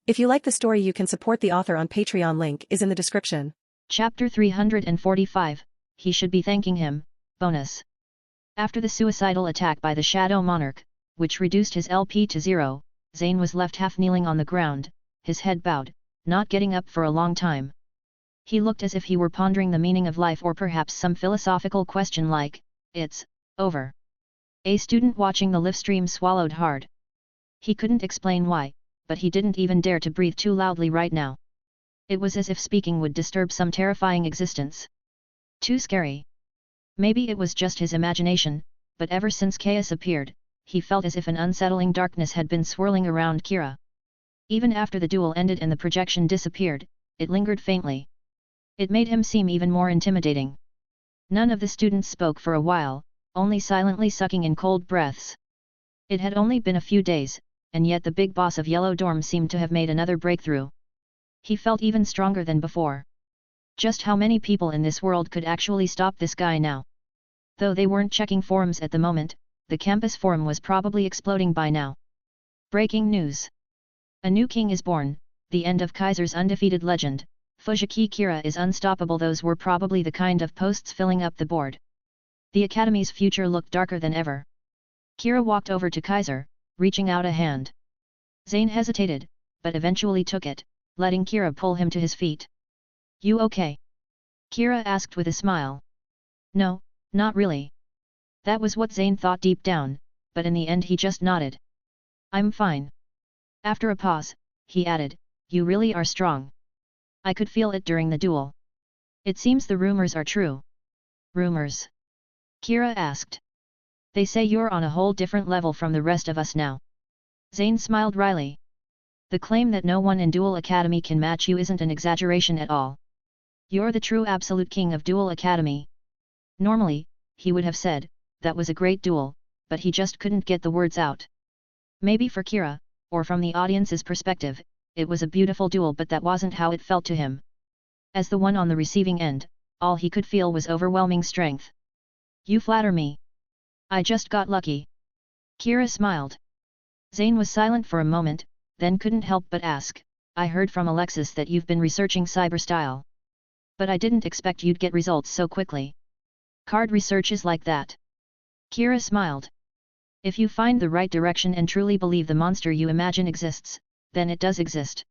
If you like the story, you can support the author on Patreon. Link is in the description. Chapter 345, He Should Be Thanking Him, Bonus. After the suicidal attack by the Shadow Monarch, which reduced his LP to 0, Zane was left half kneeling on the ground, his head bowed, not getting up for a long time. He looked as if he were pondering the meaning of life, or perhaps some philosophical question like, "It's over." A student watching the live stream swallowed hard. He couldn't explain why, but he didn't even dare to breathe too loudly right now. It was as if speaking would disturb some terrifying existence. Too scary. Maybe it was just his imagination, but ever since chaos appeared, he felt as if an unsettling darkness had been swirling around Kira. Even after the duel ended and the projection disappeared, it lingered faintly. It made him seem even more intimidating. None of the students spoke for a while, only silently sucking in cold breaths. It had only been a few days, and yet the big boss of Yellow Dorm seemed to have made another breakthrough. He felt even stronger than before. Just how many people in this world could actually stop this guy now? Though they weren't checking forums at the moment, the campus forum was probably exploding by now. Breaking news. A new king is born, the end of Kaiser's undefeated legend. Fujiki Kira is unstoppable. Those were probably the kind of posts filling up the board. The academy's future looked darker than ever. Kira walked over to Kaiser, reaching out a hand. Zane hesitated, but eventually took it, letting Kira pull him to his feet. "You okay?" Kira asked with a smile. "No, not really." That was what Zane thought deep down, but in the end he just nodded. "I'm fine." After a pause, he added, "You really are strong. I could feel it during the duel." "It seems the rumors are true." "Rumors?" Kira asked. "They say you're on a whole different level from the rest of us now." Zane smiled wryly. "The claim that no one in Duel Academy can match you isn't an exaggeration at all. You're the true absolute king of Duel Academy." Normally, he would have said, "That was a great duel," but he just couldn't get the words out. Maybe for Kira, or from the audience's perspective, it was a beautiful duel, but that wasn't how it felt to him. As the one on the receiving end, all he could feel was overwhelming strength. "You flatter me. I just got lucky." Kira smiled. Zane was silent for a moment, then couldn't help but ask, "I heard from Alexis that you've been researching cyberstyle. But I didn't expect you'd get results so quickly." "Card research is like that." Kira smiled. "If you find the right direction and truly believe the monster you imagine exists, then it does exist."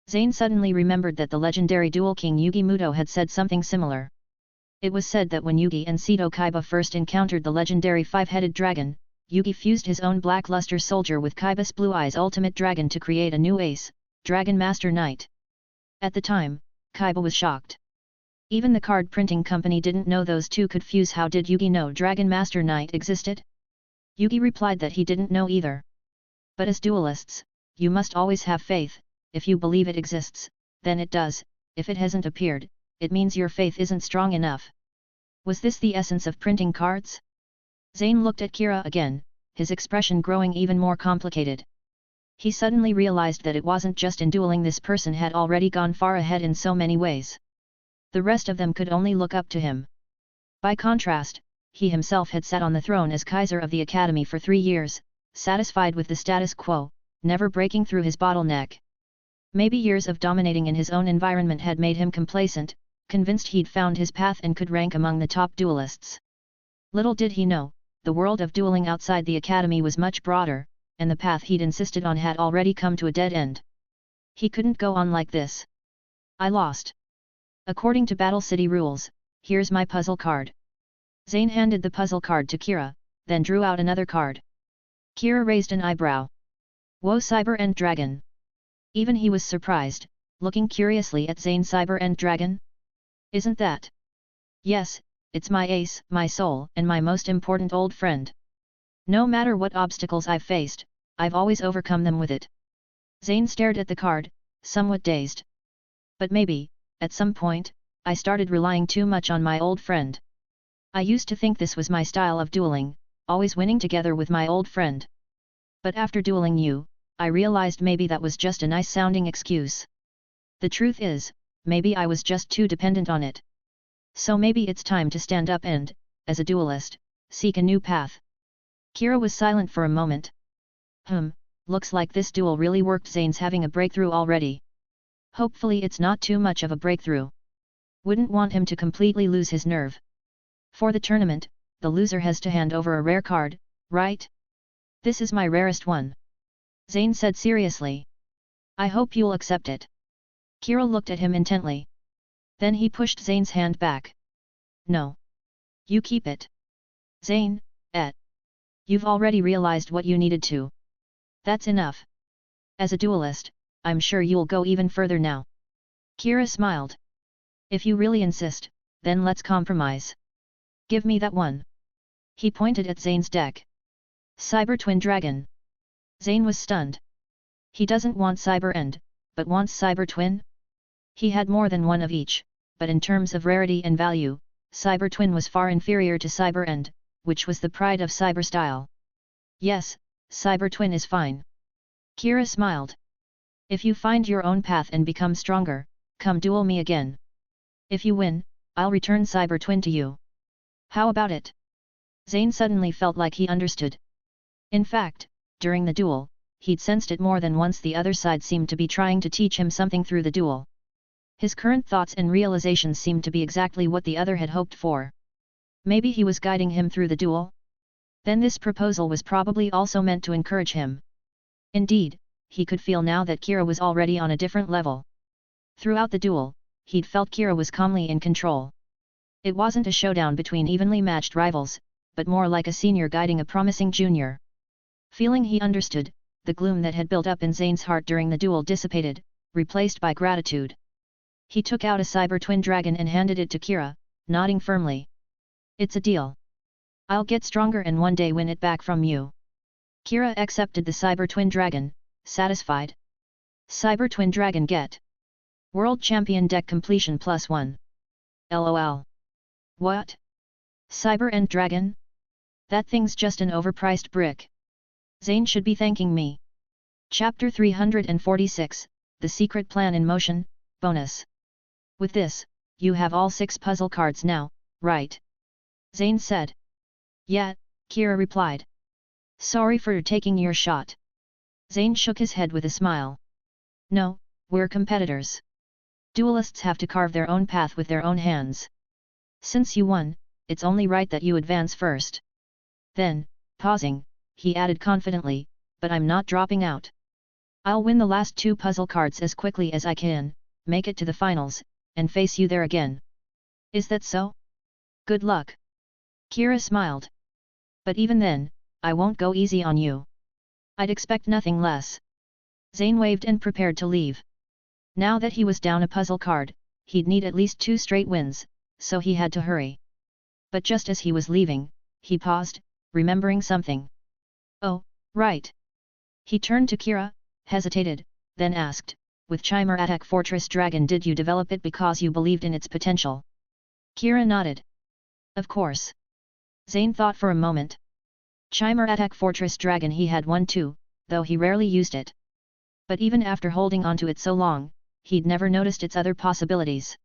Zane suddenly remembered that the legendary Duel King Yugi Muto had said something similar. It was said that when Yugi and Seto Kaiba first encountered the legendary five-headed dragon, Yugi fused his own Black Luster Soldier with Kaiba's Blue Eyes Ultimate Dragon to create a new ace, Dragon Master Knight. At the time, Kaiba was shocked. Even the card printing company didn't know those two could fuse. How did Yugi know Dragon Master Knight existed? Yugi replied that he didn't know either. "But as duelists, you must always have faith. If you believe it exists, then it does. If it hasn't appeared, it means your faith isn't strong enough." Was this the essence of printing cards? Zane looked at Kira again, his expression growing even more complicated. He suddenly realized that it wasn't just in dueling. This person had already gone far ahead in so many ways. The rest of them could only look up to him. By contrast, he himself had sat on the throne as Kaiser of the Academy for 3 years, satisfied with the status quo, never breaking through his bottleneck. Maybe years of dominating in his own environment had made him complacent, convinced he'd found his path and could rank among the top duelists. Little did he know, the world of dueling outside the Academy was much broader, and the path he'd insisted on had already come to a dead end. He couldn't go on like this. "I lost. According to Battle City rules, here's my puzzle card." Zane handed the puzzle card to Kira, then drew out another card. Kira raised an eyebrow. "Whoa, Cyber End Dragon." Even he was surprised, looking curiously at Zane's Cyber End Dragon. "Isn't that?" "Yes, it's my ace, my soul, and my most important old friend. No matter what obstacles I've faced, I've always overcome them with it." Zane stared at the card, somewhat dazed. "But maybe, at some point, I started relying too much on my old friend. I used to think this was my style of dueling, always winning together with my old friend. But after dueling you, I realized maybe that was just a nice-sounding excuse. The truth is, maybe I was just too dependent on it. So maybe it's time to stand up and, as a duelist, seek a new path." Kira was silent for a moment. Looks like this duel really worked. Zane's having a breakthrough already. Hopefully it's not too much of a breakthrough. Wouldn't want him to completely lose his nerve. For the tournament, the loser has to hand over a rare card, right? This is my rarest one. Zane said seriously. I hope you'll accept it. Kira looked at him intently. Then he pushed Zane's hand back. No. You keep it. Zane, you've already realized what you needed to. That's enough. As a duelist, I'm sure you'll go even further now. Kira smiled. If you really insist, then let's compromise. Give me that one. He pointed at Zane's deck. Cyber Twin Dragon. Zane was stunned. He doesn't want Cyber End, but wants Cyber Twin? He had more than one of each, but in terms of rarity and value, Cyber Twin was far inferior to Cyber End, which was the pride of Cyber style. Yes, Cyber Twin is fine. Kira smiled. If you find your own path and become stronger, come duel me again. If you win, I'll return Cyber Twin to you. How about it? Zane suddenly felt like he understood. In fact, during the duel, he'd sensed it more than once. The other side seemed to be trying to teach him something through the duel. His current thoughts and realizations seemed to be exactly what the other had hoped for. Maybe he was guiding him through the duel? Then this proposal was probably also meant to encourage him. Indeed, he could feel now that Kira was already on a different level. Throughout the duel, he'd felt Kira was calmly in control. It wasn't a showdown between evenly matched rivals, but more like a senior guiding a promising junior. Feeling he understood, the gloom that had built up in Zane's heart during the duel dissipated, replaced by gratitude. He took out a Cyber Twin Dragon and handed it to Kira, nodding firmly. It's a deal. I'll get stronger and one day win it back from you. Kira accepted the Cyber Twin Dragon, satisfied. Cyber Twin Dragon get. World Champion deck completion +1. LOL. What? Cyber End Dragon? That thing's just an overpriced brick. Zane should be thanking me. Chapter 346, The Secret Plan in Motion, Bonus. With this, you have all 6 puzzle cards now, right? Zane said. Yeah, Kira replied. Sorry for taking your shot. Zane shook his head with a smile. No, we're competitors. Duelists have to carve their own path with their own hands. Since you won, it's only right that you advance first. Then, pausing, he added confidently, but I'm not dropping out. I'll win the last 2 puzzle cards as quickly as I can, make it to the finals, and face you there again. Is that so? Good luck. Kira smiled. But even then, I won't go easy on you. I'd expect nothing less. Zane waved and prepared to leave. Now that he was down a puzzle card, he'd need at least 2 straight wins, so he had to hurry. But just as he was leaving, he paused, remembering something. Oh, right. He turned to Kira, hesitated, then asked, with Chimer Attack Fortress Dragon, did you develop it because you believed in its potential? Kira nodded. Of course. Zane thought for a moment. Chimer Attack Fortress Dragon he had one too, though he rarely used it. But even after holding onto it so long, he'd never noticed its other possibilities.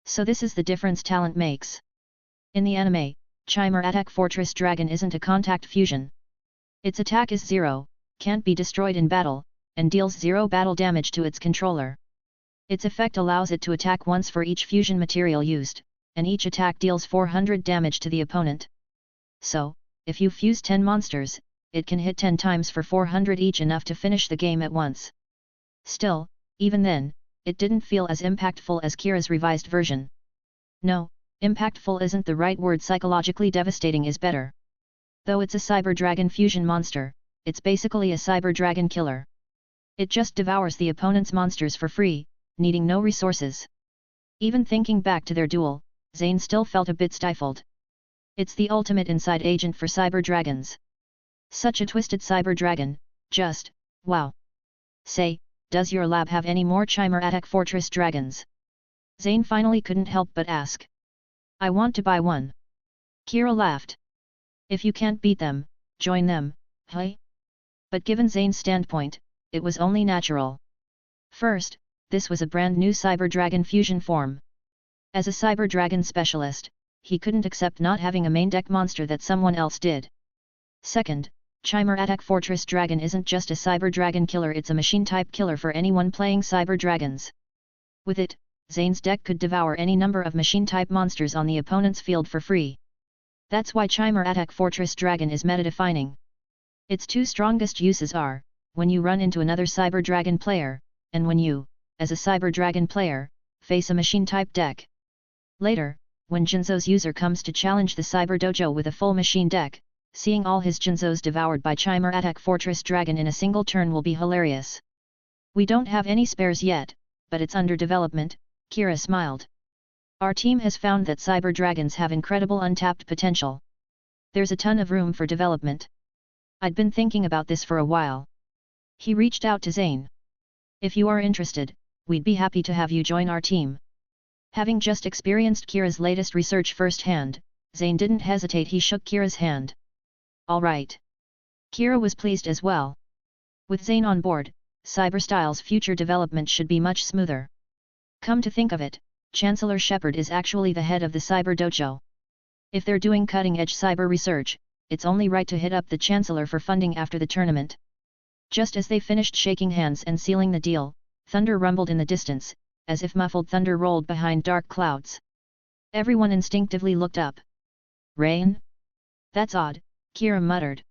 So this is the difference talent makes. In the anime, Chimer Attack Fortress Dragon isn't a contact fusion. Its attack is 0, can't be destroyed in battle, and deals 0 battle damage to its controller. Its effect allows it to attack once for each fusion material used, and each attack deals 400 damage to the opponent. So, if you fuse 10 monsters, it can hit 10 times for 400 each, enough to finish the game at once. Still, even then, it didn't feel as impactful as Kira's revised version. No, impactful isn't the right word, psychologically devastating is better. Though it's a Cyber Dragon fusion monster, it's basically a Cyber Dragon killer. It just devours the opponent's monsters for free, needing no resources. Even thinking back to their duel, Zane still felt a bit stifled. It's the ultimate inside agent for Cyber Dragons. Such a twisted Cyber Dragon, just, wow. Say, does your lab have any more Chimer Attack Fortress Dragons? Zane finally couldn't help but ask. I want to buy one. Kira laughed. If you can't beat them, join them, hey? But given Zane's standpoint, it was only natural. First, this was a brand new Cyber Dragon fusion form. As a Cyber Dragon specialist, he couldn't accept not having a main deck monster that someone else did. Second, Chimer Attack Fortress Dragon isn't just a cyber dragon killer, it's a machine-type killer for anyone playing cyber dragons. With it, Zane's deck could devour any number of machine-type monsters on the opponent's field for free. That's why Chimer Attack Fortress Dragon is meta-defining. Its two strongest uses are, when you run into another cyber dragon player, and when you, as a cyber dragon player, face a machine-type deck. Later, when Jinzo's user comes to challenge the cyber dojo with a full machine deck, seeing all his Jinzos devoured by Chimer Attack Fortress Dragon in a single turn will be hilarious. We don't have any spares yet, but it's under development, Kira smiled. Our team has found that cyber dragons have incredible untapped potential. There's a ton of room for development. I'd been thinking about this for a while. He reached out to Zane. If you are interested, we'd be happy to have you join our team. Having just experienced Kira's latest research firsthand, Zane didn't hesitate. He shook Kira's hand. All right. Kira was pleased as well. With Zane on board, Cyberstyle's future development should be much smoother. Come to think of it, Chancellor Shepard is actually the head of the Cyber Dojo. If they're doing cutting-edge cyber research, it's only right to hit up the Chancellor for funding after the tournament. Just as they finished shaking hands and sealing the deal, thunder rumbled in the distance, as if muffled thunder rolled behind dark clouds. Everyone instinctively looked up. Rain? That's odd, Kira muttered.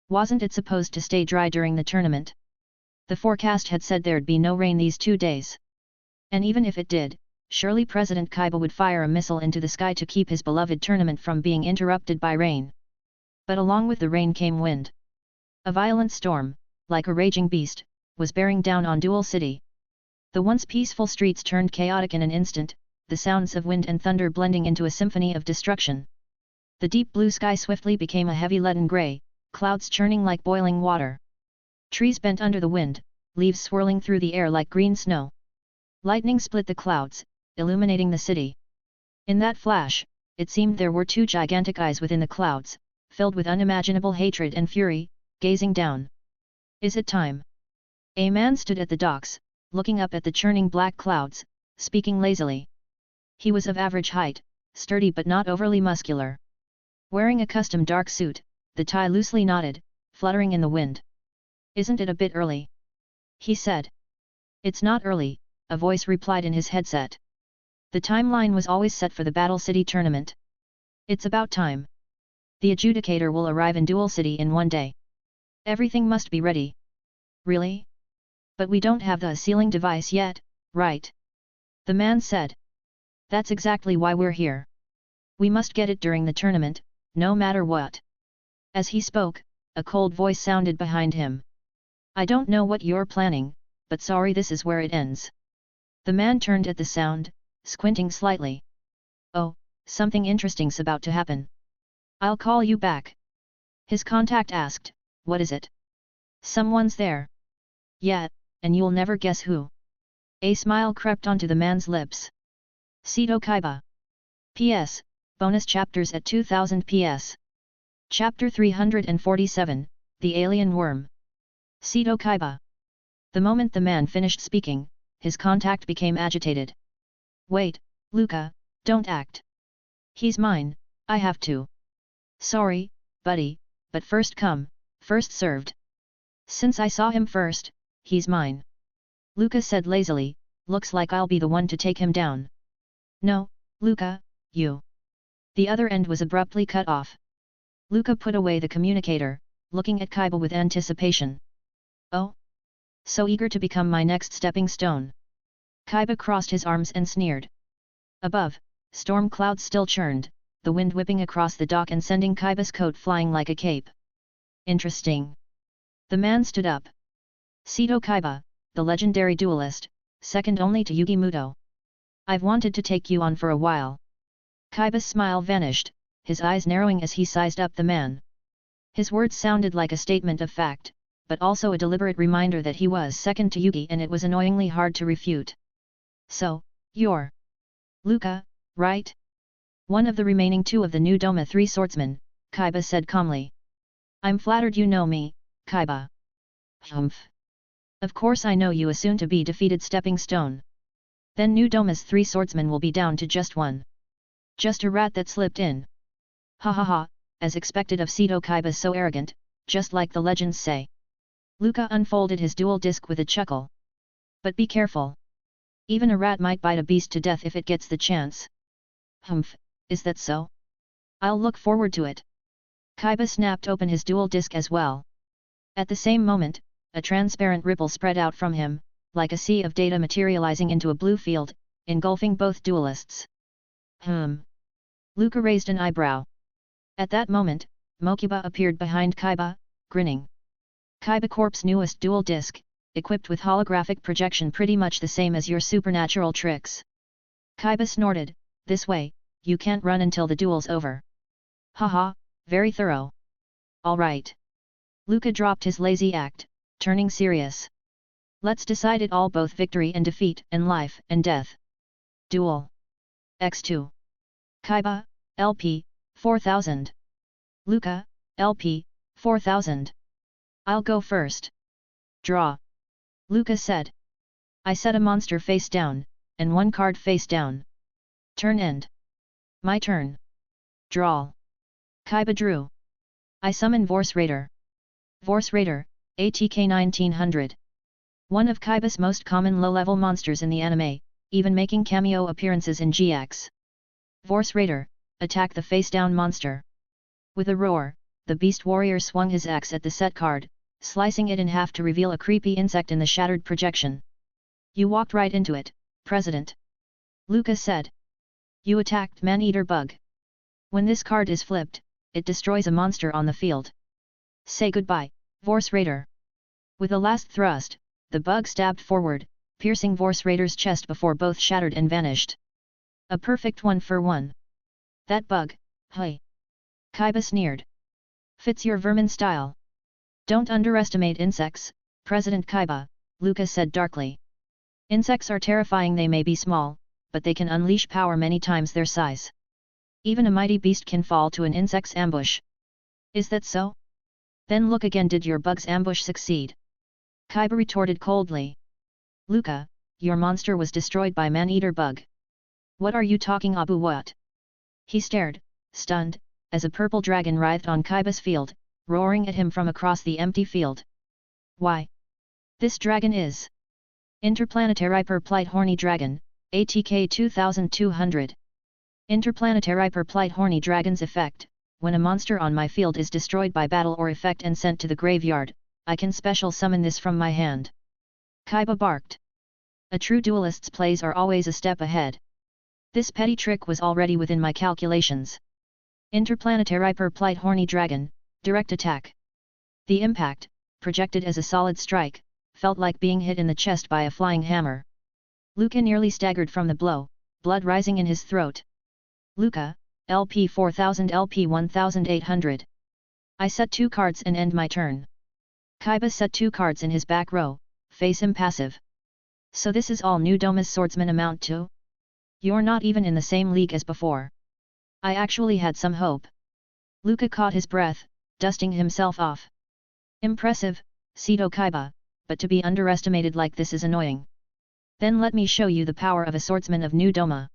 Wasn't it supposed to stay dry during the tournament? The forecast had said there'd be no rain these 2 days. And even if it did, surely President Kaiba would fire a missile into the sky to keep his beloved tournament from being interrupted by rain. But along with the rain came wind. A violent storm, like a raging beast, was bearing down on Duel City. The once peaceful streets turned chaotic in an instant, the sounds of wind and thunder blending into a symphony of destruction. The deep blue sky swiftly became a heavy leaden grey, clouds churning like boiling water. Trees bent under the wind, leaves swirling through the air like green snow. Lightning split the clouds, illuminating the city. In that flash, it seemed there were two gigantic eyes within the clouds, filled with unimaginable hatred and fury, gazing down. Is it time? A man stood at the docks, looking up at the churning black clouds, speaking lazily. He was of average height, sturdy but not overly muscular. Wearing a custom dark suit, the tie loosely knotted, fluttering in the wind. Isn't it a bit early? He said. It's not early, a voice replied in his headset. The timeline was always set for the Battle City tournament. It's about time. The adjudicator will arrive in Duel City in 1 day. Everything must be ready. Really? But we don't have the sealing device yet, right? The man said. That's exactly why we're here. We must get it during the tournament, no matter what. As he spoke, a cold voice sounded behind him. I don't know what you're planning, but sorry, this is where it ends. The man turned at the sound, squinting slightly. Oh, something interesting's about to happen. I'll call you back. His contact asked, what is it? Someone's there. Yeah, and you'll never guess who. A smile crept onto the man's lips. Seto Kaiba. P.S. Bonus chapters at 2000 PS. Chapter 347, The Alien Worm. Seto Kaiba. The moment the man finished speaking, his contact became agitated. Wait, Luca, don't act. He's mine, I have to. Sorry, buddy, but first come, first served. Since I saw him first, he's mine. Luca said lazily, looks like I'll be the one to take him down. No, Luca, you. The other end was abruptly cut off. Luca put away the communicator, looking at Kaiba with anticipation. Oh? So eager to become my next stepping stone. Kaiba crossed his arms and sneered. Above, storm clouds still churned, the wind whipping across the dock and sending Kaiba's coat flying like a cape. Interesting. The man stood up. Seto Kaiba, the legendary duelist, second only to Yugi Muto. I've wanted to take you on for a while. Kaiba's smile vanished, his eyes narrowing as he sized up the man. His words sounded like a statement of fact, but also a deliberate reminder that he was second to Yugi and it was annoyingly hard to refute. So, you're Luca, right? One of the remaining two of the new Doma 3 swordsmen, Kaiba said calmly. I'm flattered you know me, Kaiba. Humph. Of course I know you, a soon-to-be defeated stepping stone. Then new Doma's 3 swordsmen will be down to just one. Just a rat that slipped in. Ha ha ha, as expected of Seto Kaiba so arrogant, just like the legends say. Luca unfolded his dual disc with a chuckle. But be careful. Even a rat might bite a beast to death if it gets the chance. Humph, is that so? I'll look forward to it. Kaiba snapped open his dual disc as well. At the same moment, a transparent ripple spread out from him, like a sea of data materializing into a blue field, engulfing both duelists. Luca raised an eyebrow. At that moment, Mokuba appeared behind Kaiba, grinning. Kaiba Corp's newest dual disc, equipped with holographic projection pretty much the same as your supernatural tricks. Kaiba snorted, this way, you can't run until the duel's over. Haha, very thorough. Alright. Luca dropped his lazy act, turning serious. Let's decide it all, both victory and defeat and life and death. Duel. X2. Kaiba, LP, 4000. Luca, LP, 4000. I'll go first. Draw. Luca said. I set a monster face down, and one card face down. Turn end. My turn. Draw. Kaiba drew. I summon Vorse Raider. Vorse Raider, ATK 1900. One of Kaiba's most common low-level monsters in the anime, even making cameo appearances in GX. Vorse Raider, attack the face-down monster. With a roar, the beast warrior swung his axe at the set card, slicing it in half to reveal a creepy insect in the shattered projection. You walked right into it, President. Luca said. You attacked Man-Eater Bug. When this card is flipped, it destroys a monster on the field. Say goodbye, Vorse Raider. With a last thrust, the bug stabbed forward, piercing Vorse Raider's chest before both shattered and vanished. A perfect 1-for-1. That bug, hey. Kaiba sneered. Fits your vermin style. Don't underestimate insects, President Kaiba, Luca said darkly. Insects are terrifying. They may be small, but they can unleash power many times their size. Even a mighty beast can fall to an insect's ambush. Is that so? Then look again. Did your bug's ambush succeed? Kaiba retorted coldly. Luca, your monster was destroyed by Man-Eater Bug. What are you talking about? What? He stared, stunned, as a purple dragon writhed on Kaiba's field, roaring at him from across the empty field. Why? This dragon is Interplanetary Perplite Horny Dragon, ATK 2200. Interplanetary Perplite Horny Dragon's effect: when a monster on my field is destroyed by battle or effect and sent to the graveyard, I can special summon this from my hand. Kaiba barked. A true duelist's plays are always a step ahead. This petty trick was already within my calculations. Interplanetary Perplite Horny Dragon, direct attack. The impact, projected as a solid strike, felt like being hit in the chest by a flying hammer. Luca nearly staggered from the blow, blood rising in his throat. Luca, LP 4000 LP 1800. I set 2 cards and end my turn. Kaiba set 2 cards in his back row, face impassive. So this is all new Doma's swordsman amount to? You're not even in the same league as before. I actually had some hope. Luca caught his breath, dusting himself off. Impressive, Seto Kaiba, but to be underestimated like this is annoying. Then let me show you the power of a swordsman of New Doma.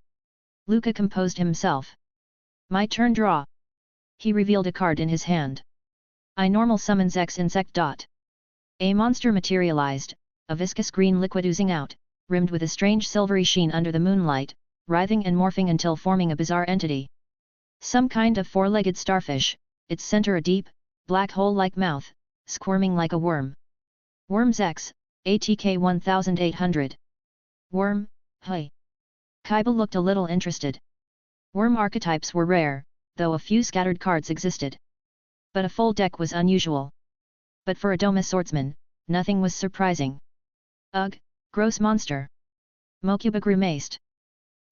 Luca composed himself. My turn. Draw. He revealed a card in his hand. I normal summons X insect. A monster materialized, a viscous green liquid oozing out, rimmed with a strange silvery sheen under the moonlight, writhing and morphing until forming a bizarre entity. Some kind of 4-legged starfish, its center a deep, black hole-like mouth, squirming like a worm. Worms X, ATK 1800. Worm, hey. Kaiba looked a little interested. Worm archetypes were rare, though a few scattered cards existed. But a full deck was unusual. But for a Doma swordsman, nothing was surprising. Ugh, gross monster. Mokuba grimaced.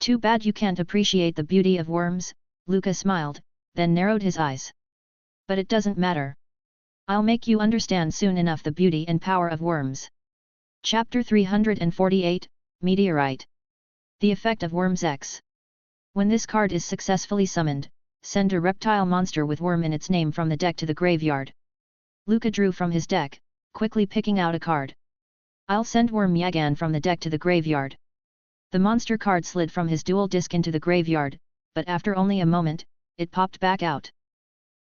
Too bad you can't appreciate the beauty of worms, Luca smiled, then narrowed his eyes. But it doesn't matter. I'll make you understand soon enough the beauty and power of worms. Chapter 348, Meteorite. The effect of Worms X. When this card is successfully summoned, send a reptile monster with worm in its name from the deck to the graveyard. Luca drew from his deck, quickly picking out a card. I'll send Worm Yagan from the deck to the graveyard. The monster card slid from his dual disc into the graveyard, but after only a moment, it popped back out.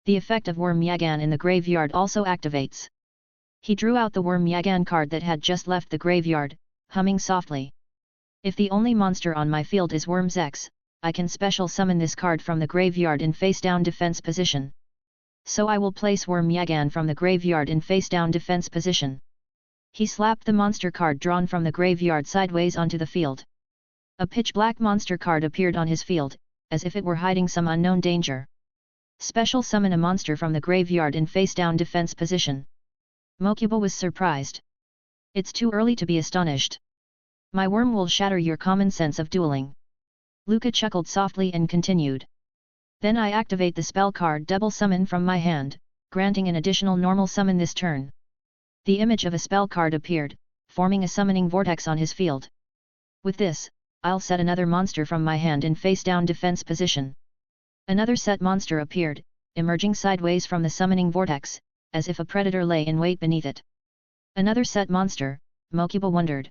The effect of Worm Yagan in the graveyard also activates. He drew out the Worm Yagan card that had just left the graveyard, humming softly. If the only monster on my field is Worm's X, I can special summon this card from the graveyard in face-down defense position. So I will place Worm Yagan from the graveyard in face-down defense position. He slapped the monster card drawn from the graveyard sideways onto the field. A pitch-black monster card appeared on his field, as if it were hiding some unknown danger. Special summon a monster from the graveyard in face-down defense position. Mokuba was surprised. It's too early to be astonished. My worm will shatter your common sense of dueling. Luca chuckled softly and continued. Then I activate the spell card Double Summon from my hand, granting an additional normal summon this turn. The image of a spell card appeared, forming a summoning vortex on his field. With this, I'll set another monster from my hand in face-down defense position. Another set monster appeared, emerging sideways from the summoning vortex, as if a predator lay in wait beneath it. Another set monster, Mokuba wondered.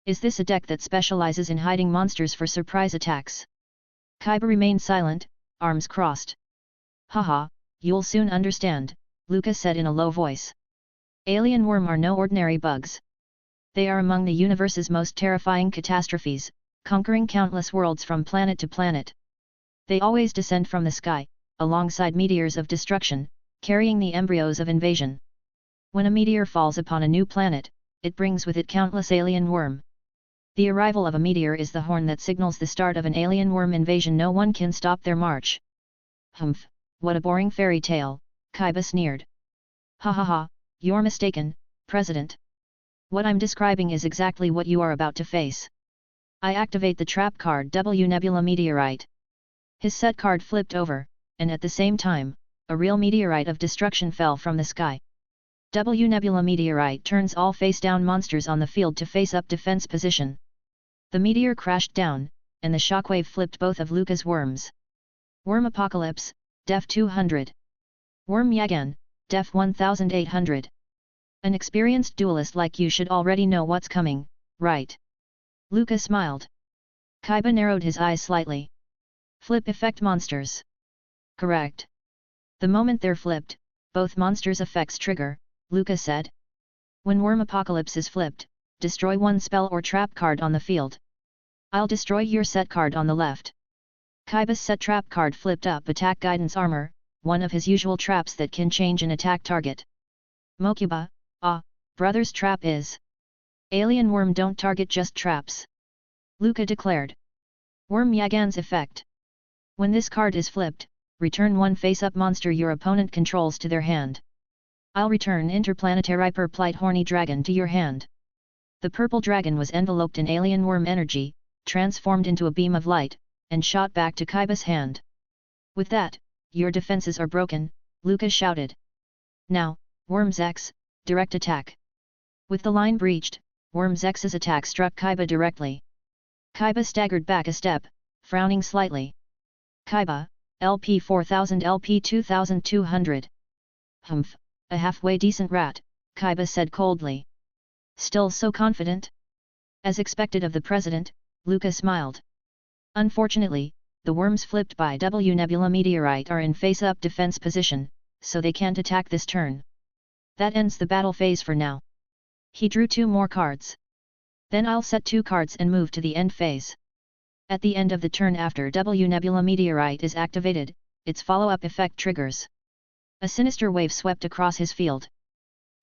Is this a deck that specializes in hiding monsters for surprise attacks? Kaiba remained silent, arms crossed. Haha, you'll soon understand, Luca said in a low voice. Alien worm are no ordinary bugs. They are among the universe's most terrifying catastrophes, conquering countless worlds from planet to planet. They always descend from the sky, alongside meteors of destruction, carrying the embryos of invasion. When a meteor falls upon a new planet, it brings with it countless alien worm. The arrival of a meteor is the horn that signals the start of an alien worm invasion. No one can stop their march. Humph, what a boring fairy tale, Kaiba sneered. Ha ha ha, you're mistaken, President. What I'm describing is exactly what you are about to face. I activate the trap card W Nebula Meteorite. His set card flipped over, and at the same time, a real meteorite of destruction fell from the sky. W Nebula Meteorite turns all face-down monsters on the field to face-up defense position. The meteor crashed down, and the shockwave flipped both of Luca's worms. Worm Apocalypse, Def 200. Worm Yagan, Def 1800. An experienced duelist like you should already know what's coming, right? Luca smiled. Kaiba narrowed his eyes slightly. Flip effect monsters. Correct. The moment they're flipped, both monsters' effects trigger, Luca said. When Worm Apocalypse is flipped, destroy one spell or trap card on the field. I'll destroy your set card on the left. Kaiba's set trap card flipped up Attack Guidance Armor, one of his usual traps that can change an attack target. Mokuba, brother's trap is. Alien worm don't target just traps. Luca declared. Worm Yagan's effect. When this card is flipped, return one face-up monster your opponent controls to their hand. I'll return Interplanetary Purplight Horny Dragon to your hand. The purple dragon was enveloped in alien worm energy, transformed into a beam of light, and shot back to Kaiba's hand. With that, your defenses are broken, Luca shouted. Now, Worm's X, direct attack. With the line breached, Worm's X's attack struck Kaiba directly. Kaiba staggered back a step, frowning slightly. Kaiba, LP 4000 LP 2200. Humph, a halfway decent rat, Kaiba said coldly. Still so confident? As expected of the president, Luca smiled. Unfortunately, the worms flipped by W Nebula Meteorite are in face-up defense position, so they can't attack this turn. That ends the battle phase for now. He drew 2 more cards. Then I'll set 2 cards and move to the end phase. At the end of the turn after W Nebula Meteorite is activated, its follow-up effect triggers. A sinister wave swept across his field.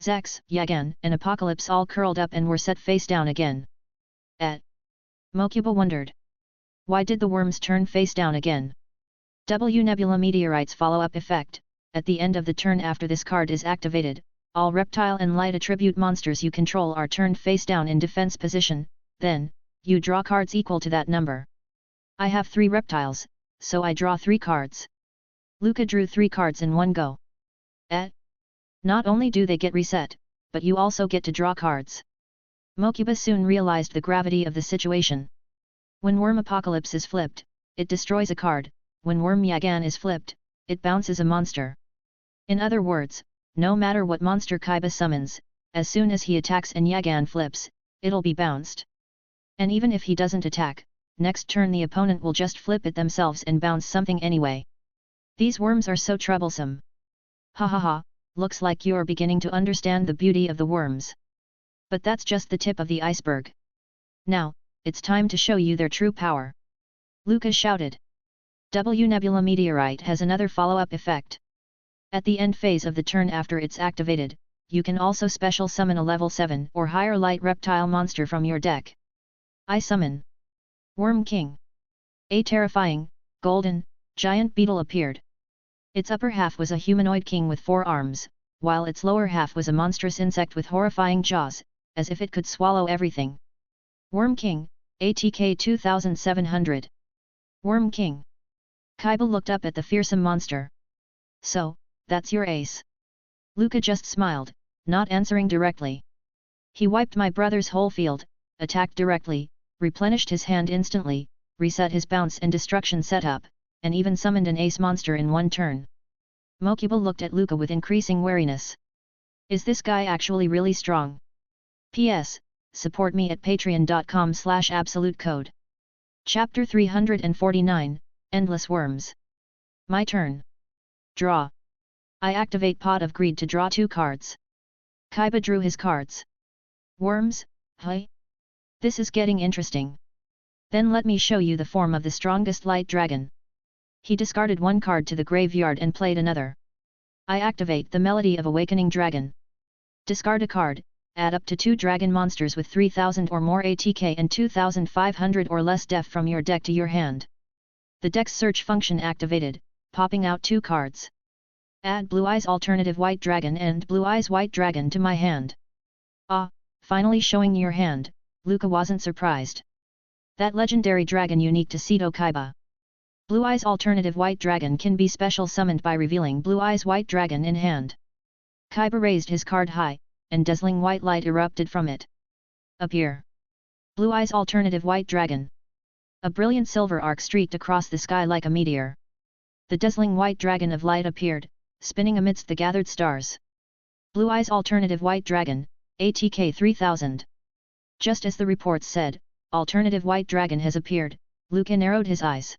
Zex, Yagan, and Apocalypse all curled up and were set face down again. Mokuba wondered. Why did the worms turn face down again? W Nebula Meteorite's follow-up effect. At the end of the turn after this card is activated, all reptile and light attribute monsters you control are turned face down in defense position, then, you draw cards equal to that number. I have 3 reptiles, so I draw 3 cards. Luca drew 3 cards in one go. Not only do they get reset, but you also get to draw cards. Mokuba soon realized the gravity of the situation. When Worm Apocalypse is flipped, it destroys a card. When Worm Yagan is flipped, it bounces a monster. In other words, no matter what monster Kaiba summons, as soon as he attacks and Yagan flips, it'll be bounced. And even if he doesn't attack, next turn the opponent will just flip it themselves and bounce something anyway. These worms are so troublesome. Ha ha ha, looks like you're beginning to understand the beauty of the worms. But that's just the tip of the iceberg. Now, it's time to show you their true power. Lucca shouted. W Nebula Meteorite has another follow-up effect. At the end phase of the turn after it's activated, you can also special summon a level 7 or higher light reptile monster from your deck. I summon Worm King. A terrifying, golden, giant beetle appeared. Its upper half was a humanoid king with 4 arms, while its lower half was a monstrous insect with horrifying jaws, as if it could swallow everything. Worm King, ATK 2700. Worm King. Kaiba looked up at the fearsome monster. So, that's your ace. Lucca just smiled, not answering directly. He wiped my brother's whole field, attacked directly, replenished his hand instantly, reset his bounce and destruction setup, and even summoned an ace monster in one turn. Mokuba looked at Lucca with increasing wariness. Is this guy actually really strong? P.S. Support me at patreon.com/absolutecode. Chapter 349, Endless Worms. My turn. Draw. I activate Pot of Greed to draw 2 cards. Kaiba drew his cards. Worms, hi? This is getting interesting. Then let me show you the form of the strongest light dragon. He discarded 1 card to the graveyard and played another. I activate the Melody of Awakening Dragon. Discard a card, add up to 2 dragon monsters with 3000 or more ATK and 2500 or less def from your deck to your hand. The deck's search function activated, popping out 2 cards. Add Blue Eyes Alternative White Dragon and Blue Eyes White Dragon to my hand. Ah, finally showing your hand, Lucca wasn't surprised. That legendary dragon unique to Seto Kaiba. Blue Eyes Alternative White Dragon can be special summoned by revealing Blue Eyes White Dragon in hand. Kaiba raised his card high, and dazzling white light erupted from it. Appear. Blue Eyes Alternative White Dragon. A brilliant silver arc streaked across the sky like a meteor. The dazzling white dragon of light appeared, spinning amidst the gathered stars. Blue Eyes Alternative White Dragon, ATK 3000. Just as the reports said, Alternative White Dragon has appeared. Lucca narrowed his eyes.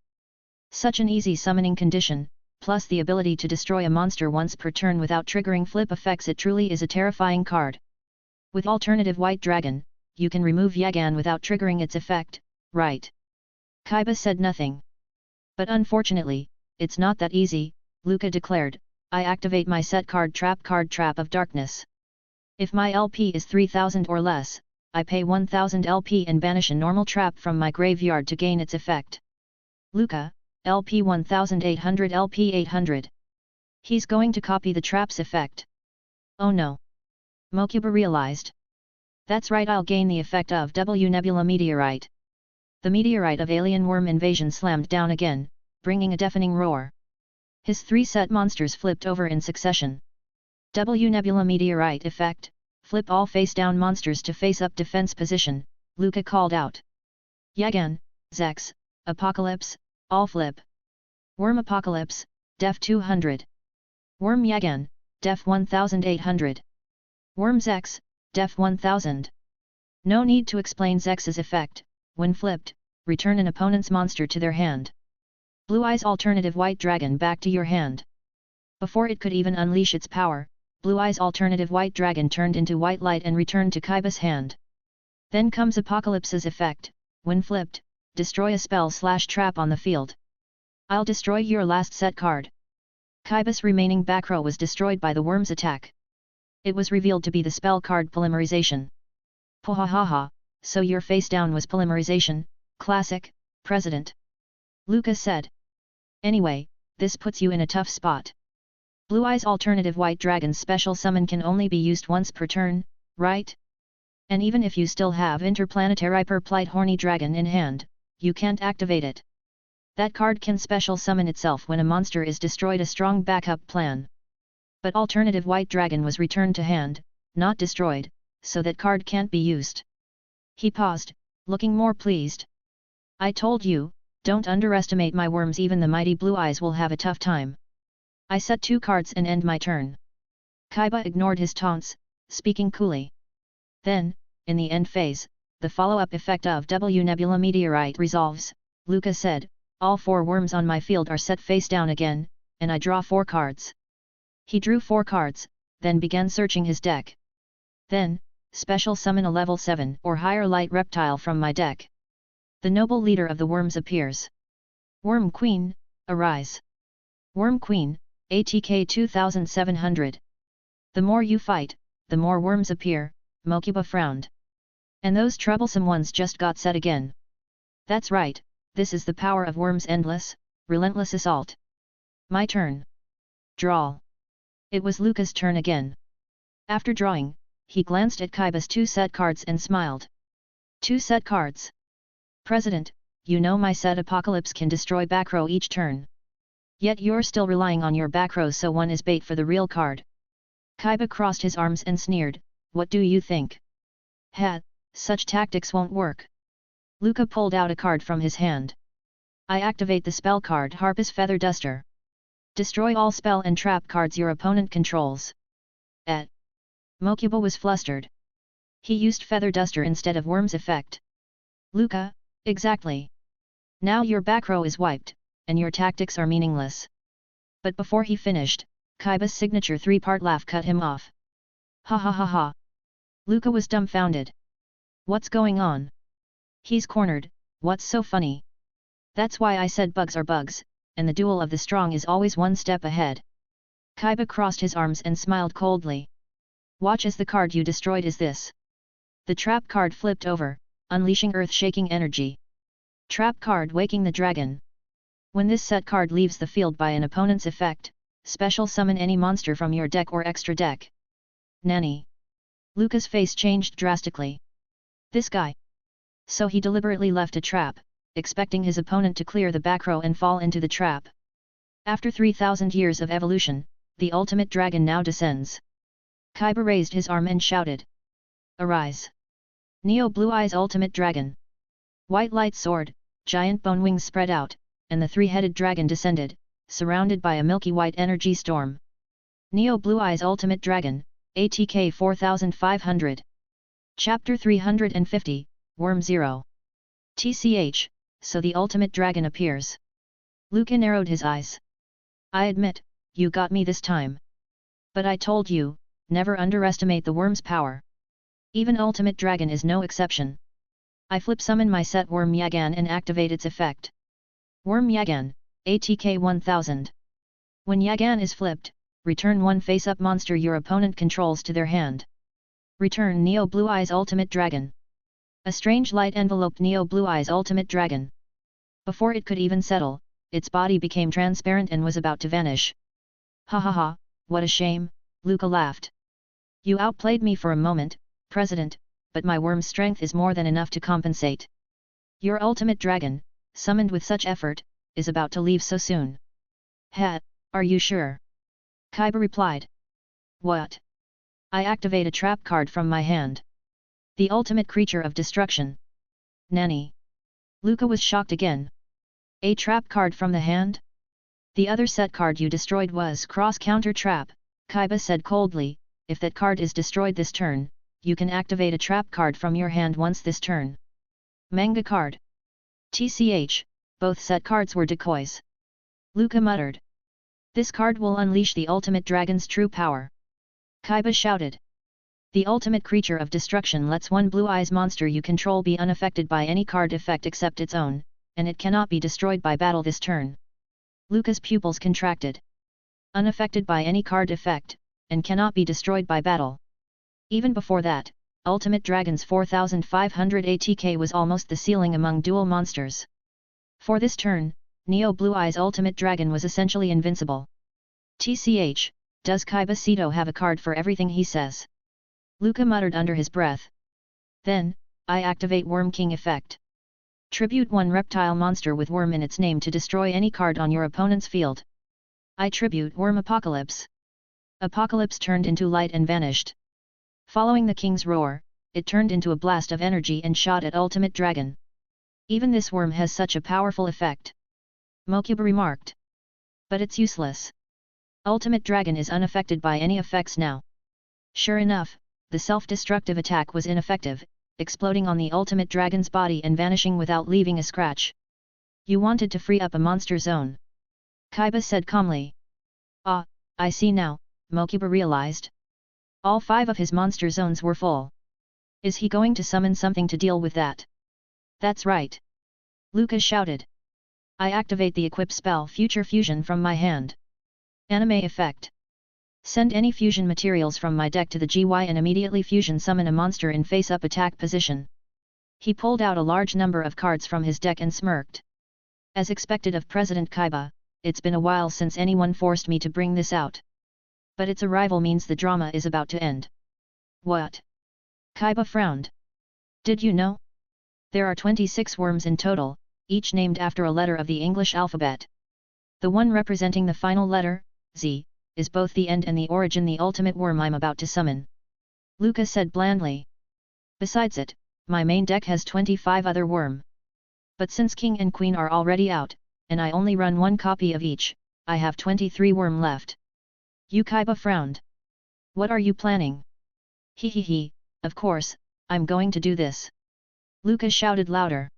Such an easy summoning condition, plus the ability to destroy a monster once per turn without triggering flip effects, it truly is a terrifying card. With Alternative White Dragon, you can remove Yagan without triggering its effect, right? Kaiba said nothing. But unfortunately, it's not that easy, Lucca declared. I activate my set card Trap of Darkness. If my LP is 3000 or less, I pay 1000 LP and banish a normal trap from my graveyard to gain its effect. Lucca, LP 1800 LP 800. He's going to copy the trap's effect. Oh no. Mokuba realized. That's right, I'll gain the effect of W Nebula Meteorite. The meteorite of alien worm invasion slammed down again, bringing a deafening roar. His 3 set monsters flipped over in succession. W Nebula Meteorite effect, flip all face-down monsters to face-up defense position, Lucca called out. Yagan, Zex, Apocalypse, all flip. Worm Apocalypse, def 200. Worm Yagan, def 1800. Worm Zex, def 1000. No need to explain Zex's effect. When flipped, return an opponent's monster to their hand. Blue Eyes Alternative White Dragon back to your hand. Before it could even unleash its power, Blue Eyes Alternative White Dragon turned into white light and returned to Kaiba's hand. Then comes Apocalypse's effect. When flipped, destroy a spell/trap on the field. I'll destroy your last set card. Kaiba's remaining back row was destroyed by the worm's attack. It was revealed to be the spell card Polymerization. Pohahaha, so your face down was Polymerization, classic, President. Lucca said. Anyway, this puts you in a tough spot. Blue Eyes Alternative White Dragon's special summon can only be used once per turn, right? And even if you still have Interplanetary Perplite Horny Dragon in hand, you can't activate it. That card can special summon itself when a monster is destroyed, a strong backup plan. But Alternative White Dragon was returned to hand, not destroyed, so that card can't be used. He paused, looking more pleased. I told you, don't underestimate my worms, even the mighty Blue Eyes will have a tough time. I set 2 cards and end my turn. Kaiba ignored his taunts, speaking coolly. Then, in the end phase, the follow-up effect of W Nebula Meteorite resolves, Lucca said, all 4 worms on my field are set face down again, and I draw 4 cards. He drew 4 cards, then began searching his deck. Then, special summon a level 7 or higher light reptile from my deck. The noble leader of the worms appears. Worm Queen, arise. Worm Queen, ATK 2700. The more you fight, the more worms appear, Mokuba frowned. And those troublesome ones just got set again. That's right, this is the power of worms' endless, relentless assault. My turn. Draw. It was Luca's turn again. After drawing, he glanced at Kaiba's 2 set cards and smiled. 2 set cards. President, you know my set Apocalypse can destroy back row each turn. Yet you're still relying on your back row, so one is bait for the real card. Kaiba crossed his arms and sneered, what do you think? Ha, such tactics won't work. Luca pulled out a card from his hand. I activate the spell card Harpus Feather Duster. Destroy all spell and trap cards your opponent controls. Mokuba was flustered. He used Feather Duster instead of Worm's effect. Luca, exactly. Now your back row is wiped, and your tactics are meaningless. But before he finished, Kaiba's signature 3-part laugh cut him off. Ha ha ha ha. Luca was dumbfounded. What's going on? He's cornered, what's so funny? That's why I said bugs are bugs, and the duel of the strong is always one step ahead. Kaiba crossed his arms and smiled coldly. Watch as the card you destroyed is this. The trap card flipped over, unleashing earth-shaking energy. Trap card Waking the Dragon. When this set card leaves the field by an opponent's effect, special summon any monster from your deck or extra deck. Nanny. Luca's face changed drastically. This guy. So he deliberately left a trap, expecting his opponent to clear the back row and fall into the trap. After 3,000 years of evolution, the ultimate dragon now descends. Kaiba raised his arm and shouted. Arise! Neo Blue Eyes Ultimate Dragon! White light sword, giant bone wings spread out, and the 3-headed dragon descended, surrounded by a milky white energy storm. Neo Blue Eyes Ultimate Dragon, ATK 4500. Chapter 350, Worm 0. TCH, so the ultimate dragon appears. Luca narrowed his eyes. I admit, you got me this time. But I told you, never underestimate the worm's power. Even Ultimate Dragon is no exception. I flip summon my set Worm Yagan and activate its effect. Worm Yagan, ATK 1000. When Yagan is flipped, return one face-up monster your opponent controls to their hand. Return Neo Blue Eyes Ultimate Dragon. A strange light enveloped Neo Blue Eyes Ultimate Dragon. Before it could even settle, its body became transparent and was about to vanish. Ha ha ha, what a shame, Luca laughed. You outplayed me for a moment, President, but my worm's strength is more than enough to compensate. Your ultimate dragon, summoned with such effort, is about to leave so soon. Ha, are you sure? Kaiba replied. What? I activate a trap card from my hand. The ultimate creature of destruction. Nanny. Luca was shocked again. A trap card from the hand? The other set card you destroyed was cross-counter trap, Kaiba said coldly. If that card is destroyed this turn, you can activate a trap card from your hand once this turn. Manga card. TCH, both set cards were decoys. Luca muttered. This card will unleash the ultimate dragon's true power. Kaiba shouted. The ultimate creature of destruction lets one blue eyes monster you control be unaffected by any card effect except its own, and it cannot be destroyed by battle this turn. Luca's pupils contracted. Unaffected by any card effect, and cannot be destroyed by battle. Even before that, Ultimate Dragon's 4500 ATK was almost the ceiling among dual monsters. For this turn, Neo Blue Eyes Ultimate Dragon was essentially invincible. TCH, does Kaiba Sito have a card for everything he says? Luca muttered under his breath. Then, I activate Worm King effect. Tribute one reptile monster with worm in its name to destroy any card on your opponent's field. I tribute Worm Apocalypse. Apocalypse turned into light and vanished. Following the king's roar, it turned into a blast of energy and shot at Ultimate Dragon. Even this worm has such a powerful effect. Mokuba remarked. But it's useless. Ultimate Dragon is unaffected by any effects now. Sure enough, the self-destructive attack was ineffective, exploding on the Ultimate Dragon's body and vanishing without leaving a scratch. You wanted to free up a monster zone. Kaiba said calmly. Ah, I see now, Mokuba realized. All 5 of his monster zones were full. Is he going to summon something to deal with that? That's right. Lucas shouted. I activate the equip spell Future Fusion from my hand. Anime effect. Send any fusion materials from my deck to the GY and immediately fusion summon a monster in face-up attack position. He pulled out a large number of cards from his deck and smirked. As expected of President Kaiba, it's been a while since anyone forced me to bring this out. But its arrival means the drama is about to end. What? Kaiba frowned. Did you know? There are 26 worms in total, each named after a letter of the English alphabet. The one representing the final letter, Z, is both the end and the origin the ultimate worm I'm about to summon. Lucas said blandly. Besides it, my main deck has 25 other worm. But since King and Queen are already out, and I only run 1 copy of each, I have 23 worm left. Kaiba frowned. What are you planning? He, of course, I'm going to do this. Lucas shouted louder.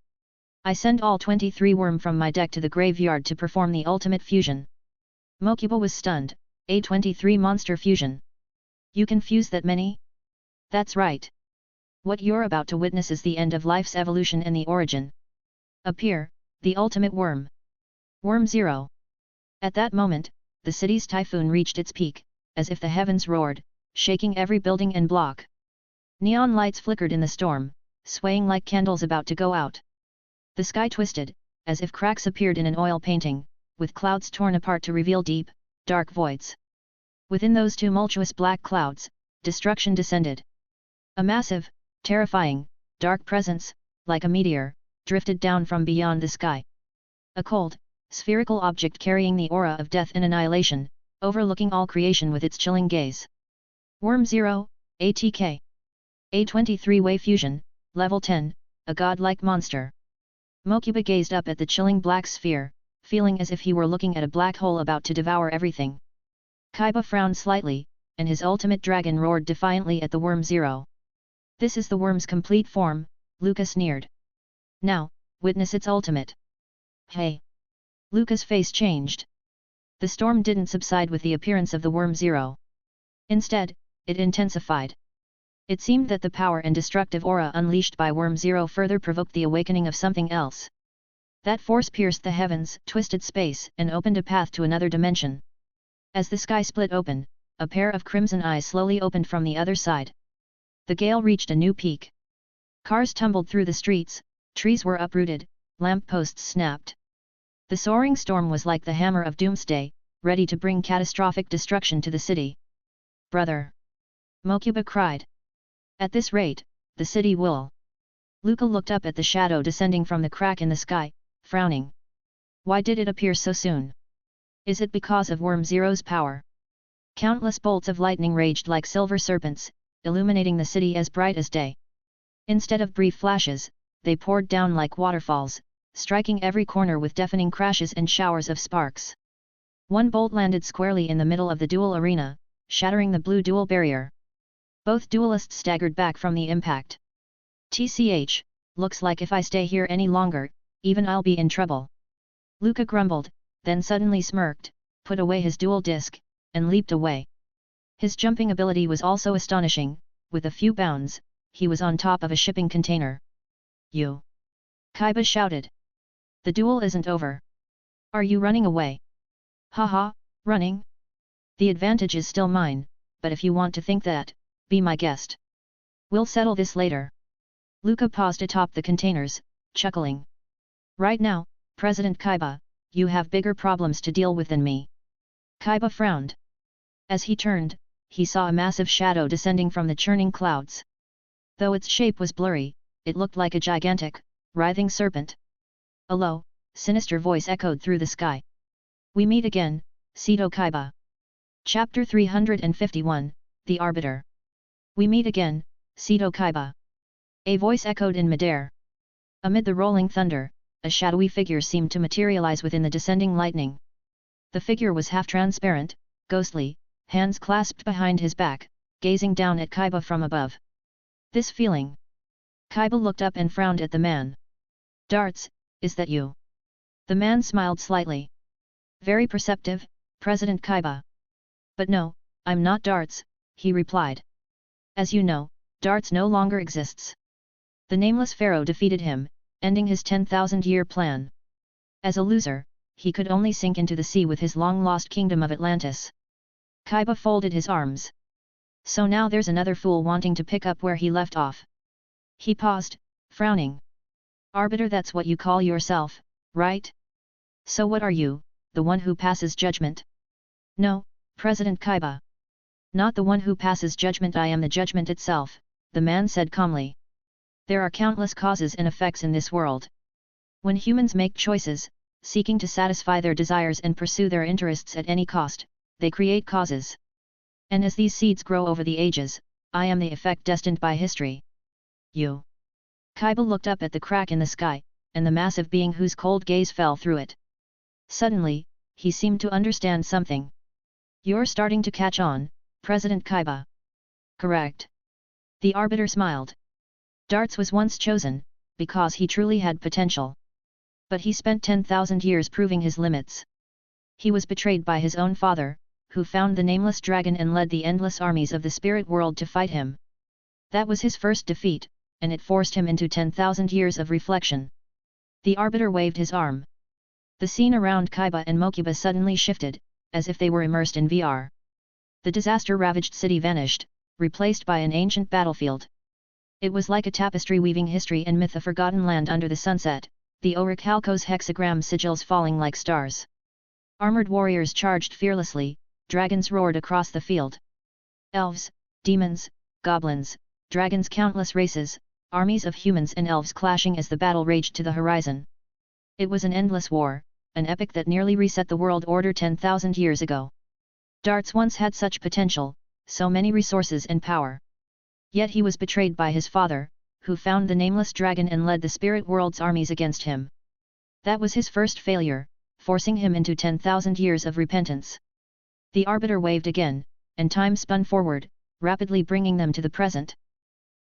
I send all 23 worm from my deck to the graveyard to perform the ultimate fusion. Mokuba was stunned. A 23 monster fusion. You can fuse that many? That's right. What you're about to witness is the end of life's evolution and the origin. Appear, the ultimate worm. Worm 0. At that moment, the city's typhoon reached its peak, as if the heavens roared, shaking every building and block. Neon lights flickered in the storm, swaying like candles about to go out. The sky twisted, as if cracks appeared in an oil painting, with clouds torn apart to reveal deep, dark voids. Within those tumultuous black clouds, destruction descended. A massive, terrifying, dark presence, like a meteor, drifted down from beyond the sky. A cold, spherical object carrying the aura of death and annihilation, overlooking all creation with its chilling gaze. Worm 0, ATK. A 23-way fusion, level 10, a godlike monster. Mokuba gazed up at the chilling black sphere, feeling as if he were looking at a black hole about to devour everything. Kaiba frowned slightly, and his ultimate dragon roared defiantly at the Worm 0. This is the worm's complete form, Lucas sneered. Now, witness its ultimate. Hey! Lucas' face changed. The storm didn't subside with the appearance of the Worm 0. Instead, it intensified. It seemed that the power and destructive aura unleashed by Worm 0 further provoked the awakening of something else. That force pierced the heavens, twisted space, and opened a path to another dimension. As the sky split open, a pair of crimson eyes slowly opened from the other side. The gale reached a new peak. Cars tumbled through the streets, trees were uprooted, lampposts snapped. The soaring storm was like the hammer of doomsday, ready to bring catastrophic destruction to the city. Brother! Mokuba cried. At this rate, the city will. Luca looked up at the shadow descending from the crack in the sky, frowning. Why did it appear so soon? Is it because of Worm 0's power? Countless bolts of lightning raged like silver serpents, illuminating the city as bright as day. Instead of brief flashes, they poured down like waterfalls, striking every corner with deafening crashes and showers of sparks. One bolt landed squarely in the middle of the duel arena, shattering the blue duel barrier. Both duelists staggered back from the impact. TCH, looks like if I stay here any longer, even I'll be in trouble. Luca grumbled, then suddenly smirked, put away his dual disc, and leaped away. His jumping ability was also astonishing, with a few bounds, he was on top of a shipping container. You! Kaiba shouted. The duel isn't over. Are you running away? Haha, running? The advantage is still mine, but if you want to think that, be my guest. We'll settle this later. Luca paused atop the containers, chuckling. Right now, President Kaiba, you have bigger problems to deal with than me. Kaiba frowned. As he turned, he saw a massive shadow descending from the churning clouds. Though its shape was blurry, it looked like a gigantic, writhing serpent. A low, sinister voice echoed through the sky. We meet again, Seto Kaiba. Chapter 351, The Arbiter. We meet again, Seto Kaiba. A voice echoed in midair. Amid the rolling thunder, a shadowy figure seemed to materialize within the descending lightning. The figure was half-transparent, ghostly, hands clasped behind his back, gazing down at Kaiba from above. This feeling. Kaiba looked up and frowned at the man. Darts, is that you? The man smiled slightly. Very perceptive, President Kaiba. But no, I'm not Darts, he replied. As you know, Darts no longer exists. The nameless pharaoh defeated him, ending his 10,000-year plan. As a loser, he could only sink into the sea with his long-lost kingdom of Atlantis. Kaiba folded his arms. So now there's another fool wanting to pick up where he left off. He paused, frowning. Arbiter, that's what you call yourself, right? So what are you, the one who passes judgment? No, President Kaiba. Not the one who passes judgment, I am the judgment itself, the man said calmly. There are countless causes and effects in this world. When humans make choices, seeking to satisfy their desires and pursue their interests at any cost, they create causes. And as these seeds grow over the ages, I am the effect destined by history. You. Kaiba looked up at the crack in the sky, and the massive being whose cold gaze fell through it. Suddenly, he seemed to understand something. You're starting to catch on, President Kaiba. Correct. The Arbiter smiled. Darts was once chosen, because he truly had potential. But he spent 10,000 years proving his limits. He was betrayed by his own father, who found the nameless dragon and led the endless armies of the spirit world to fight him. That was his first defeat, and it forced him into 10,000 years of reflection. The Arbiter waved his arm. The scene around Kaiba and Mokuba suddenly shifted, as if they were immersed in VR. The disaster-ravaged city vanished, replaced by an ancient battlefield. It was like a tapestry weaving history and myth, a forgotten land under the sunset, the Orichalco's hexagram sigils falling like stars. Armored warriors charged fearlessly, dragons roared across the field. Elves, demons, goblins, dragons, countless races, armies of humans and elves clashing as the battle raged to the horizon. It was an endless war, an epic that nearly reset the world order 10,000 years ago. Darts once had such potential, so many resources and power. Yet he was betrayed by his father, who found the nameless dragon and led the spirit world's armies against him. That was his first failure, forcing him into 10,000 years of repentance. The Arbiter waved again, and time spun forward, rapidly bringing them to the present.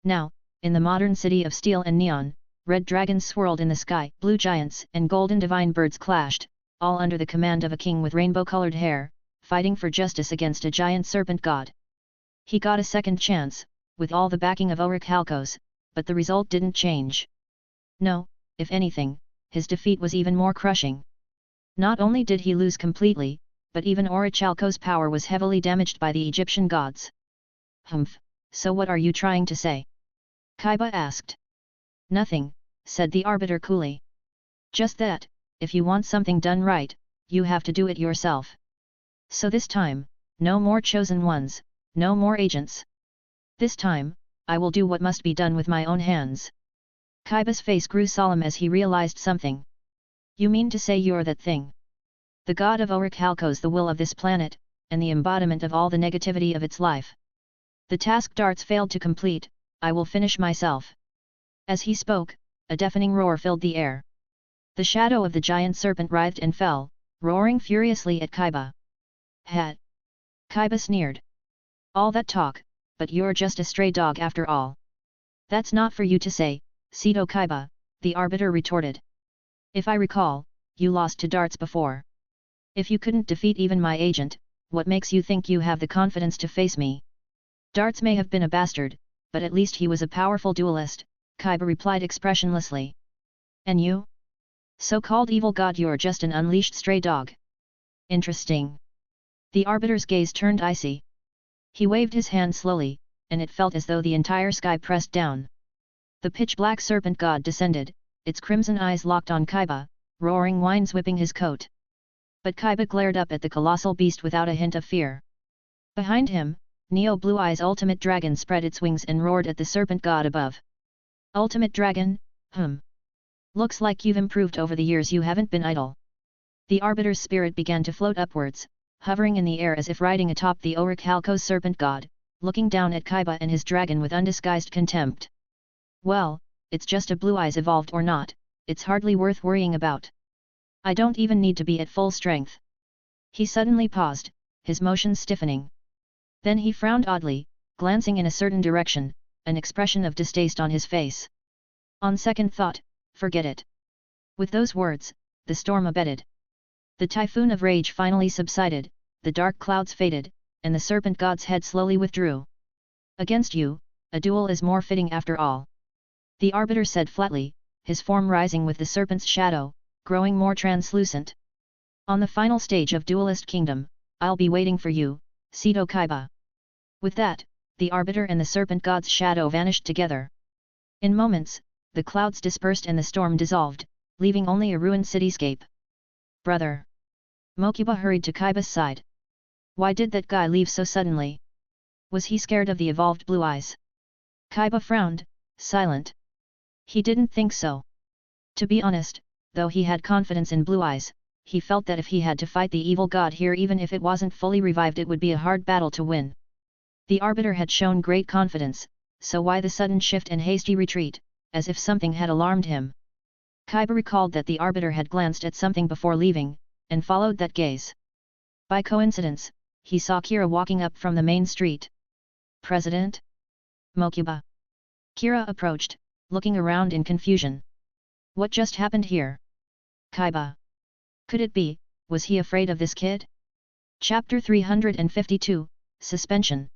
Now, in the modern city of steel and neon, red dragons swirled in the sky, blue giants and golden divine birds clashed, all under the command of a king with rainbow-colored hair, fighting for justice against a giant serpent god. He got a second chance, with all the backing of Orichalcos, but the result didn't change. No, if anything, his defeat was even more crushing. Not only did he lose completely, but even Orichalco's power was heavily damaged by the Egyptian gods. Humph, so what are you trying to say? Kaiba asked. Nothing, said the Arbiter coolly. Just that, if you want something done right, you have to do it yourself. So this time, no more chosen ones, no more agents. This time, I will do what must be done with my own hands. Kaiba's face grew solemn as he realized something. You mean to say you're that thing? The god of Orichalcos, the will of this planet, and the embodiment of all the negativity of its life. The task Darts failed to complete, I will finish myself. As he spoke, a deafening roar filled the air. The shadow of the giant serpent writhed and fell, roaring furiously at Kaiba. Hat! Kaiba sneered. All that talk, but you're just a stray dog after all. That's not for you to say, Seto Kaiba, the Arbiter retorted. If I recall, you lost to Darts before. If you couldn't defeat even my agent, what makes you think you have the confidence to face me? Darts may have been a bastard, but at least he was a powerful duelist, Kaiba replied expressionlessly. And you? So-called evil god, you're just an unleashed stray dog. Interesting. The Arbiter's gaze turned icy. He waved his hand slowly, and it felt as though the entire sky pressed down. The pitch-black serpent god descended, its crimson eyes locked on Kaiba, roaring whines whipping his coat. But Kaiba glared up at the colossal beast without a hint of fear. Behind him, Neo Blue Eye's ultimate dragon spread its wings and roared at the serpent god above. Ultimate dragon, Looks like you've improved over the years, you haven't been idle. The Arbiter's spirit began to float upwards, hovering in the air as if riding atop the Orichalco's serpent god, looking down at Kaiba and his dragon with undisguised contempt. Well, it's just a Blue Eyes, evolved or not, it's hardly worth worrying about. I don't even need to be at full strength. He suddenly paused, his motions stiffening. Then he frowned oddly, glancing in a certain direction, an expression of distaste on his face. On second thought, forget it. With those words, the storm abated. The typhoon of rage finally subsided, the dark clouds faded, and the serpent god's head slowly withdrew. Against you, a duel is more fitting after all. The arbiter said flatly, his form rising with the serpent's shadow, growing more translucent. On the final stage of Duelist Kingdom, I'll be waiting for you, Seto Kaiba. With that, the arbiter and the serpent god's shadow vanished together. In moments, the clouds dispersed and the storm dissolved, leaving only a ruined cityscape. Brother! Mokuba hurried to Kaiba's side. Why did that guy leave so suddenly? Was he scared of the evolved blue eyes? Kaiba frowned, silent. He didn't think so. To be honest, though he had confidence in blue eyes, he felt that if he had to fight the evil god here, even if it wasn't fully revived, it would be a hard battle to win. The arbiter had shown great confidence, so why the sudden shift and hasty retreat, as if something had alarmed him? Kaiba recalled that the arbiter had glanced at something before leaving, and followed that gaze. By coincidence, he saw Kira walking up from the main street. President? Mokuba. Kira approached, looking around in confusion. What just happened here? Kaiba. Could it be, was he afraid of this kid? Chapter 352, Suspension.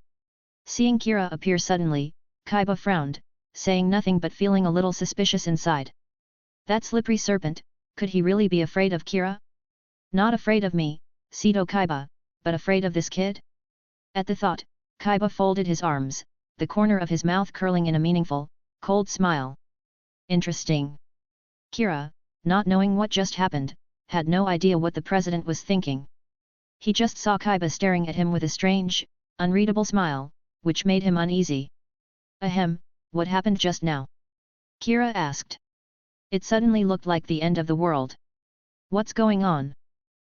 Seeing Kira appear suddenly, Kaiba frowned, saying nothing but feeling a little suspicious inside. That slippery serpent, could he really be afraid of Kira? Not afraid of me, Seto Kaiba, but afraid of this kid? At the thought, Kaiba folded his arms, the corner of his mouth curling in a meaningful, cold smile. Interesting. Kira, not knowing what just happened, had no idea what the president was thinking. He just saw Kaiba staring at him with a strange, unreadable smile, which made him uneasy. Ahem, what happened just now? Kira asked. It suddenly looked like the end of the world. What's going on?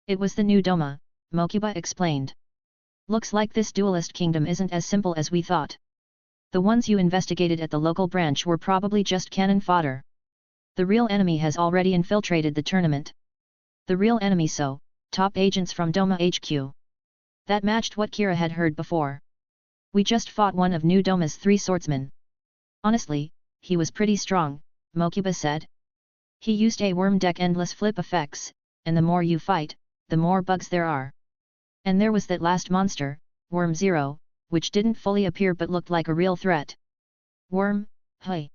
It was the new Doma, Mokuba explained. Looks like this duelist kingdom isn't as simple as we thought. The ones you investigated at the local branch were probably just cannon fodder. The real enemy has already infiltrated the tournament. The real enemy, so, top agents from Doma HQ. That matched what Kira had heard before. We just fought one of New Doma's 3 swordsmen. Honestly, he was pretty strong, Mokuba said. He used a worm deck endless flip effects, and the more you fight, the more bugs there are. And there was that last monster, Worm Zero, which didn't fully appear but looked like a real threat. Worm, hey.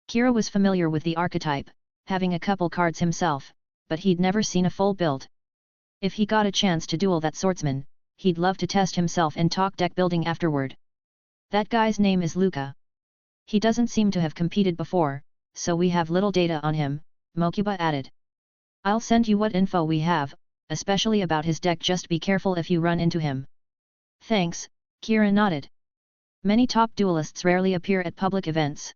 Kira was familiar with the archetype, having a couple cards himself, but he'd never seen a full build. If he got a chance to duel that swordsman, he'd love to test himself and talk deck building afterward. That guy's name is Luca. He doesn't seem to have competed before, so we have little data on him, Mokuba added. I'll send you what info we have, especially about his deck, just be careful if you run into him. Thanks, Kira nodded. Many top duelists rarely appear at public events.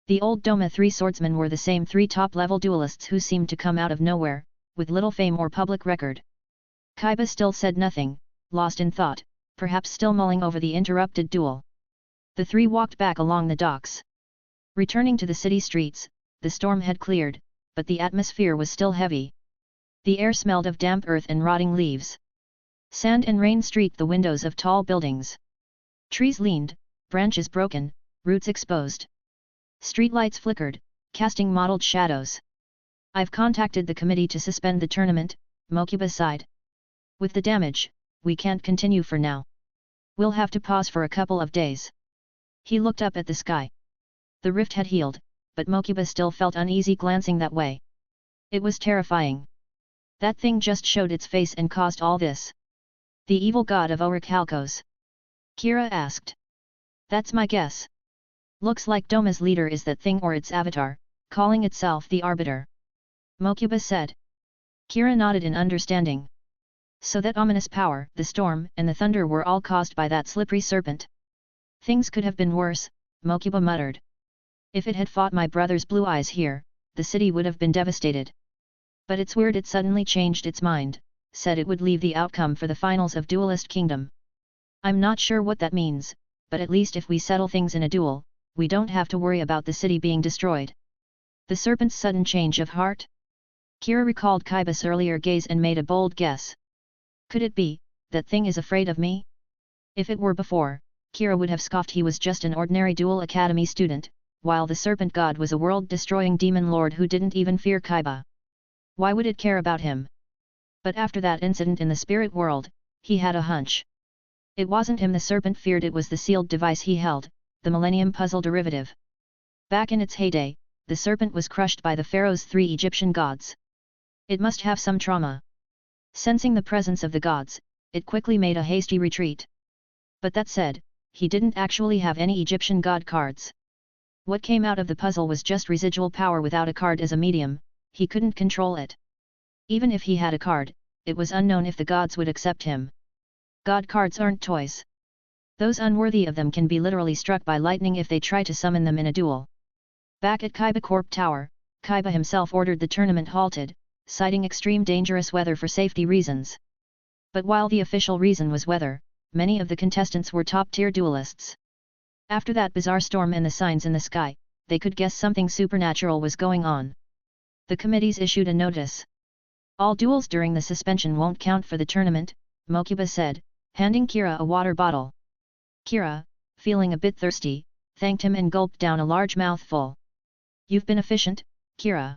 The old Doma 3 swordsmen were the same 3 top-level duelists who seemed to come out of nowhere, with little fame or public record. Kaiba still said nothing, lost in thought, perhaps still mulling over the interrupted duel. The 3 walked back along the docks. Returning to the city streets, the storm had cleared, but the atmosphere was still heavy. The air smelled of damp earth and rotting leaves. Sand and rain streaked the windows of tall buildings. Trees leaned, branches broken, roots exposed. Streetlights flickered, casting mottled shadows. I've contacted the committee to suspend the tournament, Mokuba sighed. With the damage, we can't continue for now. We'll have to pause for a couple of days. He looked up at the sky. The rift had healed, but Mokuba still felt uneasy glancing that way. It was terrifying. That thing just showed its face and caused all this. The evil god of Orichalcos? Kira asked. That's my guess. Looks like Doma's leader is that thing or its avatar, calling itself the Arbiter. Mokuba said. Kira nodded in understanding. So that ominous power, the storm and the thunder were all caused by that slippery serpent. Things could have been worse, Mokuba muttered. If it had fought my brother's blue eyes here, the city would have been devastated. But it's weird it suddenly changed its mind, said it would leave the outcome for the finals of Duelist Kingdom. I'm not sure what that means, but at least if we settle things in a duel, we don't have to worry about the city being destroyed. The serpent's sudden change of heart? Kira recalled Kaiba's earlier gaze and made a bold guess. Could it be, that thing is afraid of me? If it were before, Kira would have scoffed he was just an ordinary Duel Academy student, while the serpent god was a world-destroying demon lord who didn't even fear Kaiba. Why would it care about him? But after that incident in the spirit world, he had a hunch. It wasn't him the serpent feared, it was the sealed device he held, the Millennium Puzzle derivative. Back in its heyday, the serpent was crushed by the pharaoh's 3 Egyptian gods. It must have some trauma. Sensing the presence of the gods, it quickly made a hasty retreat. But that said, he didn't actually have any Egyptian god cards. What came out of the puzzle was just residual power without a card as a medium, he couldn't control it. Even if he had a card, it was unknown if the gods would accept him. God cards aren't toys. Those unworthy of them can be literally struck by lightning if they try to summon them in a duel. Back at Kaiba Corp Tower, Kaiba himself ordered the tournament halted, citing extreme dangerous weather for safety reasons. But while the official reason was weather, many of the contestants were top-tier duelists. After that bizarre storm and the signs in the sky, they could guess something supernatural was going on. The committees issued a notice. All duels during the suspension won't count for the tournament, Mokuba said, handing Kira a water bottle. Kira, feeling a bit thirsty, thanked him and gulped down a large mouthful. You've been efficient, Kira.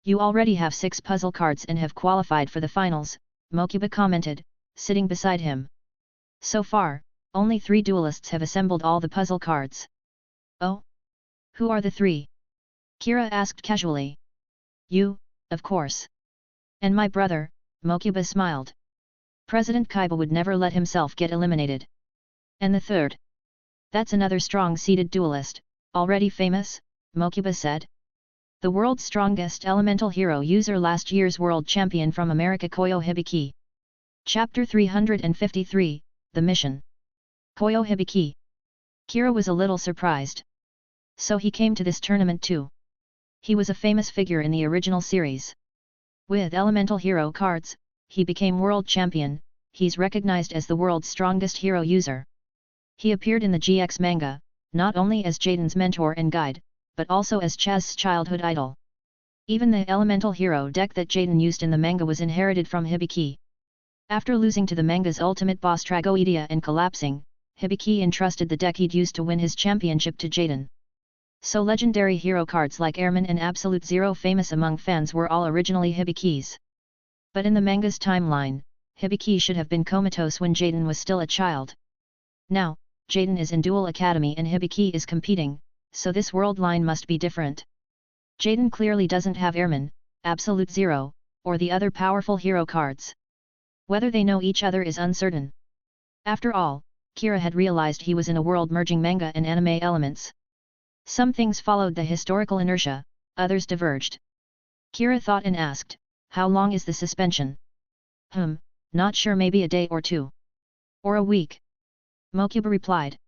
You already have 6 puzzle cards and have qualified for the finals, Mokuba commented, sitting beside him. So far, only 3 duelists have assembled all the puzzle cards. Oh? Who are the 3? Kira asked casually. You, of course. And my brother, Mokuba smiled. President Kaiba would never let himself get eliminated. And the 3rd? That's another strong-seeded duelist, already famous, Mokuba said. The world's strongest elemental hero user, last year's world champion from America, Koyo Hibiki. Chapter 353, The Mission. Koyo Hibiki. Kira was a little surprised. So he came to this tournament too. He was a famous figure in the original series. With elemental hero cards, he became world champion, he's recognized as the world's strongest hero user. He appeared in the GX manga, not only as Jaiden's mentor and guide, but also as Chaz's childhood idol. Even the elemental hero deck that Jaden used in the manga was inherited from Hibiki. After losing to the manga's ultimate boss Tragoedia and collapsing, Hibiki entrusted the deck he'd used to win his championship to Jaden. So legendary hero cards like Airman and Absolute Zero, famous among fans, were all originally Hibiki's. But in the manga's timeline, Hibiki should have been comatose when Jaden was still a child. Now, Jaden is in Duel Academy and Hibiki is competing, so this world line must be different. Jaden clearly doesn't have Airman, Absolute Zero, or the other powerful hero cards. Whether they know each other is uncertain. After all, Kira had realized he was in a world merging manga and anime elements. Some things followed the historical inertia, others diverged. Kira thought and asked, how long is the suspension? Not sure, maybe a day or 2. Or a week. Mokuba replied.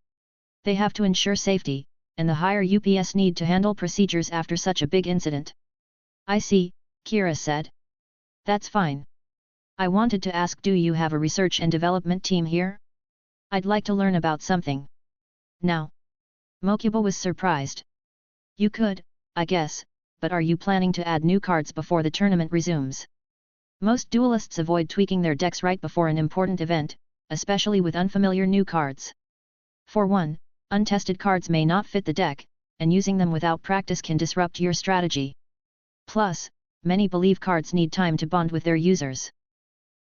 They have to ensure safety, and the higher UPS need to handle procedures after such a big incident. I see, Kira said. That's fine. I wanted to ask, do you have a research and development team here? I'd like to learn about something. Now. Mokuba was surprised. You could, I guess, but are you planning to add new cards before the tournament resumes? Most duelists avoid tweaking their decks right before an important event, especially with unfamiliar new cards. For one, untested cards may not fit the deck, and using them without practice can disrupt your strategy. Plus, many believe cards need time to bond with their users.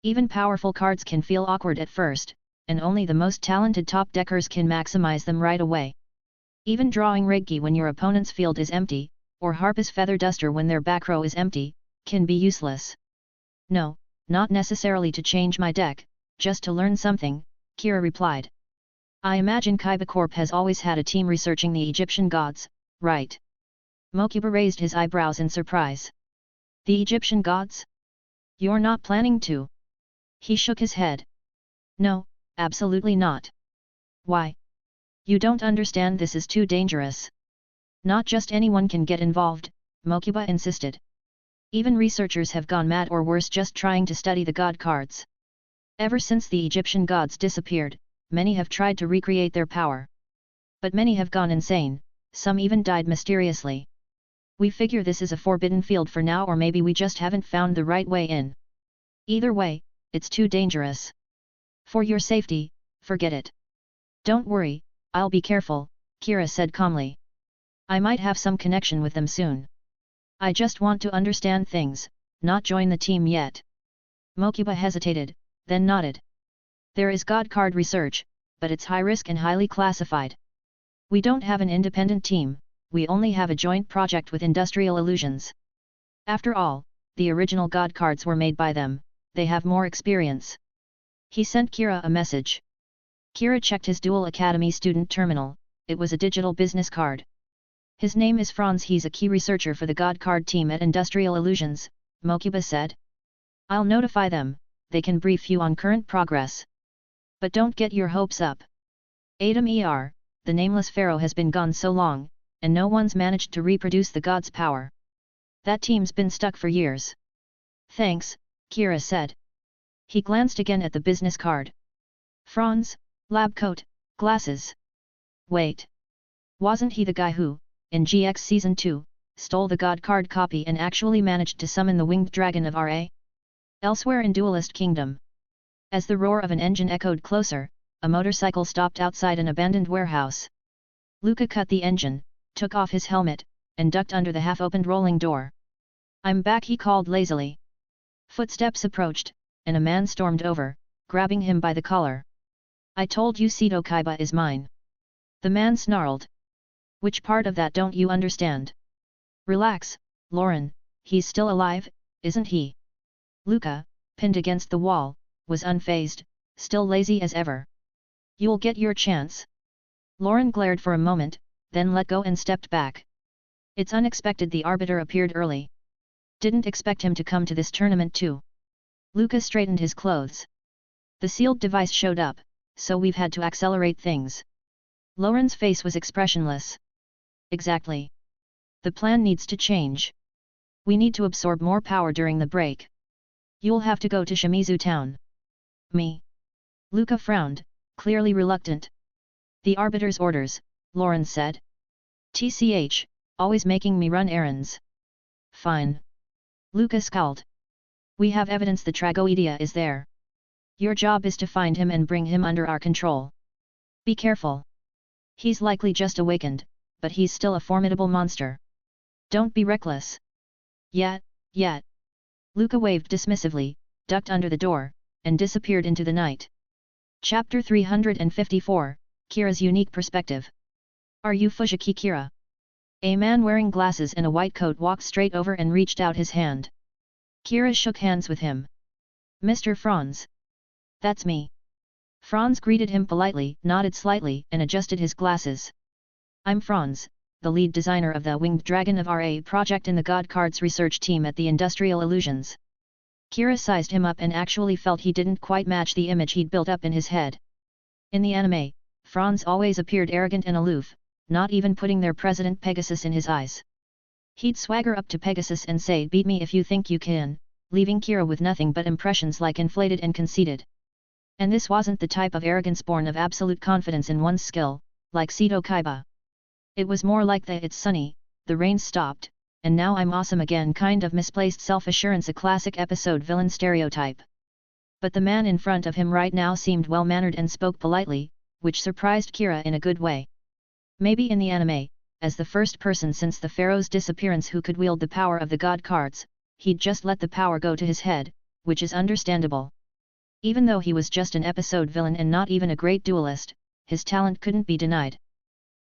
Even powerful cards can feel awkward at first, and only the most talented top deckers can maximize them right away. Even drawing Reggi when your opponent's field is empty, or Harp's Feather Duster when their back row is empty, can be useless. No, not necessarily to change my deck, just to learn something, Kira replied. I imagine Kaiba Corp has always had a team researching the Egyptian gods, right? Mokuba raised his eyebrows in surprise. The Egyptian gods? You're not planning to? He shook his head. No, absolutely not. Why? You don't understand, this is too dangerous. Not just anyone can get involved, Mokuba insisted. Even researchers have gone mad or worse just trying to study the god cards. Ever since the Egyptian gods disappeared, many have tried to recreate their power. But many have gone insane, some even died mysteriously. We figure this is a forbidden field for now, or maybe we just haven't found the right way in. Either way, it's too dangerous. For your safety, forget it. Don't worry, I'll be careful, Kira said calmly. I might have some connection with them soon. I just want to understand things, not join the team yet. Mokuba hesitated, then nodded. There is God card research, but it's high risk and highly classified. We don't have an independent team, we only have a joint project with Industrial Illusions. After all, the original God cards were made by them, they have more experience. He sent Kira a message. Kira checked his Duel Academy student terminal, it was a digital business card. His name is Franz, he's a key researcher for the God card team at Industrial Illusions, Mokuba said. I'll notify them, they can brief you on current progress. But don't get your hopes up. Adam the nameless pharaoh has been gone so long, and no one's managed to reproduce the god's power. That team's been stuck for years. Thanks, Kira said. He glanced again at the business card. Franz, lab coat, glasses. Wait. Wasn't he the guy who, in GX Season 2, stole the god card copy and actually managed to summon the winged dragon of RA? Elsewhere in Duelist Kingdom. As the roar of an engine echoed closer, a motorcycle stopped outside an abandoned warehouse. Luca cut the engine, took off his helmet, and ducked under the half-opened rolling door. I'm back, he called lazily. Footsteps approached, and a man stormed over, grabbing him by the collar. I told you Seto Kaiba is mine. The man snarled. Which part of that don't you understand? Relax, Lauren, he's still alive, isn't he? Luca, pinned against the wall, was unfazed, still lazy as ever. You'll get your chance. Lauren glared for a moment, then let go and stepped back. It's unexpected the arbiter appeared early. Didn't expect him to come to this tournament too. Luca straightened his clothes. The sealed device showed up, so we've had to accelerate things. Lauren's face was expressionless. Exactly. The plan needs to change. We need to absorb more power during the break. You'll have to go to Shimizu town. Me? Luca frowned, clearly reluctant. The arbiter's orders, Lauren said. TCH, always making me run errands. Fine. Luca scowled. We have evidence the Tragoedia is there. Your job is to find him and bring him under our control. Be careful. He's likely just awakened, but he's still a formidable monster. Don't be reckless. Yet. Luca waved dismissively, ducked under the door, and disappeared into the night. Chapter 354, Kira's Unique Perspective. Are you Fujiki Kira? A man wearing glasses and a white coat walked straight over and reached out his hand. Kira shook hands with him. Mr. Franz. That's me. Franz greeted him politely, nodded slightly, and adjusted his glasses. I'm Franz, the lead designer of the Winged Dragon of RA project in the God Cards research team at the Industrial Illusions. Kira sized him up and actually felt he didn't quite match the image he'd built up in his head. In the anime, Franz always appeared arrogant and aloof, not even putting their president Pegasus in his eyes. He'd swagger up to Pegasus and say, "Beat me if you think you can," leaving Kira with nothing but impressions like inflated and conceited. And this wasn't the type of arrogance born of absolute confidence in one's skill, like Seto Kaiba. It was more like the "it's sunny, the rain stopped, and now I'm awesome again" kind of misplaced self-assurance, a classic episode villain stereotype. But the man in front of him right now seemed well-mannered and spoke politely, which surprised Kira in a good way. Maybe in the anime, as the first person since the pharaoh's disappearance who could wield the power of the god cards, he'd just let the power go to his head, which is understandable. Even though he was just an episode villain and not even a great duelist, his talent couldn't be denied.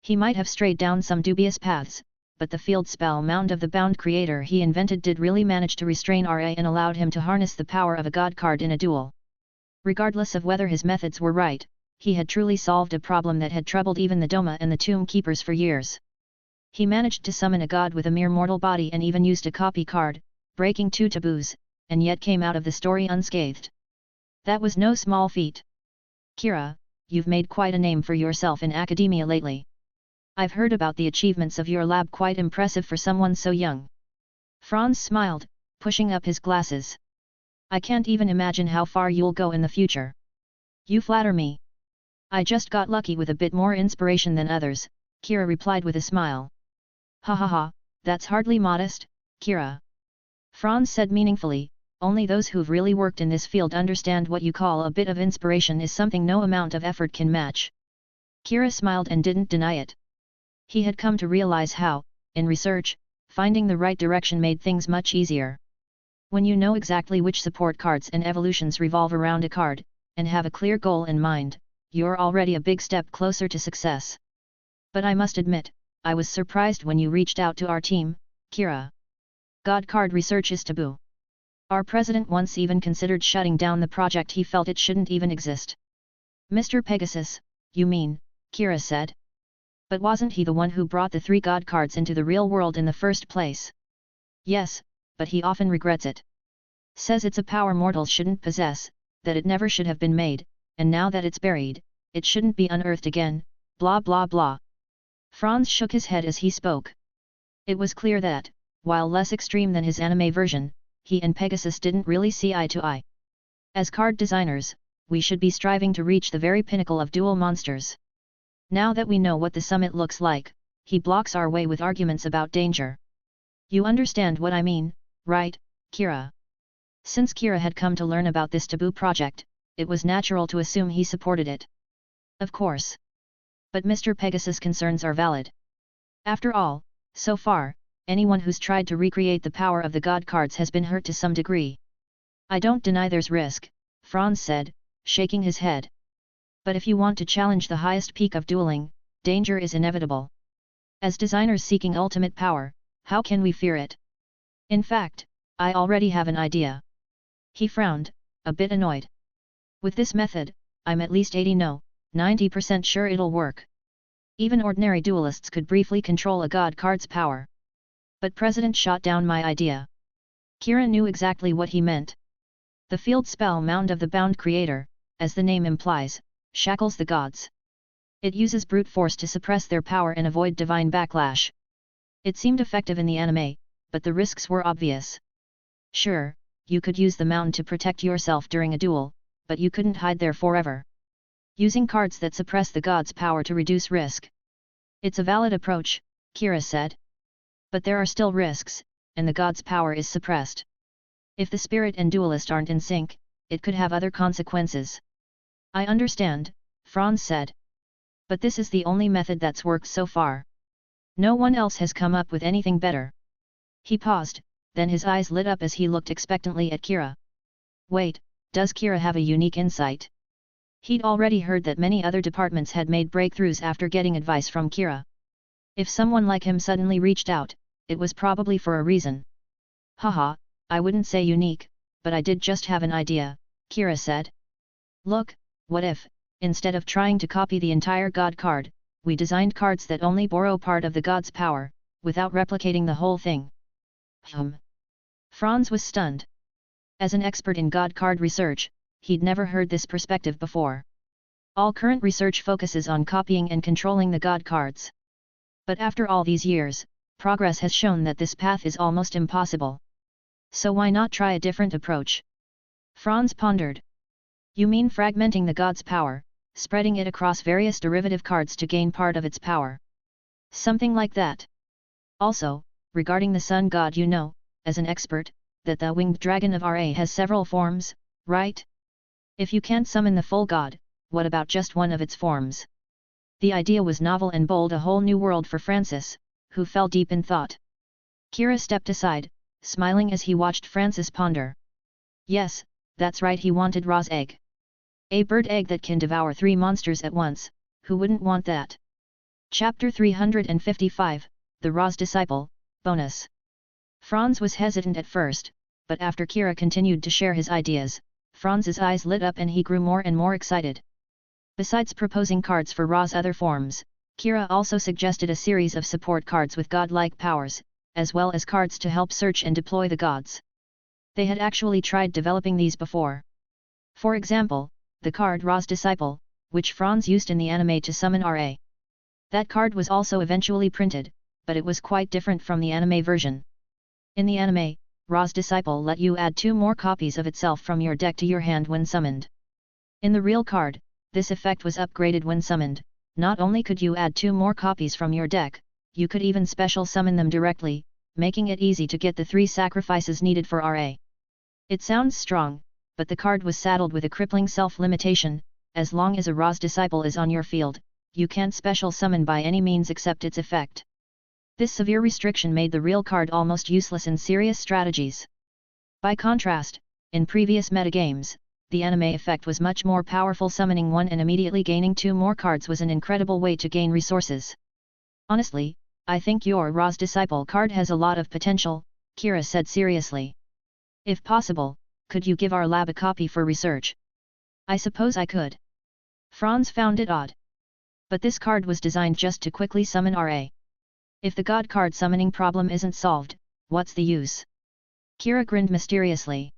He might have strayed down some dubious paths, but the field spell mound of the bound creator he invented did really manage to restrain RA and allowed him to harness the power of a god card in a duel. Regardless of whether his methods were right, he had truly solved a problem that had troubled even the Doma and the Tomb Keepers for years. He managed to summon a god with a mere mortal body and even used a copy card, breaking 2 taboos, and yet came out of the story unscathed. That was no small feat. Kira, you've made quite a name for yourself in academia lately. I've heard about the achievements of your lab, quite impressive for someone so young. Franz smiled, pushing up his glasses. I can't even imagine how far you'll go in the future. You flatter me. I just got lucky with a bit more inspiration than others, Kira replied with a smile. Ha ha ha, that's hardly modest, Kira. Franz said meaningfully, only those who've really worked in this field understand what you call a bit of inspiration is something no amount of effort can match. Kira smiled and didn't deny it. He had come to realize how, in research, finding the right direction made things much easier. When you know exactly which support cards and evolutions revolve around a card, and have a clear goal in mind, you're already a big step closer to success. But I must admit, I was surprised when you reached out to our team, Kira. God card research is taboo. Our president once even considered shutting down the project. He felt it shouldn't even exist. Mr. Pegasus, you mean, Kira said. But wasn't he the one who brought the 3 god cards into the real world in the first place? Yes, but he often regrets it. Says it's a power mortals shouldn't possess, that it never should have been made, and now that it's buried, it shouldn't be unearthed again, blah blah blah. Franz shook his head as he spoke. It was clear that, while less extreme than his anime version, he and Pegasus didn't really see eye to eye. As card designers, we should be striving to reach the very pinnacle of duel monsters. Now that we know what the summit looks like, he blocks our way with arguments about danger. You understand what I mean, right, Kira? Since Kira had come to learn about this taboo project, it was natural to assume he supported it. Of course. But Mr. Pegasus' concerns are valid. After all, so far, anyone who's tried to recreate the power of the god cards has been hurt to some degree. I don't deny there's risk, Franz said, shaking his head. But if you want to challenge the highest peak of dueling, danger is inevitable. As designers seeking ultimate power, how can we fear it? In fact, I already have an idea. He frowned, a bit annoyed. With this method, I'm at least 90% sure it'll work. Even ordinary duelists could briefly control a god card's power. But President shot down my idea. Kira knew exactly what he meant. The field spell Mound of the Bound Creator, as the name implies, shackles the gods. It uses brute force to suppress their power and avoid divine backlash. It seemed effective in the anime, but the risks were obvious. Sure, you could use the mound to protect yourself during a duel, but you couldn't hide there forever. Using cards that suppress the god's power to reduce risk. It's a valid approach, Kira said. But there are still risks, and the god's power is suppressed. If the spirit and duelist aren't in sync, it could have other consequences. I understand, Franz said. But this is the only method that's worked so far. No one else has come up with anything better. He paused, then his eyes lit up as he looked expectantly at Kira. Wait, does Kira have a unique insight? He'd already heard that many other departments had made breakthroughs after getting advice from Kira. If someone like him suddenly reached out, it was probably for a reason. Haha, I wouldn't say unique, but I did just have an idea, Kira said. Look, what if, instead of trying to copy the entire god card, we designed cards that only borrow part of the god's power, without replicating the whole thing? Franz was stunned. As an expert in god card research, he'd never heard this perspective before. All current research focuses on copying and controlling the god cards. But after all these years, progress has shown that this path is almost impossible. So why not try a different approach? Franz pondered. You mean fragmenting the god's power, spreading it across various derivative cards to gain part of its power? Something like that. Also, regarding the sun god, you know, as an expert, that the winged dragon of Ra has several forms, right? If you can't summon the full god, what about just one of its forms? The idea was novel and bold, a whole new world for Francis, who fell deep in thought. Kira stepped aside, smiling as he watched Francis ponder. Yes, that's right, he wanted Ra's egg. A bird egg that can devour 3 monsters at once, who wouldn't want that? Chapter 355, The Ra's Disciple, Bonus. Franz was hesitant at first, but after Kira continued to share his ideas, Franz's eyes lit up and he grew more and more excited. Besides proposing cards for Ra's other forms, Kira also suggested a series of support cards with godlike powers, as well as cards to help search and deploy the gods. They had actually tried developing these before. For example, the card Ra's Disciple, which Franz used in the anime to summon Ra. That card was also eventually printed, but it was quite different from the anime version. In the anime, Ra's Disciple let you add 2 more copies of itself from your deck to your hand when summoned. In the real card, this effect was upgraded when summoned. Not only could you add 2 more copies from your deck, you could even special summon them directly, making it easy to get the 3 sacrifices needed for Ra. It sounds strong, but the card was saddled with a crippling self-limitation. As long as a Ra's Disciple is on your field, you can't special summon by any means except its effect. This severe restriction made the real card almost useless in serious strategies. By contrast, in previous metagames, the anime effect was much more powerful. Summoning one and immediately gaining 2 more cards was an incredible way to gain resources. Honestly, I think your Ra's Disciple card has a lot of potential, Kira said seriously. If possible, could you give our lab a copy for research? I suppose I could. Franz found it odd. But this card was designed just to quickly summon RA. If the God card summoning problem isn't solved, what's the use? Kira grinned mysteriously.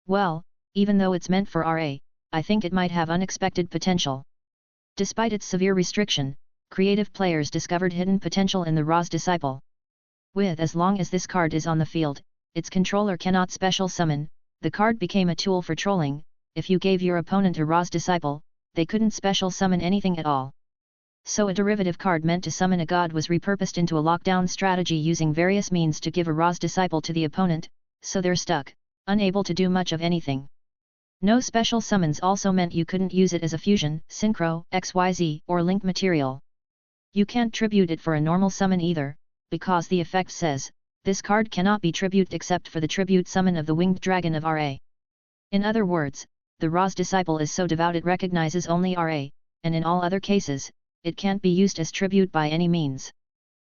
Well, even though it's meant for RA, I think it might have unexpected potential. Despite its severe restriction, creative players discovered hidden potential in the Ra's Disciple. With as long as this card is on the field, its controller cannot special summon, the card became a tool for trolling. If you gave your opponent a Ra's Disciple, they couldn't special summon anything at all. So a derivative card meant to summon a god was repurposed into a lockdown strategy using various means to give a Ra's Disciple to the opponent, so they're stuck, unable to do much of anything. No special summons also meant you couldn't use it as a fusion, synchro, XYZ, or link material. You can't tribute it for a normal summon either, because the effect says, this card cannot be tribute except for the tribute summon of the Winged Dragon of RA. In other words, the Ra's Disciple is so devout it recognizes only RA, and in all other cases, it can't be used as tribute by any means.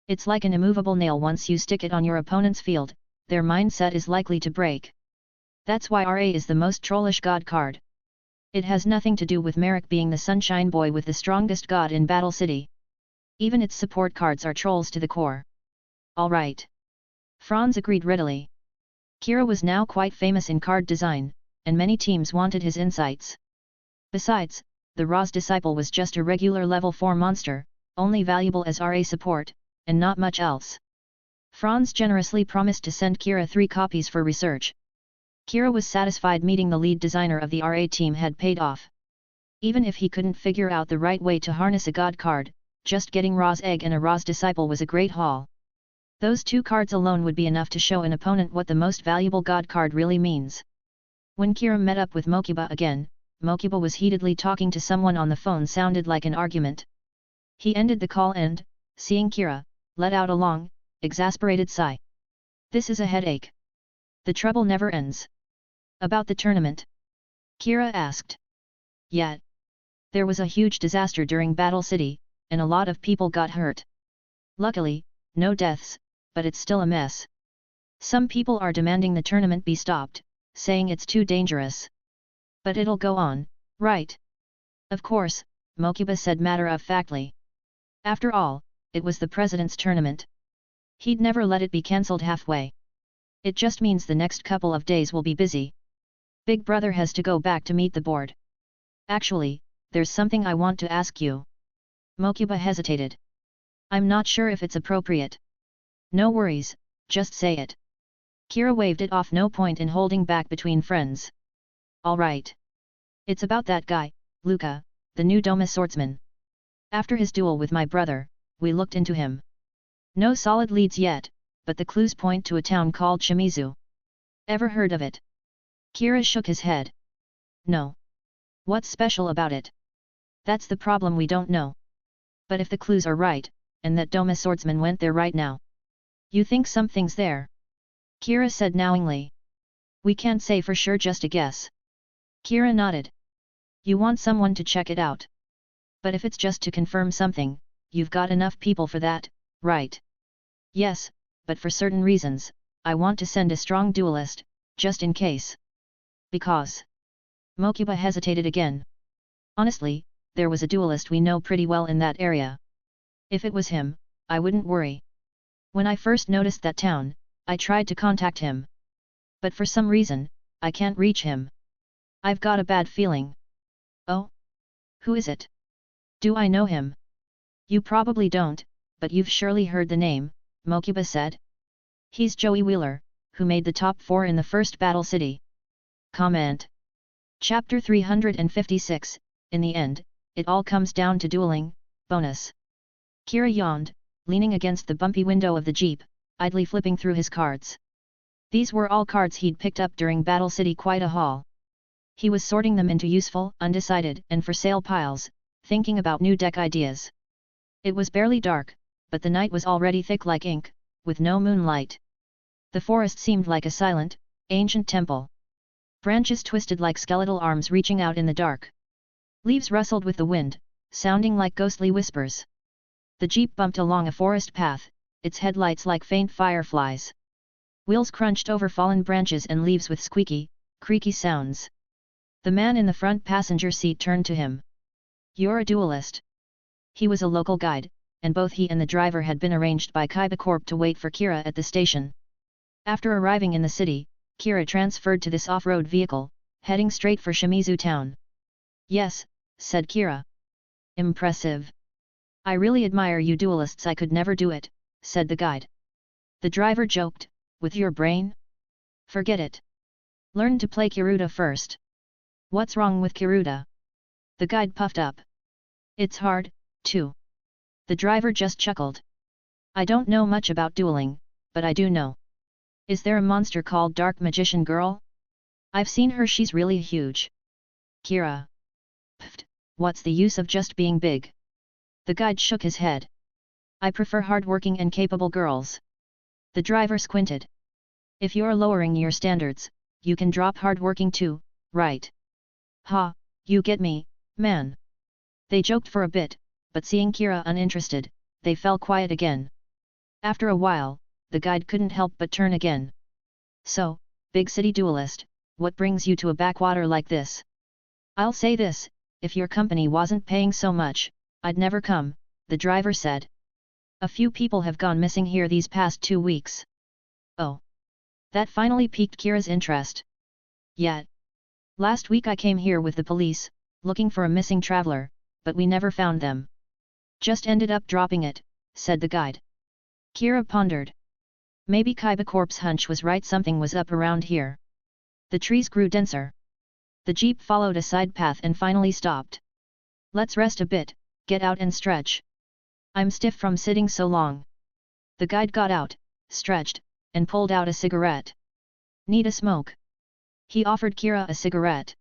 It's like an immovable nail. Once you stick it on your opponent's field, their mindset is likely to break. That's why RA is the most trollish god card. It has nothing to do with Merrick being the sunshine boy with the strongest god in Battle City. Even its support cards are trolls to the core. Alright. Franz agreed readily. Kira was now quite famous in card design, and many teams wanted his insights. Besides, the Ra's Disciple was just a regular level 4 monster, only valuable as RA support, and not much else. Franz generously promised to send Kira 3 copies for research. Kira was satisfied. Meeting the lead designer of the RA team had paid off. Even if he couldn't figure out the right way to harness a god card, just getting Ra's Egg and a Ra's Disciple was a great haul. Those 2 cards alone would be enough to show an opponent what the most valuable god card really means. When Kira met up with Mokuba again, Mokuba was heatedly talking to someone on the phone. Sounded like an argument. He ended the call and, seeing Kira, let out a long, exasperated sigh. This is a headache. The trouble never ends. About the tournament? Kira asked. Yeah. There was a huge disaster during Battle City, and a lot of people got hurt. Luckily, no deaths, but it's still a mess. Some people are demanding the tournament be stopped, saying it's too dangerous. But it'll go on, right? Of course, Mokuba said matter-of-factly. After all, it was the president's tournament. He'd never let it be cancelled halfway. It just means the next couple of days will be busy. Big Brother has to go back to meet the board. Actually, there's something I want to ask you. Mokuba hesitated. I'm not sure if it's appropriate. No worries, just say it. Kira waved it off. No point in holding back between friends. Alright. It's about that guy, Luca, the new Doma swordsman. After his duel with my brother, we looked into him. No solid leads yet, but the clues point to a town called Shimizu. Ever heard of it? Kira shook his head. No. What's special about it? That's the problem, we don't know. But if the clues are right, and that Doma swordsman went there right now. You think something's there? Kira said knowingly. We can't say for sure, just a guess. Kira nodded. You want someone to check it out. But if it's just to confirm something, you've got enough people for that, right? Yes, but for certain reasons, I want to send a strong duelist, just in case. Because? Mokuba hesitated again. Honestly, there was a duelist we know pretty well in that area. If it was him, I wouldn't worry. When I first noticed that town, I tried to contact him. But for some reason, I can't reach him. I've got a bad feeling. Oh? Who is it? Do I know him? You probably don't, but you've surely heard the name, Mokuba said. He's Joey Wheeler, who made the top 4 in the first Battle City. Comment. Chapter 356, in the end, it all comes down to dueling, bonus. Kira yawned, leaning against the bumpy window of the jeep, idly flipping through his cards. These were all cards he'd picked up during Battle City, quite a haul. He was sorting them into useful, undecided, and for sale piles, thinking about new deck ideas. It was barely dark, but the night was already thick like ink, with no moonlight. The forest seemed like a silent, ancient temple. Branches twisted like skeletal arms reaching out in the dark. Leaves rustled with the wind, sounding like ghostly whispers. The jeep bumped along a forest path, its headlights like faint fireflies. Wheels crunched over fallen branches and leaves with squeaky, creaky sounds. The man in the front passenger seat turned to him. "You're a duelist." He was a local guide, and both he and the driver had been arranged by Kaiba Corp to wait for Kira at the station. After arriving in the city, Kira transferred to this off-road vehicle, heading straight for Shimizu town. "Yes," said Kira. "Impressive. I really admire you duelists. I could never do it," said the guide. The driver joked, "With your brain? Forget it. Learn to play Kiruta first." "What's wrong with Kiruta?" The guide puffed up. "It's hard, too." The driver just chuckled. "I don't know much about dueling, but I do know. Is there a monster called Dark Magician Girl? I've seen her. She's really huge." Kira. "Pfft, what's the use of just being big?" The guide shook his head. "I prefer hard-working and capable girls." The driver squinted. "If you're lowering your standards, you can drop hard-working too, right?" "Ha, you get me, man." They joked for a bit, but seeing Kira uninterested, they fell quiet again. After a while, the guide couldn't help but turn again. "So, big city duelist, what brings you to a backwater like this?" "I'll say this, if your company wasn't paying so much, I'd never come," the driver said. "A few people have gone missing here these past 2 weeks." "Oh." That finally piqued Kira's interest. "Yet. Last week I came here with the police, looking for a missing traveler, but we never found them. Just ended up dropping it," said the guide. Kira pondered. Maybe Kaiba Corp's hunch was right. Something was up around here. The trees grew denser. The jeep followed a side path and finally stopped. "Let's rest a bit, get out and stretch. I'm stiff from sitting so long." The guide got out, stretched, and pulled out a cigarette. "Need a smoke?" He offered Kira a cigarette.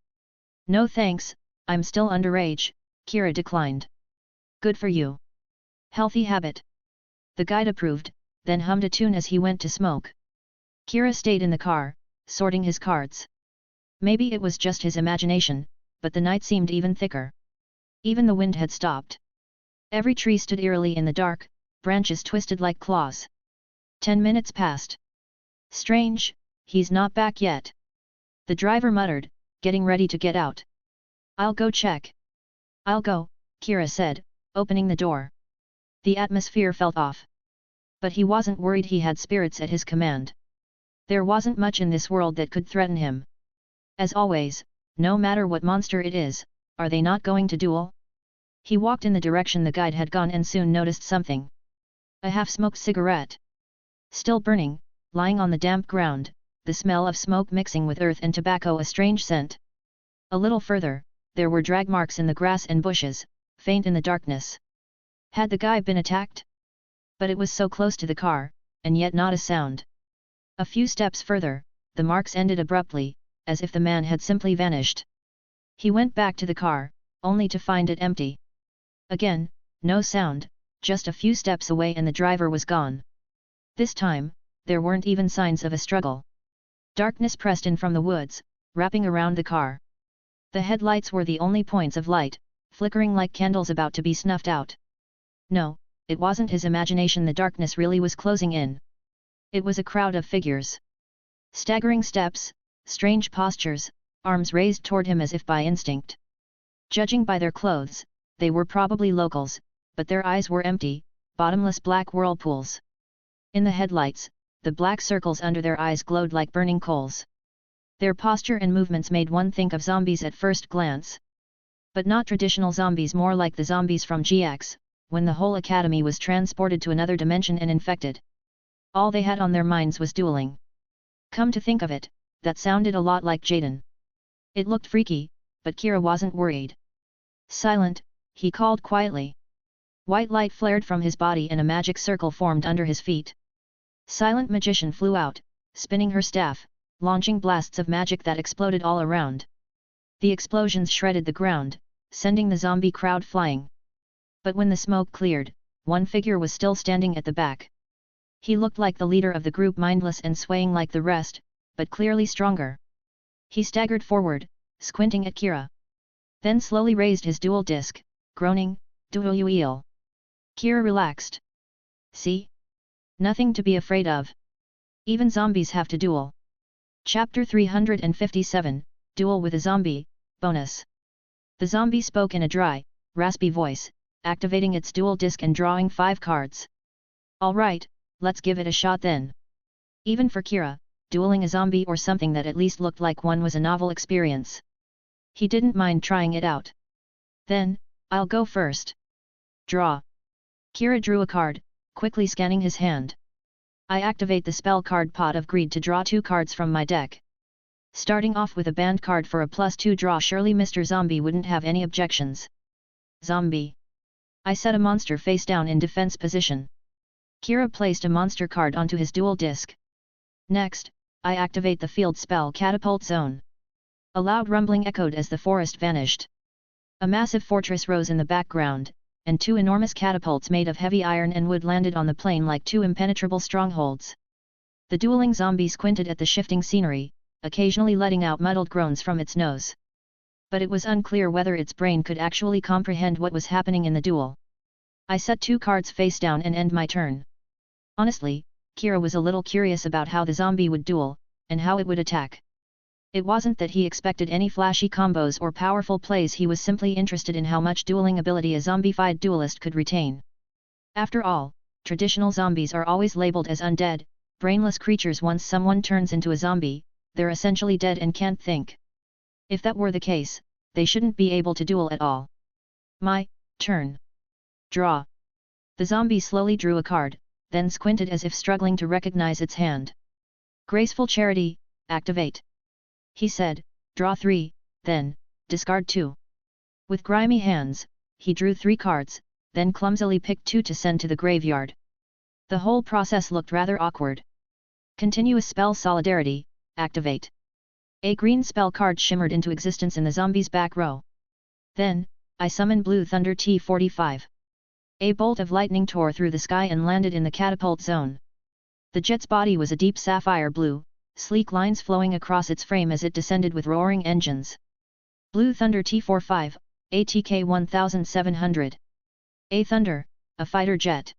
"No thanks, I'm still underage," Kira declined. "Good for you. Healthy habit." The guide approved, then hummed a tune as he went to smoke. Kira stayed in the car, sorting his cards. Maybe it was just his imagination, but the night seemed even thicker. Even the wind had stopped. Every tree stood eerily in the dark, branches twisted like claws. 10 minutes passed. "Strange, he's not back yet." The driver muttered, getting ready to get out. "I'll go check." "I'll go," Kira said, opening the door. The atmosphere felt off. But he wasn't worried. He had spirits at his command. There wasn't much in this world that could threaten him. As always, no matter what monster it is, are they not going to duel? He walked in the direction the guide had gone and soon noticed something. A half-smoked cigarette. Still burning, lying on the damp ground, the smell of smoke mixing with earth and tobacco, a strange scent. A little further, there were drag marks in the grass and bushes, faint in the darkness. Had the guy been attacked? But it was so close to the car, and yet not a sound. A few steps further, the marks ended abruptly, as if the man had simply vanished. He went back to the car, only to find it empty. Again, no sound, just a few steps away and the driver was gone. This time, there weren't even signs of a struggle. Darkness pressed in from the woods, wrapping around the car. The headlights were the only points of light, flickering like candles about to be snuffed out. No, it wasn't his imagination. The darkness really was closing in. It was a crowd of figures. Staggering steps, strange postures, arms raised toward him as if by instinct. Judging by their clothes, they were probably locals, but their eyes were empty, bottomless black whirlpools. In the headlights, the black circles under their eyes glowed like burning coals. Their posture and movements made one think of zombies at first glance. But not traditional zombies, more like the zombies from GX, when the whole academy was transported to another dimension and infected. All they had on their minds was dueling. Come to think of it, that sounded a lot like Jaden. It looked freaky, but Kira wasn't worried. "Silent," he called quietly. White light flared from his body and a magic circle formed under his feet. Silent Magician flew out, spinning her staff, launching blasts of magic that exploded all around. The explosions shredded the ground, sending the zombie crowd flying. But when the smoke cleared, one figure was still standing at the back. He looked like the leader of the group, mindless and swaying like the rest, but clearly stronger. He staggered forward, squinting at Kira. Then slowly raised his dual disc, groaning, Duel. Kira relaxed. See? Nothing to be afraid of. Even zombies have to duel. Chapter 357, Duel with a Zombie, Bonus. The zombie spoke in a dry, raspy voice, activating its dual disc and drawing 5 cards. Alright, let's give it a shot then. Even for Kira, dueling a zombie or something that at least looked like one was a novel experience. He didn't mind trying it out. Then, I'll go first. Draw. Kira drew a card, quickly scanning his hand. I activate the spell card Pot of Greed to draw 2 cards from my deck. Starting off with a banned card for a +2 draw, surely Mr. Zombie wouldn't have any objections. Zombie. I set a monster face down in defense position. Kira placed a monster card onto his dual disc. Next, I activate the field spell Catapult Zone. A loud rumbling echoed as the forest vanished. A massive fortress rose in the background, and 2 enormous catapults made of heavy iron and wood landed on the plain like 2 impenetrable strongholds. The dueling zombie squinted at the shifting scenery, occasionally letting out muddled groans from its nose. But it was unclear whether its brain could actually comprehend what was happening in the duel. I set 2 cards face down and end my turn. Honestly, Kira was a little curious about how the zombie would duel, and how it would attack. It wasn't that he expected any flashy combos or powerful plays, he was simply interested in how much dueling ability a zombified duelist could retain. After all, traditional zombies are always labeled as undead, brainless creatures. Once someone turns into a zombie, they're essentially dead and can't think. If that were the case, they shouldn't be able to duel at all. My turn. Draw. The zombie slowly drew a card, then squinted as if struggling to recognize its hand. Graceful Charity, activate. He said, draw 3, then, discard 2. With grimy hands, he drew 3 cards, then clumsily picked 2 to send to the graveyard. The whole process looked rather awkward. Continuous spell Solidarity, activate. A green spell card shimmered into existence in the zombie's back row. Then, I summoned Blue Thunder T-45. A bolt of lightning tore through the sky and landed in the catapult zone. The jet's body was a deep sapphire blue, sleek lines flowing across its frame as it descended with roaring engines. Blue Thunder T-45, ATK 1700. A Thunder, a fighter jet.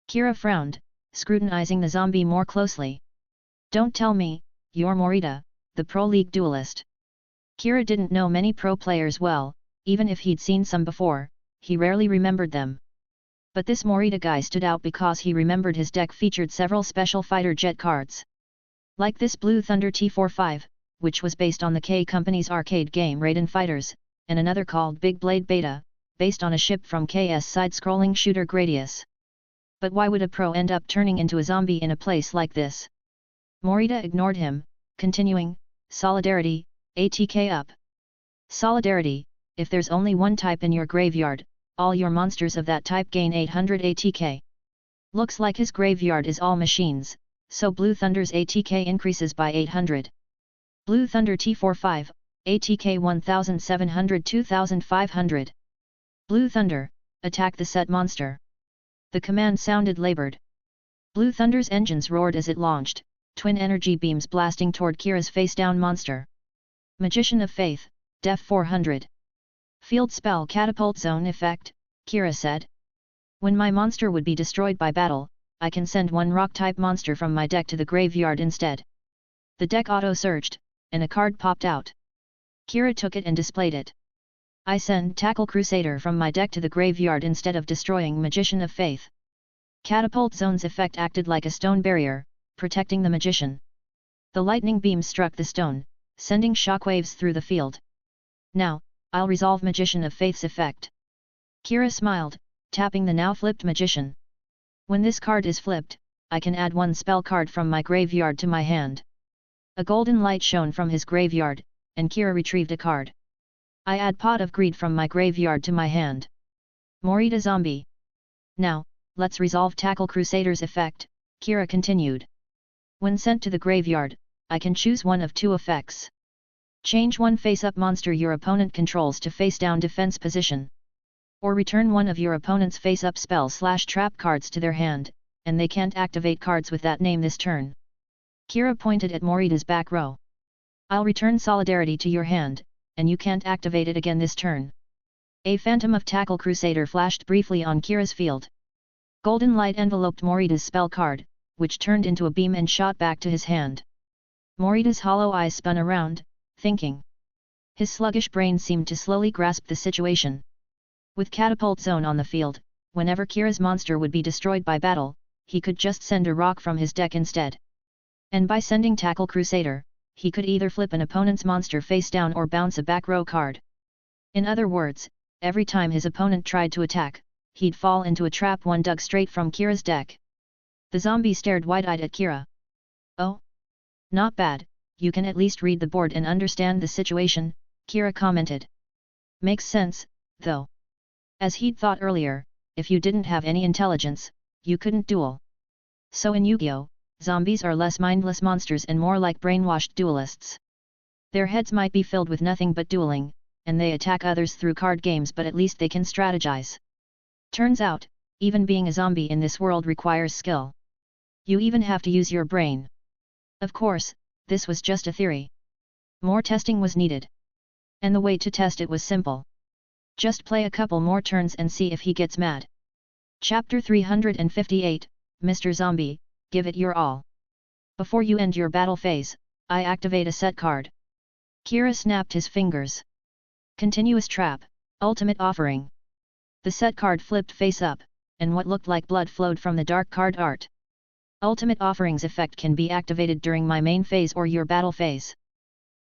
Kira frowned, scrutinizing the zombie more closely. Don't tell me, you're Morita, the Pro League duelist. Kira didn't know many pro players well, even if he'd seen some before, he rarely remembered them. But this Morita guy stood out because he remembered his deck featured several special fighter jet cards. Like this Blue Thunder T-45, which was based on the K Company's arcade game Raiden Fighters, and another called Big Blade Beta, based on a ship from KS side-scrolling shooter Gradius. But why would a pro end up turning into a zombie in a place like this? Morita ignored him, continuing, Solidarity, ATK up. Solidarity, if there's only one type in your graveyard, all your monsters of that type gain 800 ATK. Looks like his graveyard is all machines, so Blue Thunder's ATK increases by 800. Blue Thunder T-45, ATK 1700-2500. Blue Thunder, attack the set monster. The command sounded labored. Blue Thunder's engines roared as it launched, twin energy beams blasting toward Kira's face-down monster. Magician of Faith, Def 400. Field spell Catapult Zone effect, Kira said. When my monster would be destroyed by battle, I can send one rock-type monster from my deck to the graveyard instead. The deck auto-searched, and a card popped out. Kira took it and displayed it. I send Tackle Crusader from my deck to the graveyard instead of destroying Magician of Faith. Catapult Zone's effect acted like a stone barrier, protecting the magician. The lightning beam struck the stone, sending shockwaves through the field. Now, I'll resolve Magician of Faith's effect. Kira smiled, tapping the now flipped magician. When this card is flipped, I can add one spell card from my graveyard to my hand. A golden light shone from his graveyard, and Kira retrieved a card. I add Pot of Greed from my graveyard to my hand. Morita Zombie. Now, let's resolve Tackle Crusader's effect, Kira continued. When sent to the graveyard, I can choose one of 2 effects. Change one face-up monster your opponent controls to face-down defense position. Or return one of your opponent's face-up spell/trap cards to their hand, and they can't activate cards with that name this turn. Kira pointed at Morita's back row. I'll return solidarity to your hand, and you can't activate it again this turn. A phantom of Tackle Crusader flashed briefly on Kira's field. Golden light enveloped Morita's spell card, which turned into a beam and shot back to his hand. Morita's hollow eyes spun around, thinking. His sluggish brain seemed to slowly grasp the situation. With Catapult Zone on the field, whenever Kira's monster would be destroyed by battle, he could just send a rock from his deck instead. And by sending Tackle Crusader, he could either flip an opponent's monster face down or bounce a back row card. In other words, every time his opponent tried to attack, he'd fall into a trap one dug straight from Kira's deck. The zombie stared wide-eyed at Kira. Oh? Not bad, you can at least read the board and understand the situation, Kira commented. Makes sense, though. As he'd thought earlier, if you didn't have any intelligence, you couldn't duel. So in Yu-Gi-Oh!, zombies are less mindless monsters and more like brainwashed duelists. Their heads might be filled with nothing but dueling, and they attack others through card games, but at least they can strategize. Turns out, even being a zombie in this world requires skill. You even have to use your brain. Of course, this was just a theory. More testing was needed. And the way to test it was simple. Just play a couple more turns and see if he gets mad. Chapter 358, Mr. Zombie, give it your all. Before you end your battle phase, I activate a set card. Kira snapped his fingers. Continuous Trap, Ultimate Offering. The set card flipped face up, and what looked like blood flowed from the dark card art. Ultimate Offering's effect can be activated during my main phase or your battle phase.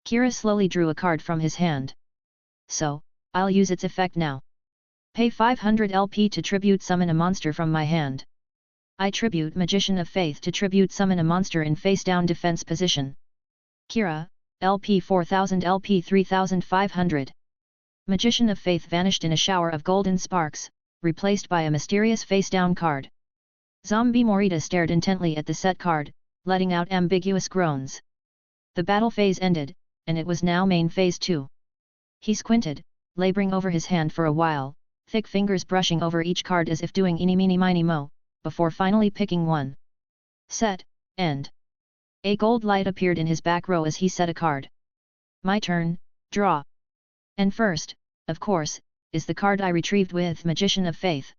Kira slowly drew a card from his hand. So, I'll use its effect now. Pay 500 LP to tribute summon a monster from my hand. I tribute Magician of Faith to tribute summon a monster in face-down defense position. Kira, LP 4000 LP 3500. Magician of Faith vanished in a shower of golden sparks, replaced by a mysterious face-down card. Zombie Morita stared intently at the set card, letting out ambiguous groans. The battle phase ended, and it was now main phase 2. He squinted, laboring over his hand for a while, thick fingers brushing over each card as if doing eeny meeny miny mo, before finally picking one. Set, end. A gold light appeared in his back row as he set a card. My turn, draw. And first, of course, is the card I retrieved with Magician of Faith.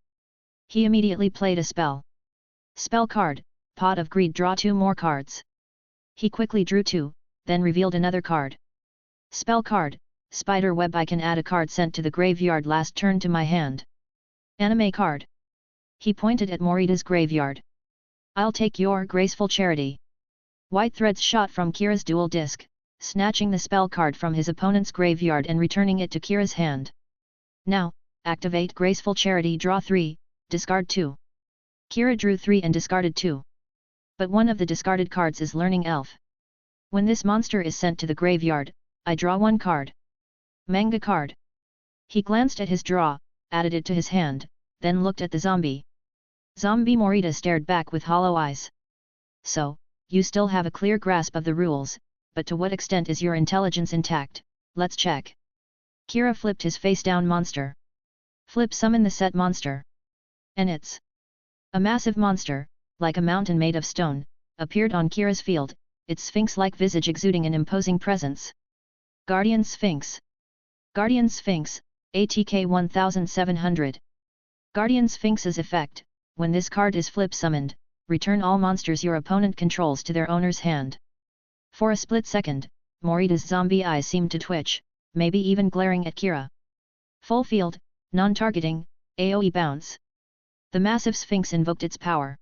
He immediately played a spell. Spell card, Pot of Greed, draw 2 more cards. He quickly drew 2, then revealed another card. Spell card, Spider Web, I can add a card sent to the graveyard last turn to my hand. Anime card. He pointed at Morita's graveyard. I'll take your Graceful Charity. White threads shot from Kira's dual disc, snatching the spell card from his opponent's graveyard and returning it to Kira's hand. Now, activate Graceful Charity, draw 3, discard 2. Kira drew 3 and discarded 2. But one of the discarded cards is Learning Elf. When this monster is sent to the graveyard, I draw 1 card. Manga card. He glanced at his draw, added it to his hand, then looked at the zombie. Zombie Morita stared back with hollow eyes. So, you still have a clear grasp of the rules, but to what extent is your intelligence intact? Let's check. Kira flipped his face-down monster. Flip summon the set monster. And it's a massive monster, like a mountain made of stone, appeared on Kira's field, its sphinx-like visage exuding an imposing presence. Guardian Sphinx. Guardian Sphinx, ATK 1700. Guardian Sphinx's effect, when this card is flip summoned, return all monsters your opponent controls to their owner's hand. For a split second, Morita's zombie eyes seemed to twitch, maybe even glaring at Kira. Full field, non-targeting, AoE bounce. The massive Sphinx invoked its power.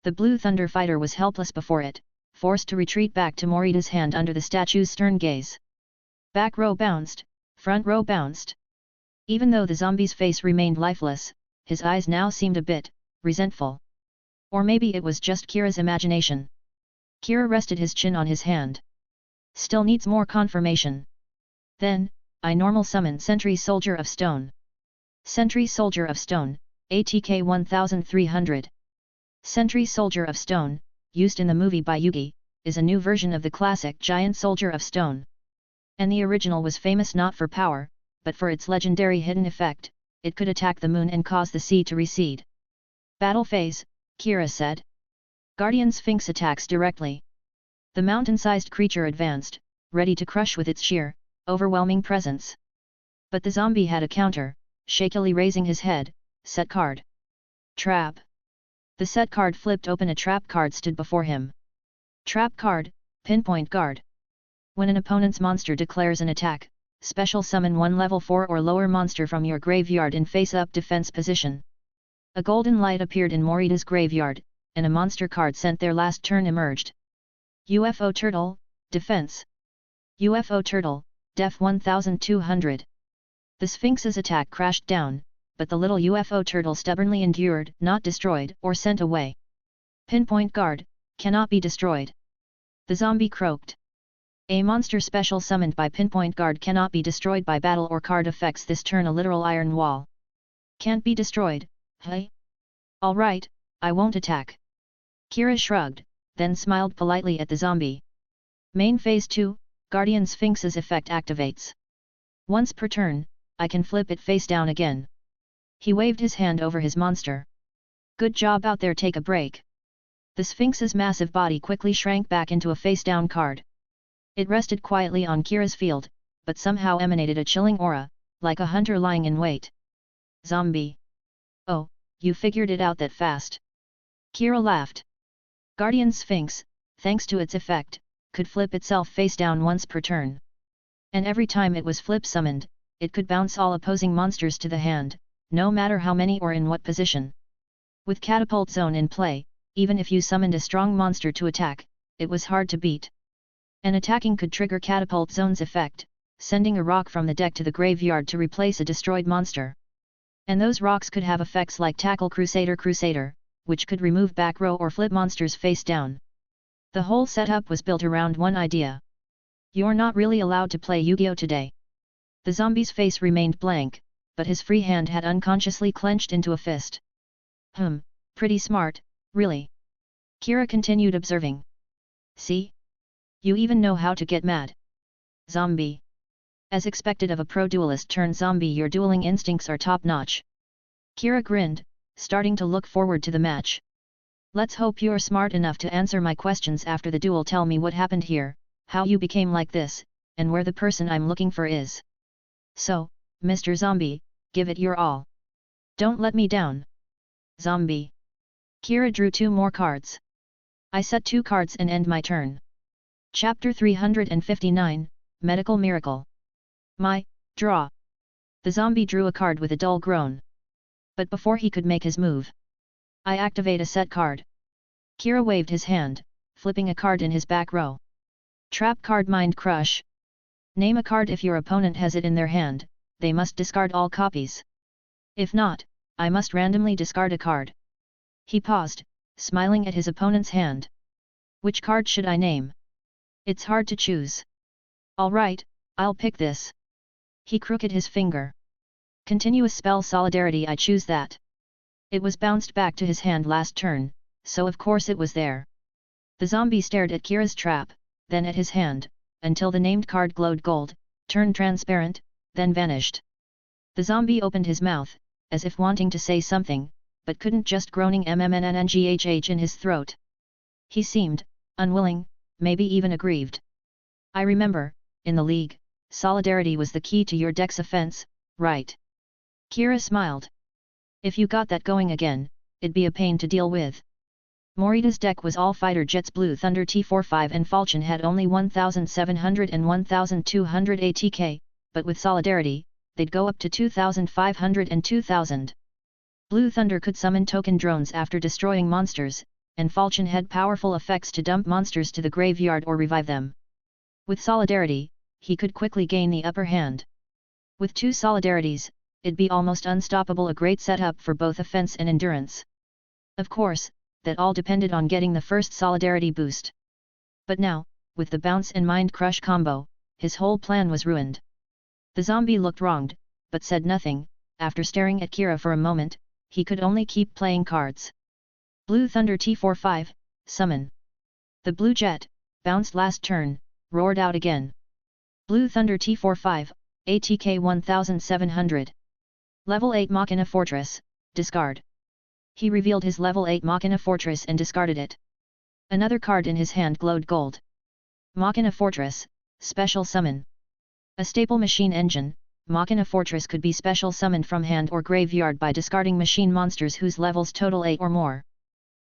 The Blue Thunder Fighter was helpless before it, forced to retreat back to Morita's hand under the statue's stern gaze. Back row bounced, front row bounced. Even though the zombie's face remained lifeless, his eyes now seemed a bit resentful. Or maybe it was just Kira's imagination. Kira rested his chin on his hand. Still needs more confirmation. Then, I normal summon Sentry Soldier of Stone. Sentry Soldier of Stone, ATK 1300. Sentry Soldier of Stone, used in the movie by Yugi, is a new version of the classic Giant Soldier of Stone. And the original was famous not for power, but for its legendary hidden effect, it could attack the moon and cause the sea to recede. Battle phase, Kira said. Guardian Sphinx attacks directly. The mountain-sized creature advanced, ready to crush with its sheer, overwhelming presence. But the zombie had a counter, shakily raising his head. Set card. Trap. The set card flipped open. A trap card stood before him. Trap card, Pinpoint Guard. When an opponent's monster declares an attack, special summon one level 4 or lower monster from your graveyard in face-up defense position. A golden light appeared in Morita's graveyard, and a monster card sent their last turn emerged. UFO Turtle, Defense. UFO Turtle, Def 1200. The Sphinx's attack crashed down, but the little UFO turtle stubbornly endured, not destroyed or sent away. Pinpoint Guard, cannot be destroyed. The zombie croaked. A monster special summoned by Pinpoint Guard cannot be destroyed by battle or card effects this turn. A literal iron wall. Can't be destroyed, hey? Alright, I won't attack. Kira shrugged, then smiled politely at the zombie. Main Phase 2, Guardian Sphinx's effect activates. Once per turn, I can flip it face down again. He waved his hand over his monster. Good job out there, take a break. The Sphinx's massive body quickly shrank back into a face-down card. It rested quietly on Kira's field, but somehow emanated a chilling aura, like a hunter lying in wait. Zombie. Oh, you figured it out that fast. Kira laughed. Guardian Sphinx, thanks to its effect, could flip itself face down once per turn. And every time it was flip summoned, it could bounce all opposing monsters to the hand, no matter how many or in what position. With Catapult Zone in play, even if you summoned a strong monster to attack, it was hard to beat. And attacking could trigger Catapult Zone's effect, sending a rock from the deck to the graveyard to replace a destroyed monster. And those rocks could have effects like Tackle Crusader, which could remove back row or flip monsters face down. The whole setup was built around one idea. You're not really allowed to play Yu-Gi-Oh today. The zombie's face remained blank, but his free hand had unconsciously clenched into a fist. Pretty smart, really. Kira continued observing. See? You even know how to get mad. Zombie. As expected of a pro duelist turned zombie, your dueling instincts are top-notch. Kira grinned, starting to look forward to the match. Let's hope you're smart enough to answer my questions after the duel. Tell me what happened here, how you became like this, and where the person I'm looking for is. So, Mr. Zombie, give it your all. Don't let me down. Zombie. Kira drew 2 more cards. I set 2 cards and end my turn. Chapter 359, Medical Miracle. Draw. The zombie drew a card with a dull groan. But before he could make his move, I activate a set card. Kira waved his hand, flipping a card in his back row. Trap card Mind Crush. Name a card. If your opponent has it in their hand, they must discard all copies. If not, I must randomly discard a card. He paused, smiling at his opponent's hand. Which card should I name? It's hard to choose. Alright, I'll pick this. He crooked his finger. Continuous spell Solidarity, I choose that. It was bounced back to his hand last turn, so of course it was there. The zombie stared at Kira's trap, then at his hand, until the named card glowed gold, turned transparent, then vanished. The zombie opened his mouth, as if wanting to say something, but couldn't, just groaning mmmnghh in his throat. He seemed unwilling, maybe even aggrieved. I remember, in the league, Solidarity was the key to your deck's offense, right? Kira smiled. If you got that going again, it'd be a pain to deal with. Morita's deck was all fighter jets, Blue Thunder T45, and Falchion had only 1700 and 1200 ATK, but with Solidarity, they'd go up to 2500 and 2000. Blue Thunder could summon token drones after destroying monsters, and Falchion had powerful effects to dump monsters to the graveyard or revive them. With Solidarity, he could quickly gain the upper hand. With 2 Solidarities, it'd be almost unstoppable, a great setup for both offense and endurance. Of course, that all depended on getting the first Solidarity boost. But now, with the Bounce and Mind Crush combo, his whole plan was ruined. The zombie looked wronged, but said nothing. After staring at Kira for a moment, he could only keep playing cards. Blue Thunder T45, summon. The blue jet, bounced last turn, roared out again. Blue Thunder T45, ATK 1700. Level 8 Machina Fortress, discard. He revealed his level 8 Machina Fortress and discarded it. Another card in his hand glowed gold. Machina Fortress, Special Summon. A staple machine engine, Machina Fortress could be special summoned from hand or graveyard by discarding machine monsters whose levels total 8 or more.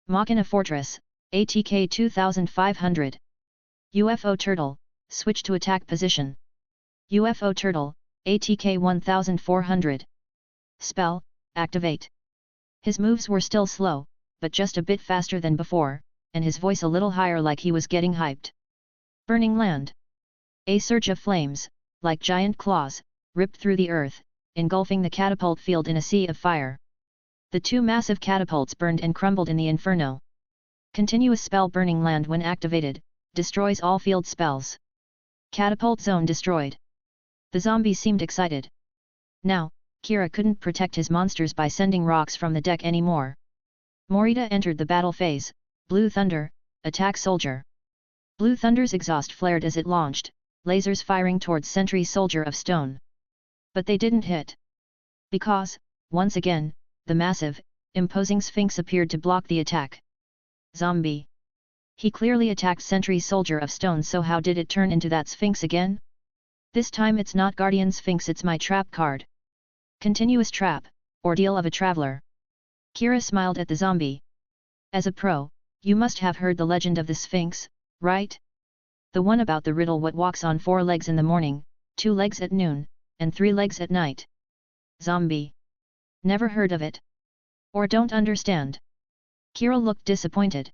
Machina Fortress, ATK 2500. UFO Turtle, switch to attack position. UFO Turtle, ATK 1400. Spell, activate. His moves were still slow, but just a bit faster than before, and his voice a little higher like he was getting hyped. Burning Land. A surge of flames, like giant claws, ripped through the earth, engulfing the catapult field in a sea of fire. The two massive catapults burned and crumbled in the inferno. Continuous spell Burning Land when activated, destroys all field spells. Catapult zone destroyed. The zombie seemed excited. Now, Kira couldn't protect his monsters by sending rocks from the deck anymore. Morita entered the battle phase. Blue Thunder, attack soldier. Blue Thunder's exhaust flared as it launched, lasers firing towards Sentry Soldier of Stone. But they didn't hit. Because, once again, the massive, imposing Sphinx appeared to block the attack. Zombie. He clearly attacked Sentry Soldier of Stone, so how did it turn into that Sphinx again? This time it's not Guardian Sphinx, it's my trap card. Continuous Trap, Ordeal of a Traveler. Kira smiled at the zombie. As a pro, you must have heard the legend of the Sphinx, right? The one about the riddle what walks on 4 legs in the morning, 2 legs at noon, and 3 legs at night. Zombie. Never heard of it. Or don't understand. Kira looked disappointed.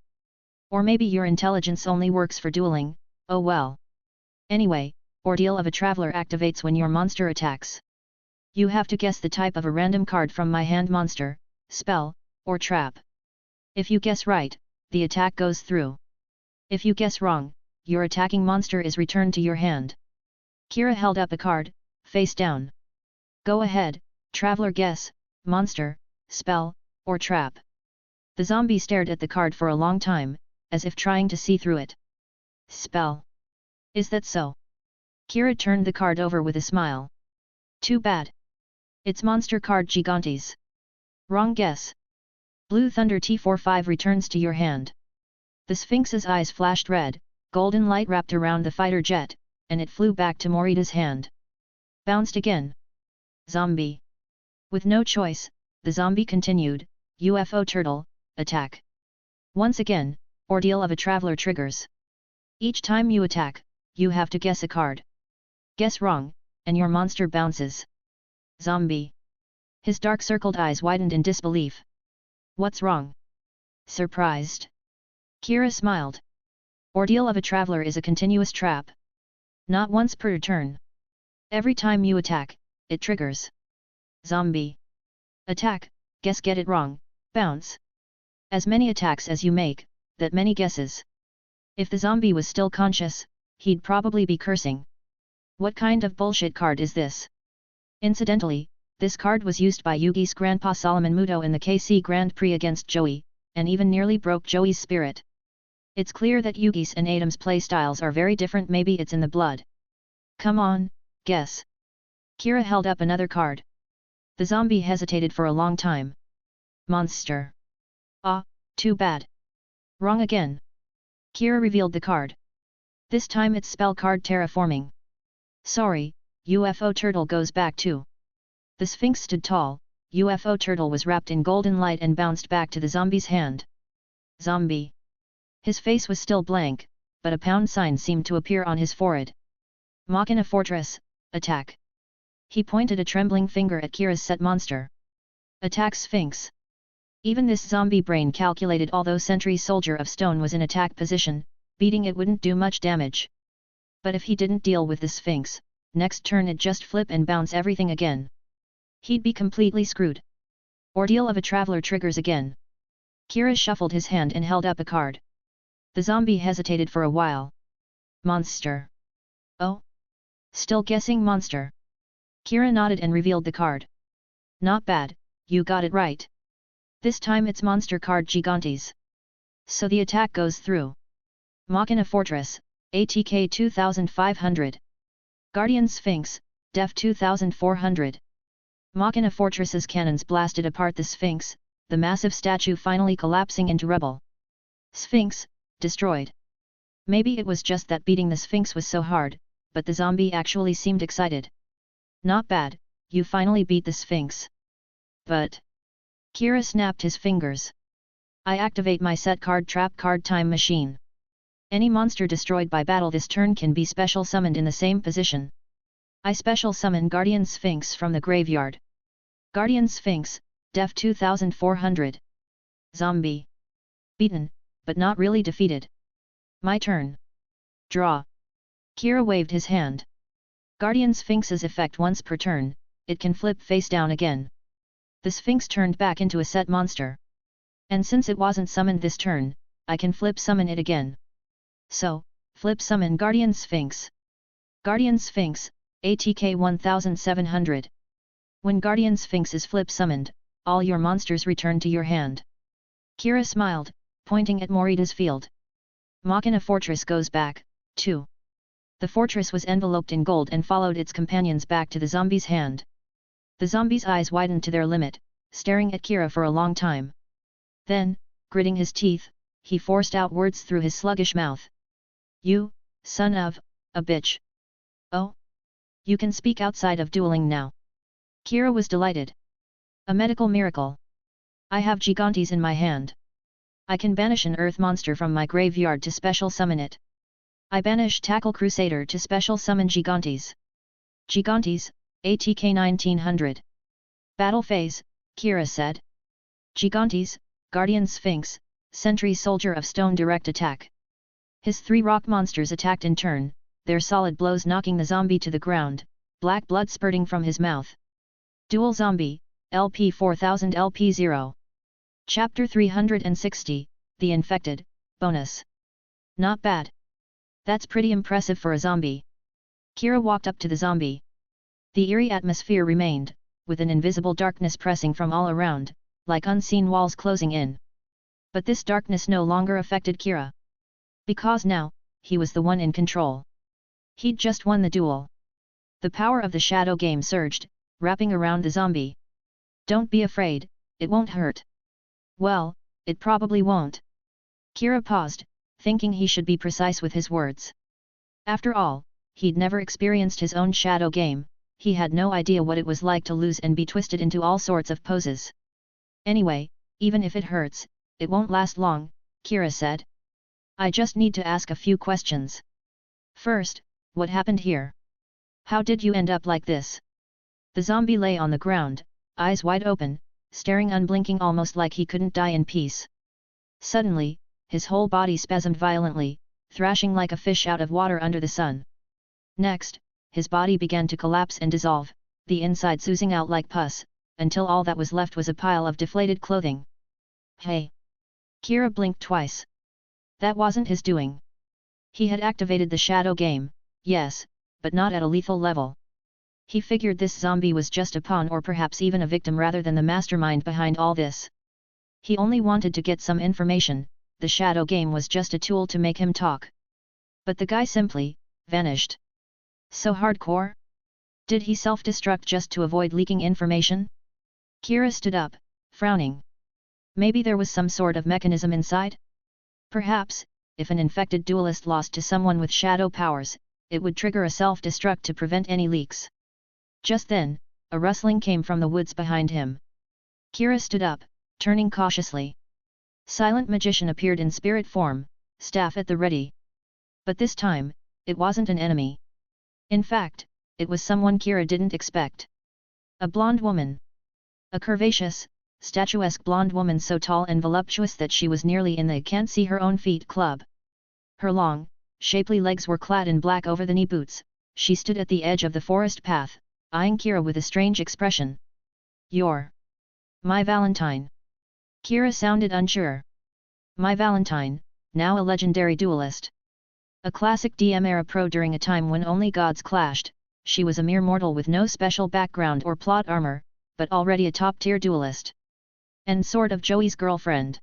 Or maybe your intelligence only works for dueling, oh well. Anyway, Ordeal of a Traveler activates when your monster attacks. You have to guess the type of a random card from my hand: monster, spell, or trap. If you guess right, the attack goes through. If you guess wrong, your attacking monster is returned to your hand. Kira held up a card, face down. Go ahead, traveler, guess, monster, spell, or trap. The zombie stared at the card for a long time, as if trying to see through it. Spell. Is that so? Kira turned the card over with a smile. Too bad. It's monster card Gigantes. Wrong guess. Blue Thunder T45 returns to your hand. The Sphinx's eyes flashed red, golden light wrapped around the fighter jet, and it flew back to Morita's hand. Bounced again. Zombie. With no choice, the zombie continued, UFO Turtle, attack. Once again, Ordeal of a Traveler triggers. Each time you attack, you have to guess a card. Guess wrong, and your monster bounces. Zombie. His dark-circled eyes widened in disbelief. What's wrong? Surprised. Kira smiled. Ordeal of a Traveler is a continuous trap. Not once per turn. Every time you attack, it triggers. Zombie. Attack, guess, get it wrong, bounce. As many attacks as you make, that many guesses. If the zombie was still conscious, he'd probably be cursing. What kind of bullshit card is this? Incidentally, this card was used by Yugi's grandpa Solomon Muto in the KC Grand Prix against Joey, and even nearly broke Joey's spirit. It's clear that Yugi's and Adam's playstyles are very different. Maybe it's in the blood. Come on, guess. Kira held up another card. The zombie hesitated for a long time. Monster. Ah, too bad. Wrong again. Kira revealed the card. This time it's spell card Terraforming. Sorry, UFO Turtle goes back too. The Sphinx stood tall. UFO Turtle was wrapped in golden light and bounced back to the zombie's hand. Zombie. His face was still blank, but a pound sign seemed to appear on his forehead. Machina Fortress, attack. He pointed a trembling finger at Kira's set monster. Attack Sphinx. Even this zombie brain calculated although Sentry Soldier of Stone was in attack position, beating it wouldn't do much damage. But if he didn't deal with the Sphinx, next turn it'd just flip and bounce everything again. He'd be completely screwed. Ordeal of a Traveler triggers again. Kira shuffled his hand and held up a card. The zombie hesitated for a while. Monster. Oh? Still guessing monster. Kira nodded and revealed the card. Not bad, you got it right. This time it's monster card Gigantes. So the attack goes through. Machina Fortress, ATK 2500. Guardian Sphinx, Def 2400. Machina Fortress's cannons blasted apart the Sphinx, the massive statue finally collapsing into rubble. Sphinx, destroyed. Maybe it was just that beating the Sphinx was so hard, but the zombie actually seemed excited. Not bad, you finally beat the Sphinx. But... Kira snapped his fingers. I activate my set card trap card time machine. Any monster destroyed by battle this turn can be special summoned in the same position. I special summon Guardian Sphinx from the graveyard. Guardian Sphinx, Def 2400. Zombie. Beaten, but not really defeated. My turn. Draw. Kira waved his hand. Guardian Sphinx's effect once per turn, it can flip face down again. The Sphinx turned back into a set monster. And since it wasn't summoned this turn, I can flip summon it again. So, flip summon Guardian Sphinx. Guardian Sphinx, ATK 1700. When Guardian Sphinx is flip summoned, all your monsters return to your hand. Kira smiled, pointing at Morida's field. Machina Fortress goes back, too. The fortress was enveloped in gold and followed its companions back to the zombie's hand. The zombie's eyes widened to their limit, staring at Kira for a long time. Then, gritting his teeth, he forced out words through his sluggish mouth. You, son of a bitch. Oh? You can speak outside of dueling now. Kira was delighted. A medical miracle. I have Gigantes in my hand. I can banish an earth monster from my graveyard to special summon it. I banish Tackle Crusader to special summon Gigantes. Gigantes, ATK 1900. Battle phase, Kira said. Gigantes, Guardian Sphinx, Sentry Soldier of Stone direct attack. His 3 rock monsters attacked in turn, their solid blows knocking the zombie to the ground, black blood spurting from his mouth. Duel Zombie, LP 4000 LP 0. Chapter 360, The Infected, Bonus. Not bad. That's pretty impressive for a zombie. Kira walked up to the zombie. The eerie atmosphere remained, with an invisible darkness pressing from all around, like unseen walls closing in. But this darkness no longer affected Kira. Because now, he was the one in control. He'd just won the duel. The power of the shadow game surged, wrapping around the zombie. Don't be afraid, it won't hurt. Well, it probably won't. Kira paused, thinking he should be precise with his words. After all, he'd never experienced his own shadow game, he had no idea what it was like to lose and be twisted into all sorts of poses. Anyway, even if it hurts, it won't last long, Kira said. I just need to ask a few questions. First, what happened here? How did you end up like this? The zombie lay on the ground, eyes wide open, staring unblinking almost like he couldn't die in peace. Suddenly, his whole body spasmed violently, thrashing like a fish out of water under the sun. Next, his body began to collapse and dissolve, the insides oozing out like pus, until all that was left was a pile of deflated clothing. Hey! Kira blinked twice. That wasn't his doing. He had activated the shadow game, yes, but not at a lethal level. He figured this zombie was just a pawn or perhaps even a victim rather than the mastermind behind all this. He only wanted to get some information, the shadow game was just a tool to make him talk. But the guy simply vanished. So hardcore? Did he self-destruct just to avoid leaking information? Kira stood up, frowning. Maybe there was some sort of mechanism inside? Perhaps, if an infected duelist lost to someone with shadow powers, it would trigger a self-destruct to prevent any leaks. Just then, a rustling came from the woods behind him. Kira stood up, turning cautiously. Silent Magician appeared in spirit form, staff at the ready. But this time, it wasn't an enemy. In fact, it was someone Kira didn't expect. A blonde woman. A curvaceous, statuesque blonde woman so tall and voluptuous that she was nearly in the can't see her own feet club. Her long, shapely legs were clad in black over-the-knee boots. She stood at the edge of the forest path, eyeing Kira with a strange expression. You're my Valentine. Kira sounded unsure. My Valentine, now a legendary duelist. A classic DM-era pro during a time when only gods clashed, she was a mere mortal with no special background or plot armor, but already a top-tier duelist. And sort of Joey's girlfriend.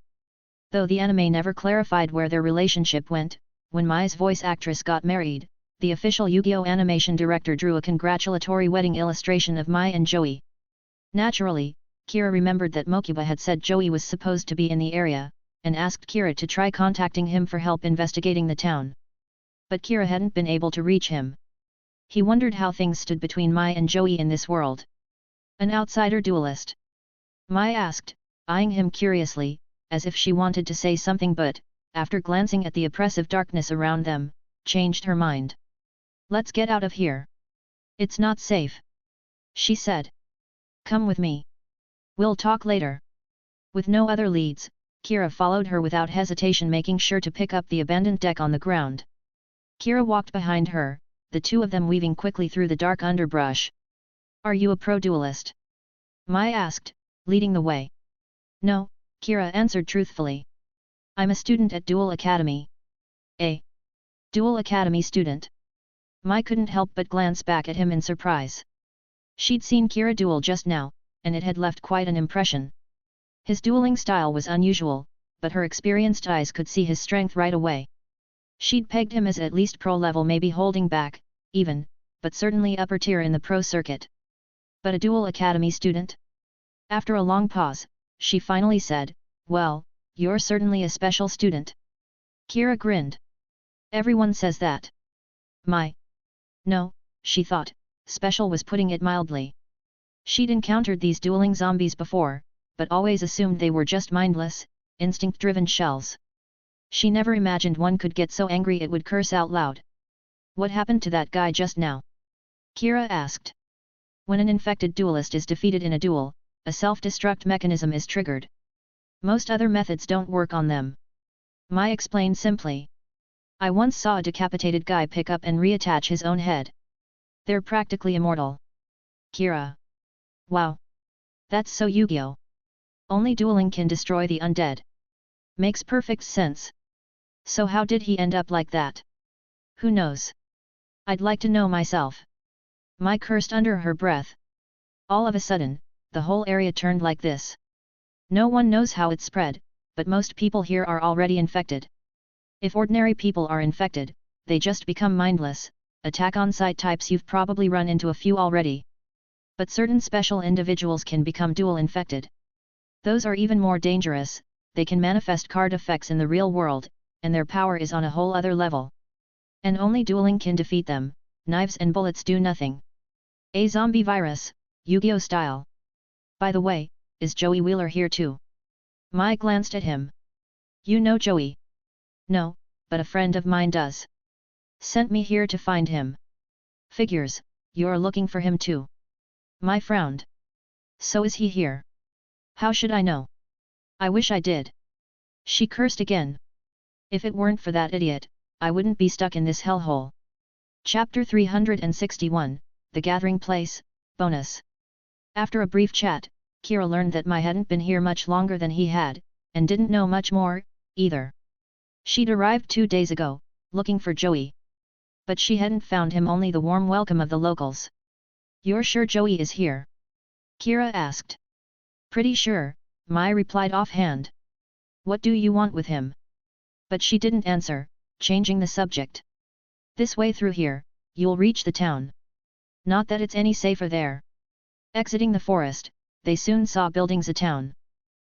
Though the anime never clarified where their relationship went, when Mai's voice actress got married, the official Yu-Gi-Oh! Animation director drew a congratulatory wedding illustration of Mai and Joey. Naturally, Kira remembered that Mokuba had said Joey was supposed to be in the area, and asked Kira to try contacting him for help investigating the town. But Kira hadn't been able to reach him. He wondered how things stood between Mai and Joey in this world. An outsider duelist? Mai asked, eyeing him curiously, as if she wanted to say something but, after glancing at the oppressive darkness around them, changed her mind. Let's get out of here. It's not safe, she said. Come with me. We'll talk later. With no other leads, Kira followed her without hesitation, making sure to pick up the abandoned deck on the ground. Kira walked behind her, the two of them weaving quickly through the dark underbrush. Are you a pro duelist? Mai asked, leading the way. No, Kira answered truthfully. I'm a student at Duel Academy. A Duel Academy student? Mai couldn't help but glance back at him in surprise. She'd seen Kira duel just now, and it had left quite an impression. His dueling style was unusual, but her experienced eyes could see his strength right away. She'd pegged him as at least pro level, maybe holding back, even, but certainly upper tier in the pro circuit. But a Duel Academy student? After a long pause, she finally said, well, you're certainly a special student. Kira grinned. Everyone says that. Mai. No, she thought, special was putting it mildly. She'd encountered these dueling zombies before, but always assumed they were just mindless, instinct-driven shells. She never imagined one could get so angry it would curse out loud. What happened to that guy just now? Kira asked. When an infected duelist is defeated in a duel, a self-destruct mechanism is triggered. Most other methods don't work on them. Mai explained simply. I once saw a decapitated guy pick up and reattach his own head. They're practically immortal. Kira. Wow. That's so Yu-Gi-Oh! Only dueling can destroy the undead. Makes perfect sense. So how did he end up like that? Who knows? I'd like to know myself. Mai cursed under her breath. All of a sudden, the whole area turned like this. No one knows how it spread, but most people here are already infected. If ordinary people are infected, they just become mindless. Attack on-site types, you've probably run into a few already. But certain special individuals can become dual infected. Those are even more dangerous. They can manifest card effects in the real world, and their power is on a whole other level. And only dueling can defeat them. Knives and bullets do nothing. A zombie virus, Yu-Gi-Oh style. By the way, is Joey Wheeler here too? Mai glanced at him. You know Joey? No, but a friend of mine does. Sent me here to find him. Figures, you're looking for him too. Mai frowned. So is he here? How should I know? I wish I did. She cursed again. If it weren't for that idiot, I wouldn't be stuck in this hellhole. Chapter 361, The Gathering Place, Bonus. After a brief chat, Kira learned that Mai hadn't been here much longer than he had, and didn't know much more, either. She'd arrived 2 days ago, looking for Joey. But she hadn't found him, only the warm welcome of the locals. You're sure Joey is here? Kira asked. Pretty sure, Mai replied offhand. What do you want with him? But she didn't answer, changing the subject. This way through here, you'll reach the town. Not that it's any safer there. Exiting the forest, they soon saw buildings, a town.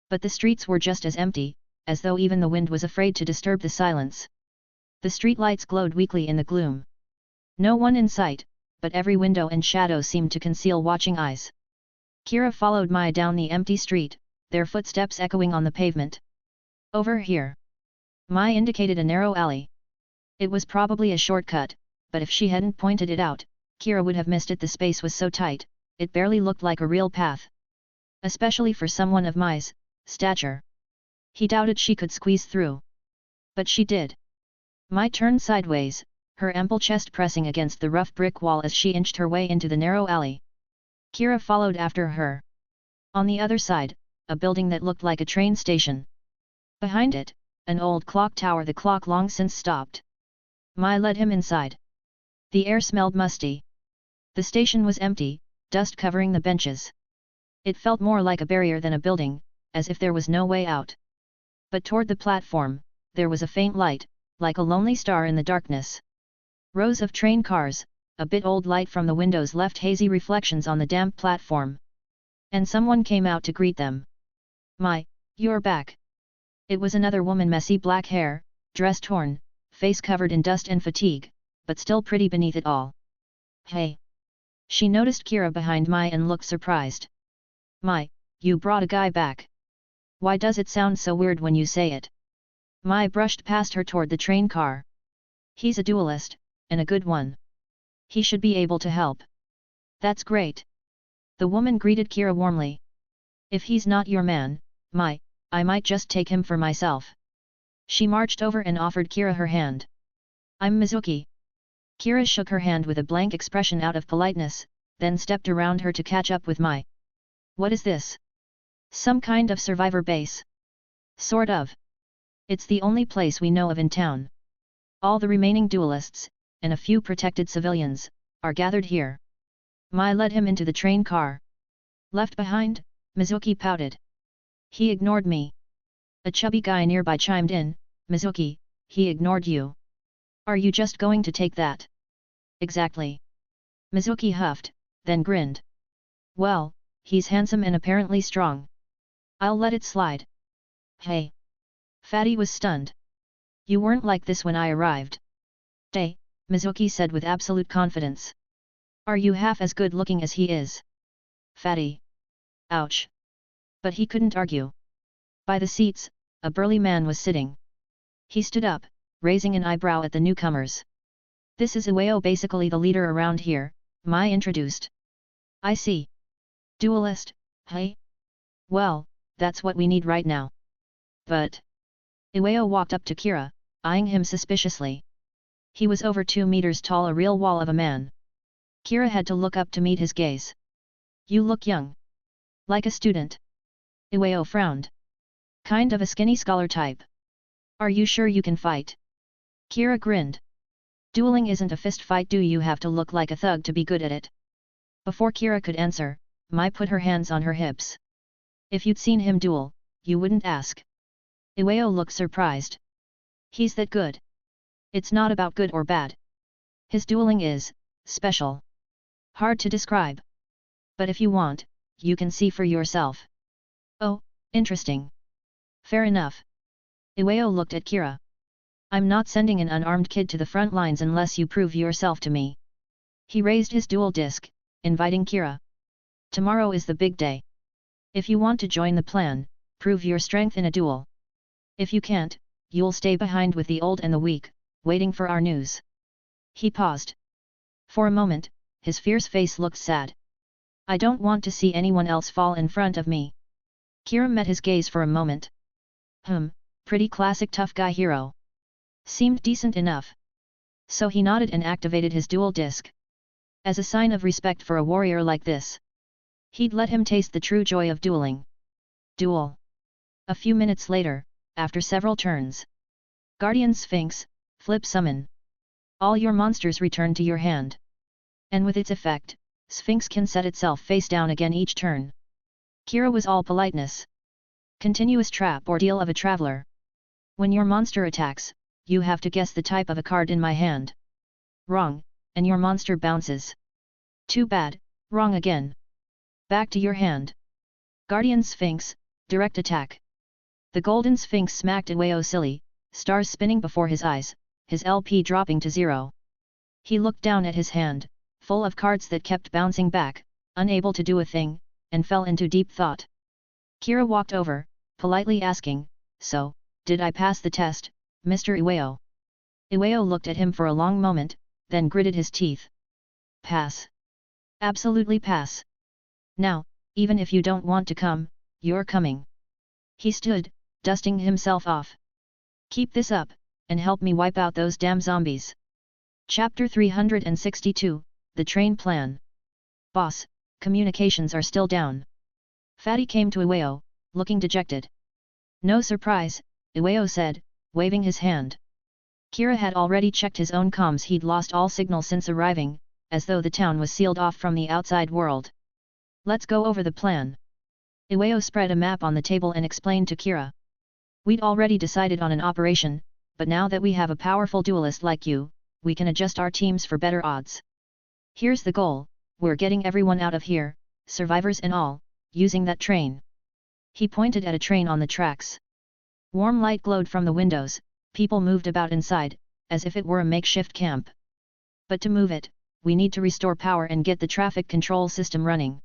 But the streets were just as empty, as though even the wind was afraid to disturb the silence. The streetlights glowed weakly in the gloom. No one in sight, but every window and shadow seemed to conceal watching eyes. Kira followed Mai down the empty street, their footsteps echoing on the pavement. Over here. Mai indicated a narrow alley. It was probably a shortcut, but if she hadn't pointed it out, Kira would have missed it. The space was so tight, it barely looked like a real path. Especially for someone of Mai's stature. He doubted she could squeeze through. But she did. Mai turned sideways, her ample chest pressing against the rough brick wall as she inched her way into the narrow alley. Kira followed after her. On the other side, a building that looked like a train station. Behind it, an old clock tower, the clock long since stopped. Mai led him inside. The air smelled musty. The station was empty, dust covering the benches. It felt more like a barrier than a building, as if there was no way out. But toward the platform, there was a faint light, like a lonely star in the darkness. Rows of train cars, a bit old light from the windows left hazy reflections on the damp platform. And someone came out to greet them. Mai, you're back. It was another woman, messy black hair, dress torn, face covered in dust and fatigue, but still pretty beneath it all. Hey! She noticed Kira behind Mai and looked surprised. Mai, you brought a guy back. Why does it sound so weird when you say it? Mai brushed past her toward the train car. He's a duelist, and a good one. He should be able to help. That's great. The woman greeted Kira warmly. If he's not your man, Mai, I might just take him for myself. She marched over and offered Kira her hand. I'm Mizuki. Kira shook her hand with a blank expression out of politeness, then stepped around her to catch up with Mai. What is this? Some kind of survivor base? Sort of. It's the only place we know of in town. All the remaining duelists, and a few protected civilians, are gathered here. Mai led him into the train car. Left behind, Mizuki pouted. He ignored me. A chubby guy nearby chimed in, Mizuki, he ignored you. Are you just going to take that? Exactly. Mizuki huffed, then grinned. Well, he's handsome and apparently strong. I'll let it slide. Hey! Fatty was stunned. You weren't like this when I arrived. Day, Mizuki said with absolute confidence. Are you half as good looking as he is? Fatty. Ouch. But he couldn't argue. By the seats, a burly man was sitting. He stood up, raising an eyebrow at the newcomers. This is Ueo, basically the leader around here, Mai introduced. I see. Duelist, hey? Well, that's what we need right now. But... Ueo walked up to Kira, eyeing him suspiciously. He was over 2 meters tall, a real wall of a man. Kira had to look up to meet his gaze. You look young. Like a student. Ueo frowned. Kind of a skinny scholar type. Are you sure you can fight? Kira grinned. Dueling isn't a fist fight. Do you have to look like a thug to be good at it? Before Kira could answer, Mai put her hands on her hips. If you'd seen him duel, you wouldn't ask. Ueo looked surprised. He's that good. It's not about good or bad. His dueling is special. Hard to describe. But if you want, you can see for yourself. Oh, interesting. Fair enough. Ueo looked at Kira. I'm not sending an unarmed kid to the front lines unless you prove yourself to me. He raised his duel disc, inviting Kira. Tomorrow is the big day. If you want to join the plan, prove your strength in a duel. If you can't, you'll stay behind with the old and the weak, waiting for our news. He paused. For a moment, his fierce face looked sad. I don't want to see anyone else fall in front of me. Kira met his gaze for a moment. Pretty classic tough guy hero. Seemed decent enough. So he nodded and activated his duel disc. As a sign of respect for a warrior like this, he'd let him taste the true joy of dueling. Duel. A few minutes later, after several turns. Guardian Sphinx, flip summon. All your monsters return to your hand. And with its effect, Sphinx can set itself face down again each turn. Kira was all politeness. Continuous trap ordeal of a traveler. When your monster attacks, you have to guess the type of a card in my hand. Wrong, and your monster bounces. Too bad, wrong again. Back to your hand. Guardian Sphinx, direct attack. The Golden Sphinx smacked Ueo silly, stars spinning before his eyes, his LP dropping to 0. He looked down at his hand, full of cards that kept bouncing back, unable to do a thing, and fell into deep thought. Kira walked over, politely asking, So, did I pass the test, Mr. Ueo? Ueo looked at him for a long moment, then gritted his teeth. Pass. Absolutely pass. Now, even if you don't want to come, you're coming. He stood, dusting himself off. Keep this up, and help me wipe out those damn zombies. Chapter 362, The Train Plan. Boss, communications are still down. Fatty came to Ueo, looking dejected. No surprise, Ueo said, waving his hand. Kira had already checked his own comms. He'd lost all signal since arriving, as though the town was sealed off from the outside world. Let's go over the plan. Ueo spread a map on the table and explained to Kira. We'd already decided on an operation, but now that we have a powerful duelist like you, we can adjust our teams for better odds. Here's the goal, we're getting everyone out of here, survivors and all, using that train. He pointed at a train on the tracks. Warm light glowed from the windows, people moved about inside, as if it were a makeshift camp. But to move it, we need to restore power and get the traffic control system running.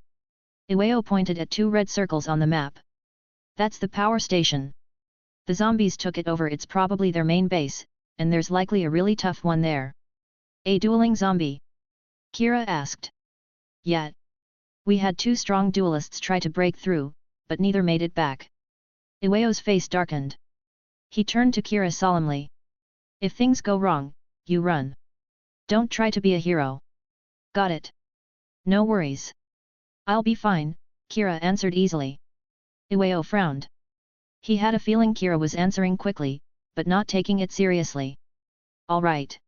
Iwao pointed at 2 red circles on the map. That's the power station. The zombies took it over, it's probably their main base, and there's likely a really tough one there. A dueling zombie? Kira asked. Yeah. We had 2 strong duelists try to break through, but neither made it back. Iwao's face darkened. He turned to Kira solemnly. If things go wrong, you run. Don't try to be a hero. Got it? No worries. I'll be fine, Kira answered easily. Iwao frowned. He had a feeling Kira was answering quickly, but not taking it seriously. All right.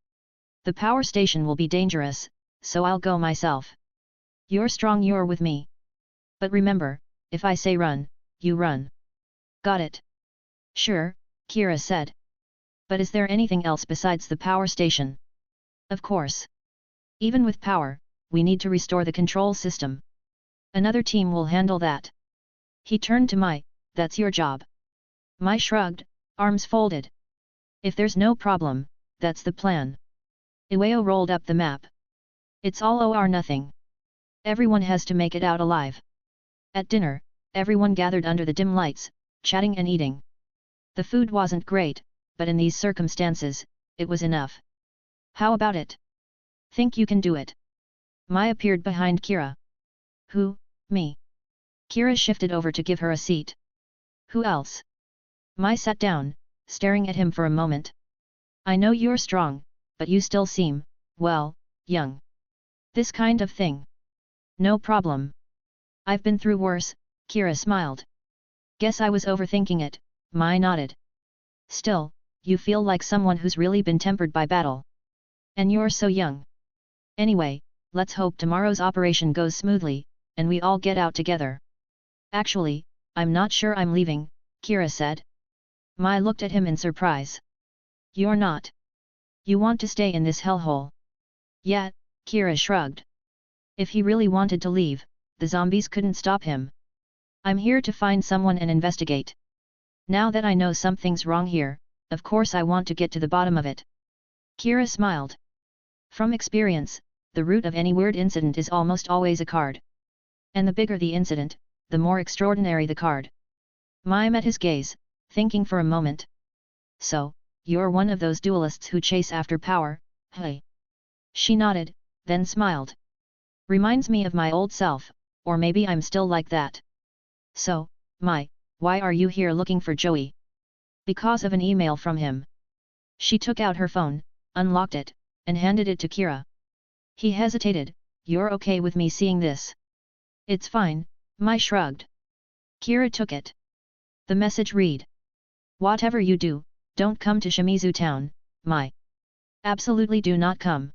The power station will be dangerous, so I'll go myself. You're strong, you're with me. But remember, if I say run, you run. Got it? Sure, Kira said. But is there anything else besides the power station? Of course. Even with power, we need to restore the control system. Another team will handle that. He turned to Mai, that's your job. Mai shrugged, arms folded. If there's no problem, that's the plan. Iwao rolled up the map. It's all or nothing. Everyone has to make it out alive. At dinner, everyone gathered under the dim lights, chatting and eating. The food wasn't great, but in these circumstances, it was enough. How about it? Think you can do it? Mai appeared behind Kira. Who, me? Kira shifted over to give her a seat. Who else? Mai sat down, staring at him for a moment. I know you're strong, but you still seem, well, young. This kind of thing. No problem. I've been through worse, Kira smiled. Guess I was overthinking it, Mai nodded. Still, you feel like someone who's really been tempered by battle. And you're so young. Anyway, let's hope tomorrow's operation goes smoothly, and we all get out together. Actually, I'm not sure I'm leaving, Kira said. Mai looked at him in surprise. You're not. You want to stay in this hellhole? Yeah, Kira shrugged. If he really wanted to leave, the zombies couldn't stop him. I'm here to find someone and investigate. Now that I know something's wrong here, of course I want to get to the bottom of it. Kira smiled. From experience, the root of any weird incident is almost always a card. And the bigger the incident, the more extraordinary the card. Mai met his gaze, thinking for a moment. So, you're one of those duelists who chase after power, hey? She nodded, then smiled. Reminds me of my old self, or maybe I'm still like that. So, Mai, why are you here looking for Joey? Because of an email from him. She took out her phone, unlocked it, and handed it to Kira. He hesitated. You're okay with me seeing this? It's fine, Mai shrugged. Kira took it. The message read. Whatever you do, don't come to Shimizu town, Mai. Absolutely do not come.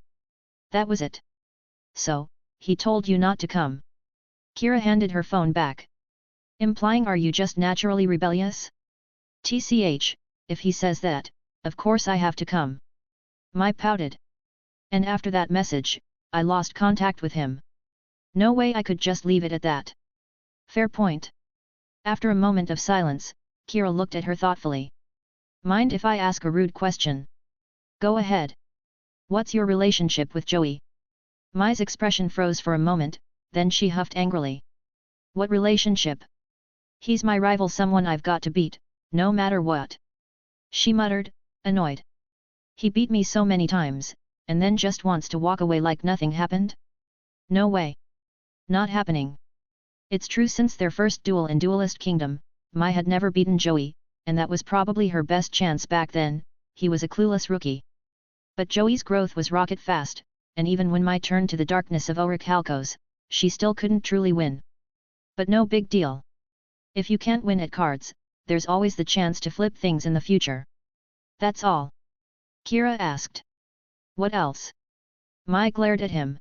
That was it. So, he told you not to come. Kira handed her phone back. Implying are you just naturally rebellious? TCH, if he says that, of course I have to come. Mai pouted. And after that message, I lost contact with him. No way I could just leave it at that. Fair point. After a moment of silence, Kira looked at her thoughtfully. Mind if I ask a rude question? Go ahead. What's your relationship with Joey? Mai's expression froze for a moment, then she huffed angrily. What relationship? He's my rival, someone I've got to beat, no matter what. She muttered, annoyed. He beat me so many times, and then just wants to walk away like nothing happened? No way. Not happening. It's true, since their first duel in Duelist Kingdom, Mai had never beaten Joey, and that was probably her best chance back then. He was a clueless rookie. But Joey's growth was rocket fast, and even when Mai turned to the darkness of Orichalcos, she still couldn't truly win. But no big deal. If you can't win at cards, there's always the chance to flip things in the future. That's all. Kira asked. What else? Mai glared at him.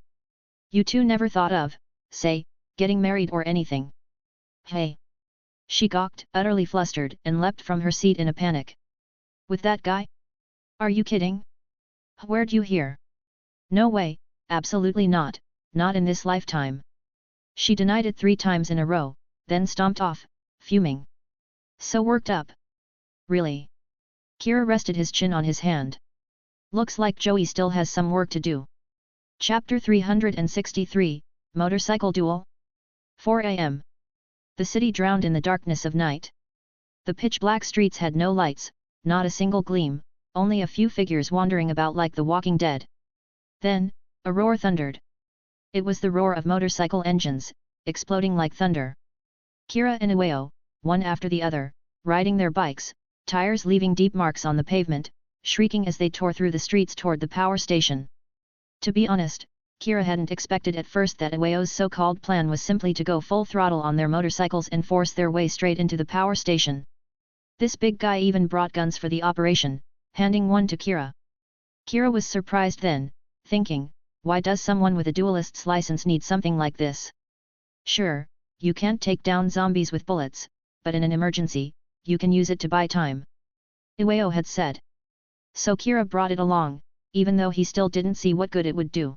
You two never thought of, say, getting married or anything? Hey! She gawked, utterly flustered, and leapt from her seat in a panic. With that guy? Are you kidding? Where'd you hear? No way, absolutely not, not in this lifetime. She denied it 3 times in a row, then stomped off, fuming. So worked up. Really? Kira rested his chin on his hand. Looks like Joey still has some work to do. Chapter 363, Motorcycle Duel? 4 a.m. The city drowned in the darkness of night. The pitch-black streets had no lights, not a single gleam, only a few figures wandering about like the walking dead. Then, a roar thundered. It was the roar of motorcycle engines, exploding like thunder. Kira and Ueo, one after the other, riding their bikes, tires leaving deep marks on the pavement, shrieking as they tore through the streets toward the power station. To be honest, Kira hadn't expected at first that Ueo's so-called plan was simply to go full throttle on their motorcycles and force their way straight into the power station. This big guy even brought guns for the operation, handing one to Kira. Kira was surprised then, thinking, why does someone with a duelist's license need something like this? Sure, you can't take down zombies with bullets, but in an emergency, you can use it to buy time. Ueo had said. So Kira brought it along, even though he still didn't see what good it would do.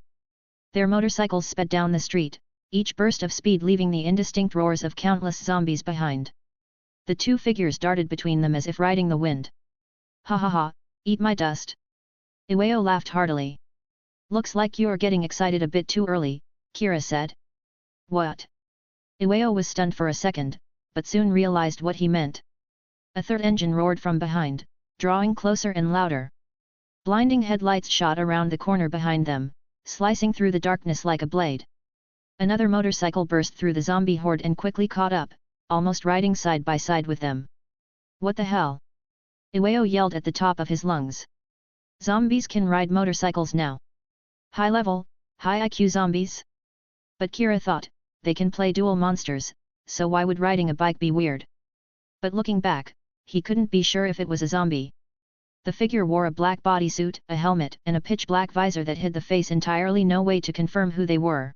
Their motorcycles sped down the street, each burst of speed leaving the indistinct roars of countless zombies behind. The two figures darted between them as if riding the wind. Ha ha ha, eat my dust. Ueo laughed heartily. Looks like you're getting excited a bit too early, Kira said. What? Ueo was stunned for a second, but soon realized what he meant. A third engine roared from behind, drawing closer and louder. Blinding headlights shot around the corner behind them, slicing through the darkness like a blade. Another motorcycle burst through the zombie horde and quickly caught up, almost riding side by side with them. What the hell? Ueo yelled at the top of his lungs. Zombies can ride motorcycles now. High level, high IQ zombies? But Kira thought, they can play duel monsters, so why would riding a bike be weird? But looking back, he couldn't be sure if it was a zombie. The figure wore a black bodysuit, a helmet and a pitch-black visor that hid the face entirely, no way to confirm who they were.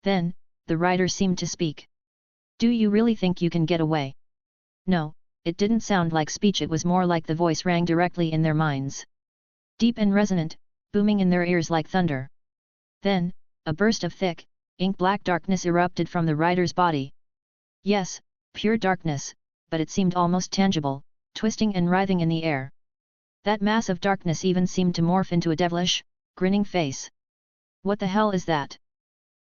Then, the rider seemed to speak. Do you really think you can get away? No, it didn't sound like speech, it was more like the voice rang directly in their minds. Deep and resonant, booming in their ears like thunder. Then, a burst of thick, ink-black darkness erupted from the rider's body. Yes, pure darkness, but it seemed almost tangible, twisting and writhing in the air. That mass of darkness even seemed to morph into a devilish, grinning face. What the hell is that?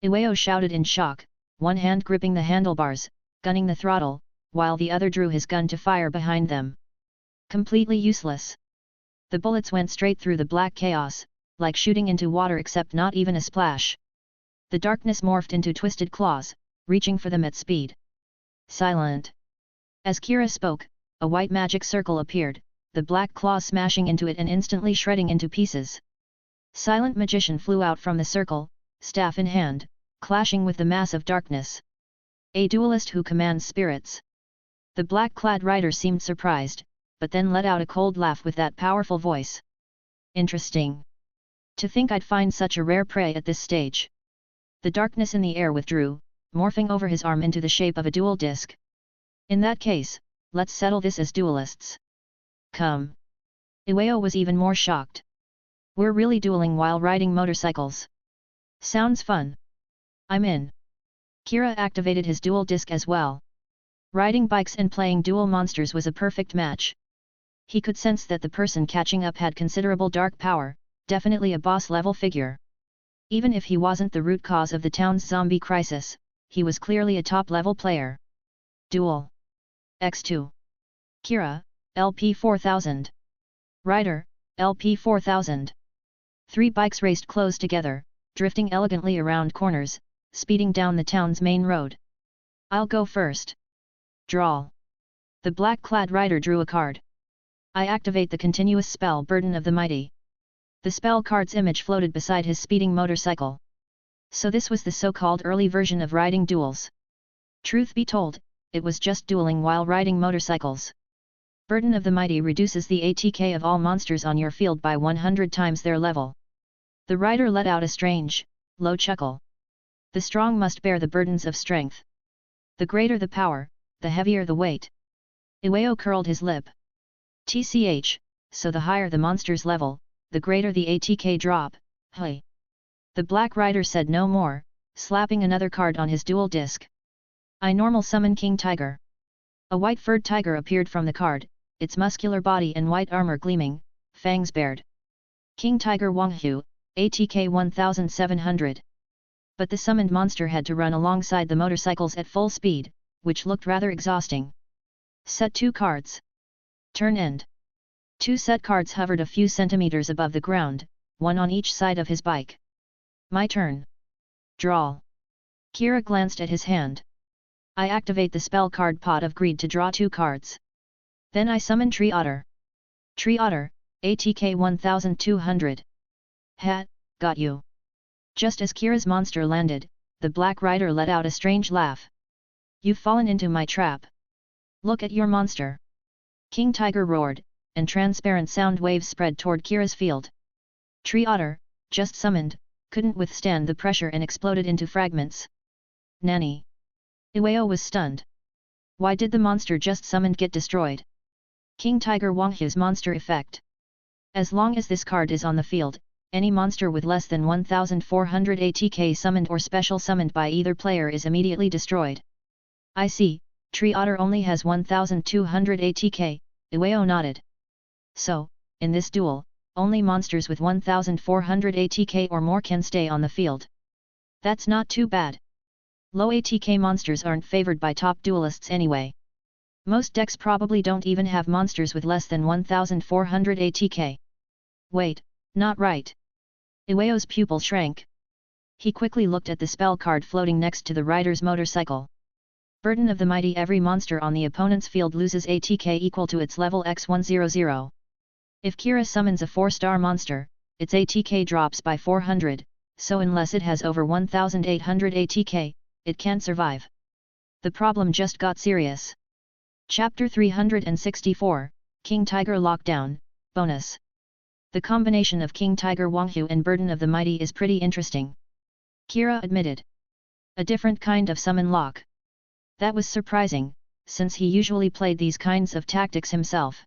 Ueo shouted in shock, one hand gripping the handlebars, gunning the throttle, while the other drew his gun to fire behind them. Completely useless. The bullets went straight through the black chaos, like shooting into water, except not even a splash. The darkness morphed into twisted claws, reaching for them at speed. Silent. As Kira spoke, a white magic circle appeared, the black claws smashing into it and instantly shredding into pieces. Silent Magician flew out from the circle, staff in hand, clashing with the mass of darkness. A duelist who commands spirits. The black-clad rider seemed surprised, but then let out a cold laugh with that powerful voice. Interesting. To think I'd find such a rare prey at this stage. The darkness in the air withdrew, morphing over his arm into the shape of a dual disc. In that case, let's settle this as duelists. Come. Ueo was even more shocked. We're really dueling while riding motorcycles. Sounds fun. I'm in. Kira activated his dual disc as well. Riding bikes and playing duel monsters was a perfect match. He could sense that the person catching up had considerable dark power, definitely a boss-level figure. Even if he wasn't the root cause of the town's zombie crisis, he was clearly a top-level player. Duel. X2. Kira, LP 4000. Rider, LP 4000. Three bikes raced close together, drifting elegantly around corners, speeding down the town's main road. I'll go first. Drawl. The black-clad rider drew a card. I activate the continuous spell Burden of the Mighty. The spell card's image floated beside his speeding motorcycle. So this was the so-called early version of riding duels. Truth be told, it was just dueling while riding motorcycles. Burden of the Mighty reduces the ATK of all monsters on your field by 100 times their level. The rider let out a strange, low chuckle. The strong must bear the burdens of strength. The greater the power, the heavier the weight. Ueo curled his lip. TCH, so the higher the monster's level, the greater the ATK drop, hey. The black rider said no more, slapping another card on his dual disc. I normal summon King Tiger. A white-furred tiger appeared from the card, its muscular body and white armor gleaming, fangs bared. King Tiger Wanghu, ATK 1700. But the summoned monster had to run alongside the motorcycles at full speed, which looked rather exhausting. Set 2 cards. Turn end. 2 set cards hovered a few centimeters above the ground, one on each side of his bike. My turn. Draw. Kira glanced at his hand. I activate the spell card Pot of Greed to draw 2 cards. Then I summon Tree Otter. Tree Otter, ATK 1200. Ha, got you. Just as Kira's monster landed, the Black Rider let out a strange laugh. You've fallen into my trap. Look at your monster. King Tiger roared, and transparent sound waves spread toward Kira's field. Tree Otter, just summoned, couldn't withstand the pressure and exploded into fragments. Nanny. Iwao was stunned. Why did the monster just summoned get destroyed? King Tiger Wanghu's monster effect. As long as this card is on the field, any monster with less than 1400 ATK summoned or special summoned by either player is immediately destroyed. I see, Tree Otter only has 1200 ATK, Iwao nodded. So, in this duel, only monsters with 1400 ATK or more can stay on the field. That's not too bad. Low ATK monsters aren't favored by top duelists anyway. Most decks probably don't even have monsters with less than 1400 ATK. Wait, not right. Iwao's pupil shrank. He quickly looked at the spell card floating next to the rider's motorcycle. Burden of the Mighty. Every monster on the opponent's field loses ATK equal to its level x100. If Kira summons a 4-star monster, its ATK drops by 400, so unless it has over 1800 ATK, it can't survive. The problem just got serious. Chapter 364, King Tiger Lockdown, Bonus. The combination of King Tiger Wanghu and Burden of the Mighty is pretty interesting. Kira admitted. A different kind of summon lock. That was surprising, since he usually played these kinds of tactics himself.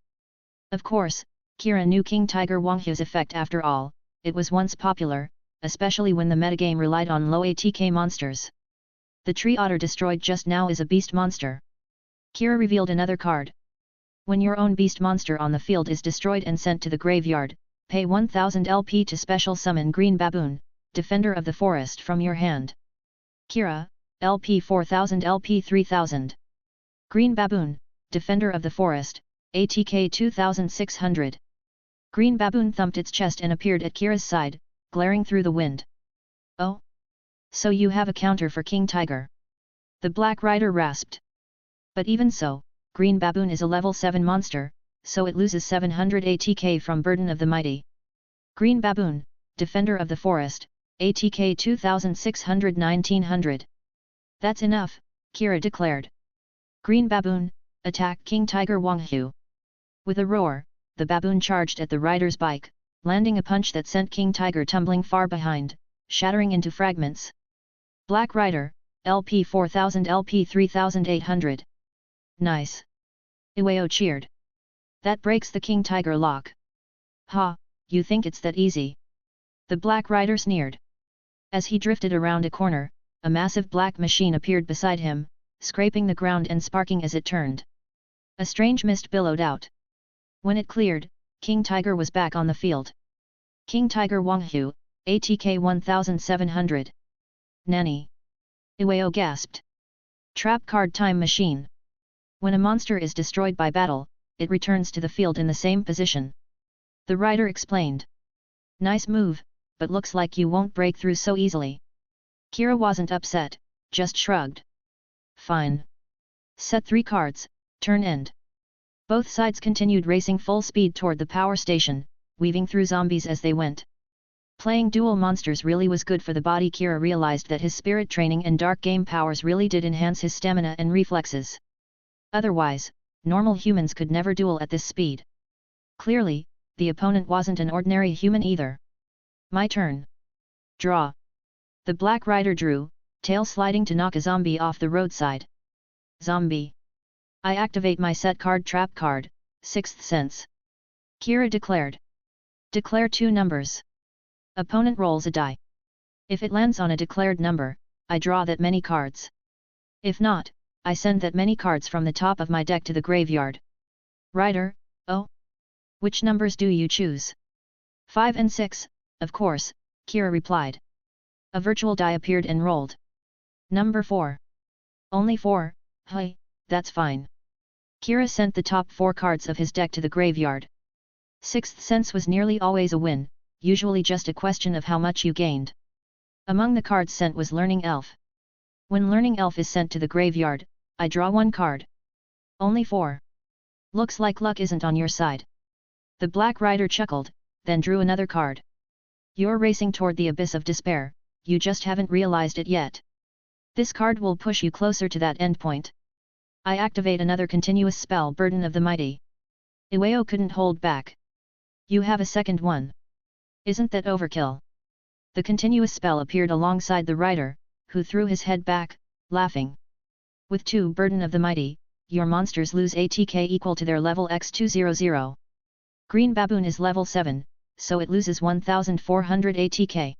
Of course, Kira knew King Tiger Wanghu's effect after all, it was once popular, especially when the metagame relied on low ATK monsters. The Tree Otter destroyed just now is a beast monster. Kira revealed another card. When your own beast monster on the field is destroyed and sent to the graveyard, pay 1000 LP to special summon Green Baboon, Defender of the Forest from your hand. Kira, LP 4000 LP 3000. Green Baboon, Defender of the Forest, ATK 2600. Green Baboon thumped its chest and appeared at Kira's side, glaring through the wind. Oh? So you have a counter for King Tiger? The Black Rider rasped. But even so, Green Baboon is a level 7 monster, so it loses 700 ATK from Burden of the Mighty. Green Baboon, Defender of the Forest, ATK 2600-1900. That's enough, Kira declared. Green Baboon, attack King Tiger Wanghu. With a roar, the baboon charged at the rider's bike, landing a punch that sent King Tiger tumbling far behind, shattering into fragments. Black Rider, LP 4000 LP 3800. Nice. Iwao cheered. That breaks the King Tiger lock. Ha, you think it's that easy? The Black Rider sneered. As he drifted around a corner, a massive black machine appeared beside him, scraping the ground and sparking as it turned. A strange mist billowed out. When it cleared, King Tiger was back on the field. King Tiger Wanghu, ATK 1700. Nanny. Iwao gasped. Trap card time machine. When a monster is destroyed by battle, it returns to the field in the same position. The rider explained. Nice move, but looks like you won't break through so easily. Kira wasn't upset, just shrugged. Fine. Set 3 cards, turn end. Both sides continued racing full speed toward the power station, weaving through zombies as they went. Playing dual monsters really was good for the body. Kira realized that his spirit training and dark game powers really did enhance his stamina and reflexes. Otherwise, normal humans could never duel at this speed. Clearly, the opponent wasn't an ordinary human either. My turn. Draw. The Black Rider drew, tail sliding to knock a zombie off the roadside. Zombie. I activate my set card trap card, 6th sense. Kira declared. Declare 2 numbers. Opponent rolls a die. If it lands on a declared number, I draw that many cards. If not, I send that many cards from the top of my deck to the graveyard. Rider, oh? Which numbers do you choose? 5 and 6, of course, Kira replied. A virtual die appeared and rolled. Number 4. Only 4, hey, that's fine. Kira sent the top 4 cards of his deck to the graveyard. Sixth Sense was nearly always a win, usually just a question of how much you gained. Among the cards sent was Learning Elf. When Learning Elf is sent to the graveyard, I draw 1 card. Only 4. Looks like luck isn't on your side. The Black Rider chuckled, then drew another card. You're racing toward the abyss of despair, you just haven't realized it yet. This card will push you closer to that endpoint. I activate another continuous spell, Burden of the Mighty. Iwao couldn't hold back. You have a second one. Isn't that overkill? The continuous spell appeared alongside the rider, who threw his head back, laughing. With 2 Burden of the Mighty, your monsters lose ATK equal to their level x200. Green Baboon is level 7, so it loses 1400 ATK.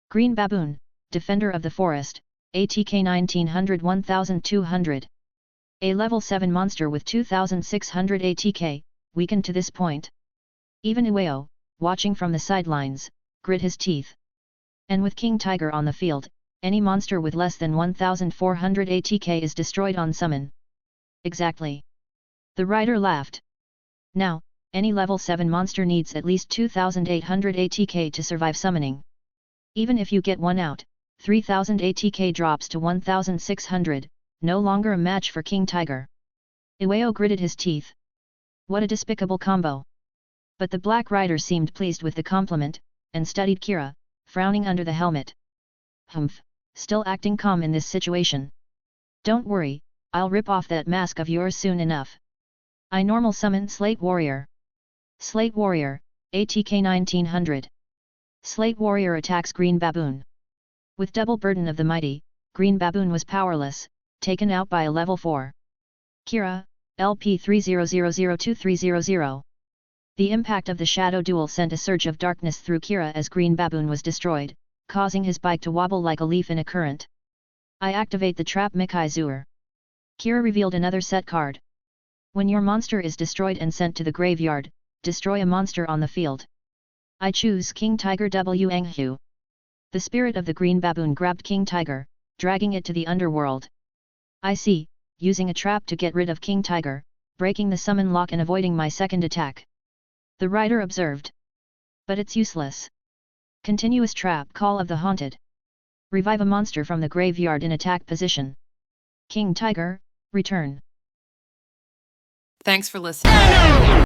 Green Baboon, Defender of the Forest, ATK 1900 1200. A level 7 monster with 2600 ATK, weakened to this point. Even Iwao, watching from the sidelines, grit his teeth. And with King Tiger on the field, any monster with less than 1400 ATK is destroyed on summon. Exactly. The rider laughed. Now, any level 7 monster needs at least 2800 ATK to survive summoning. Even if you get one out, 3000 ATK drops to 1600, no longer a match for King Tiger. Iwao gritted his teeth. What a despicable combo. But the Black Rider seemed pleased with the compliment, and studied Kira, frowning under the helmet. Humph, still acting calm in this situation. Don't worry, I'll rip off that mask of yours soon enough. I normal summon Slate Warrior. Slate Warrior, ATK 1900. Slate Warrior attacks Green Baboon. With double Burden of the Mighty, Green Baboon was powerless, taken out by a level 4. Kira, LP 30002300. The impact of the Shadow Duel sent a surge of darkness through Kira as Green Baboon was destroyed, causing his bike to wobble like a leaf in a current. I activate the Trap Mikai Zur. Kira revealed another set card. When your monster is destroyed and sent to the graveyard, destroy a monster on the field. I choose King Tiger W Anghu. The spirit of the Green Baboon grabbed King Tiger, dragging it to the underworld. I see, using a trap to get rid of King Tiger, breaking the summon lock and avoiding my second attack. The rider observed. But it's useless. Continuous trap Call of the Haunted. Revive a monster from the graveyard in attack position. King Tiger, return. Thanks for listening.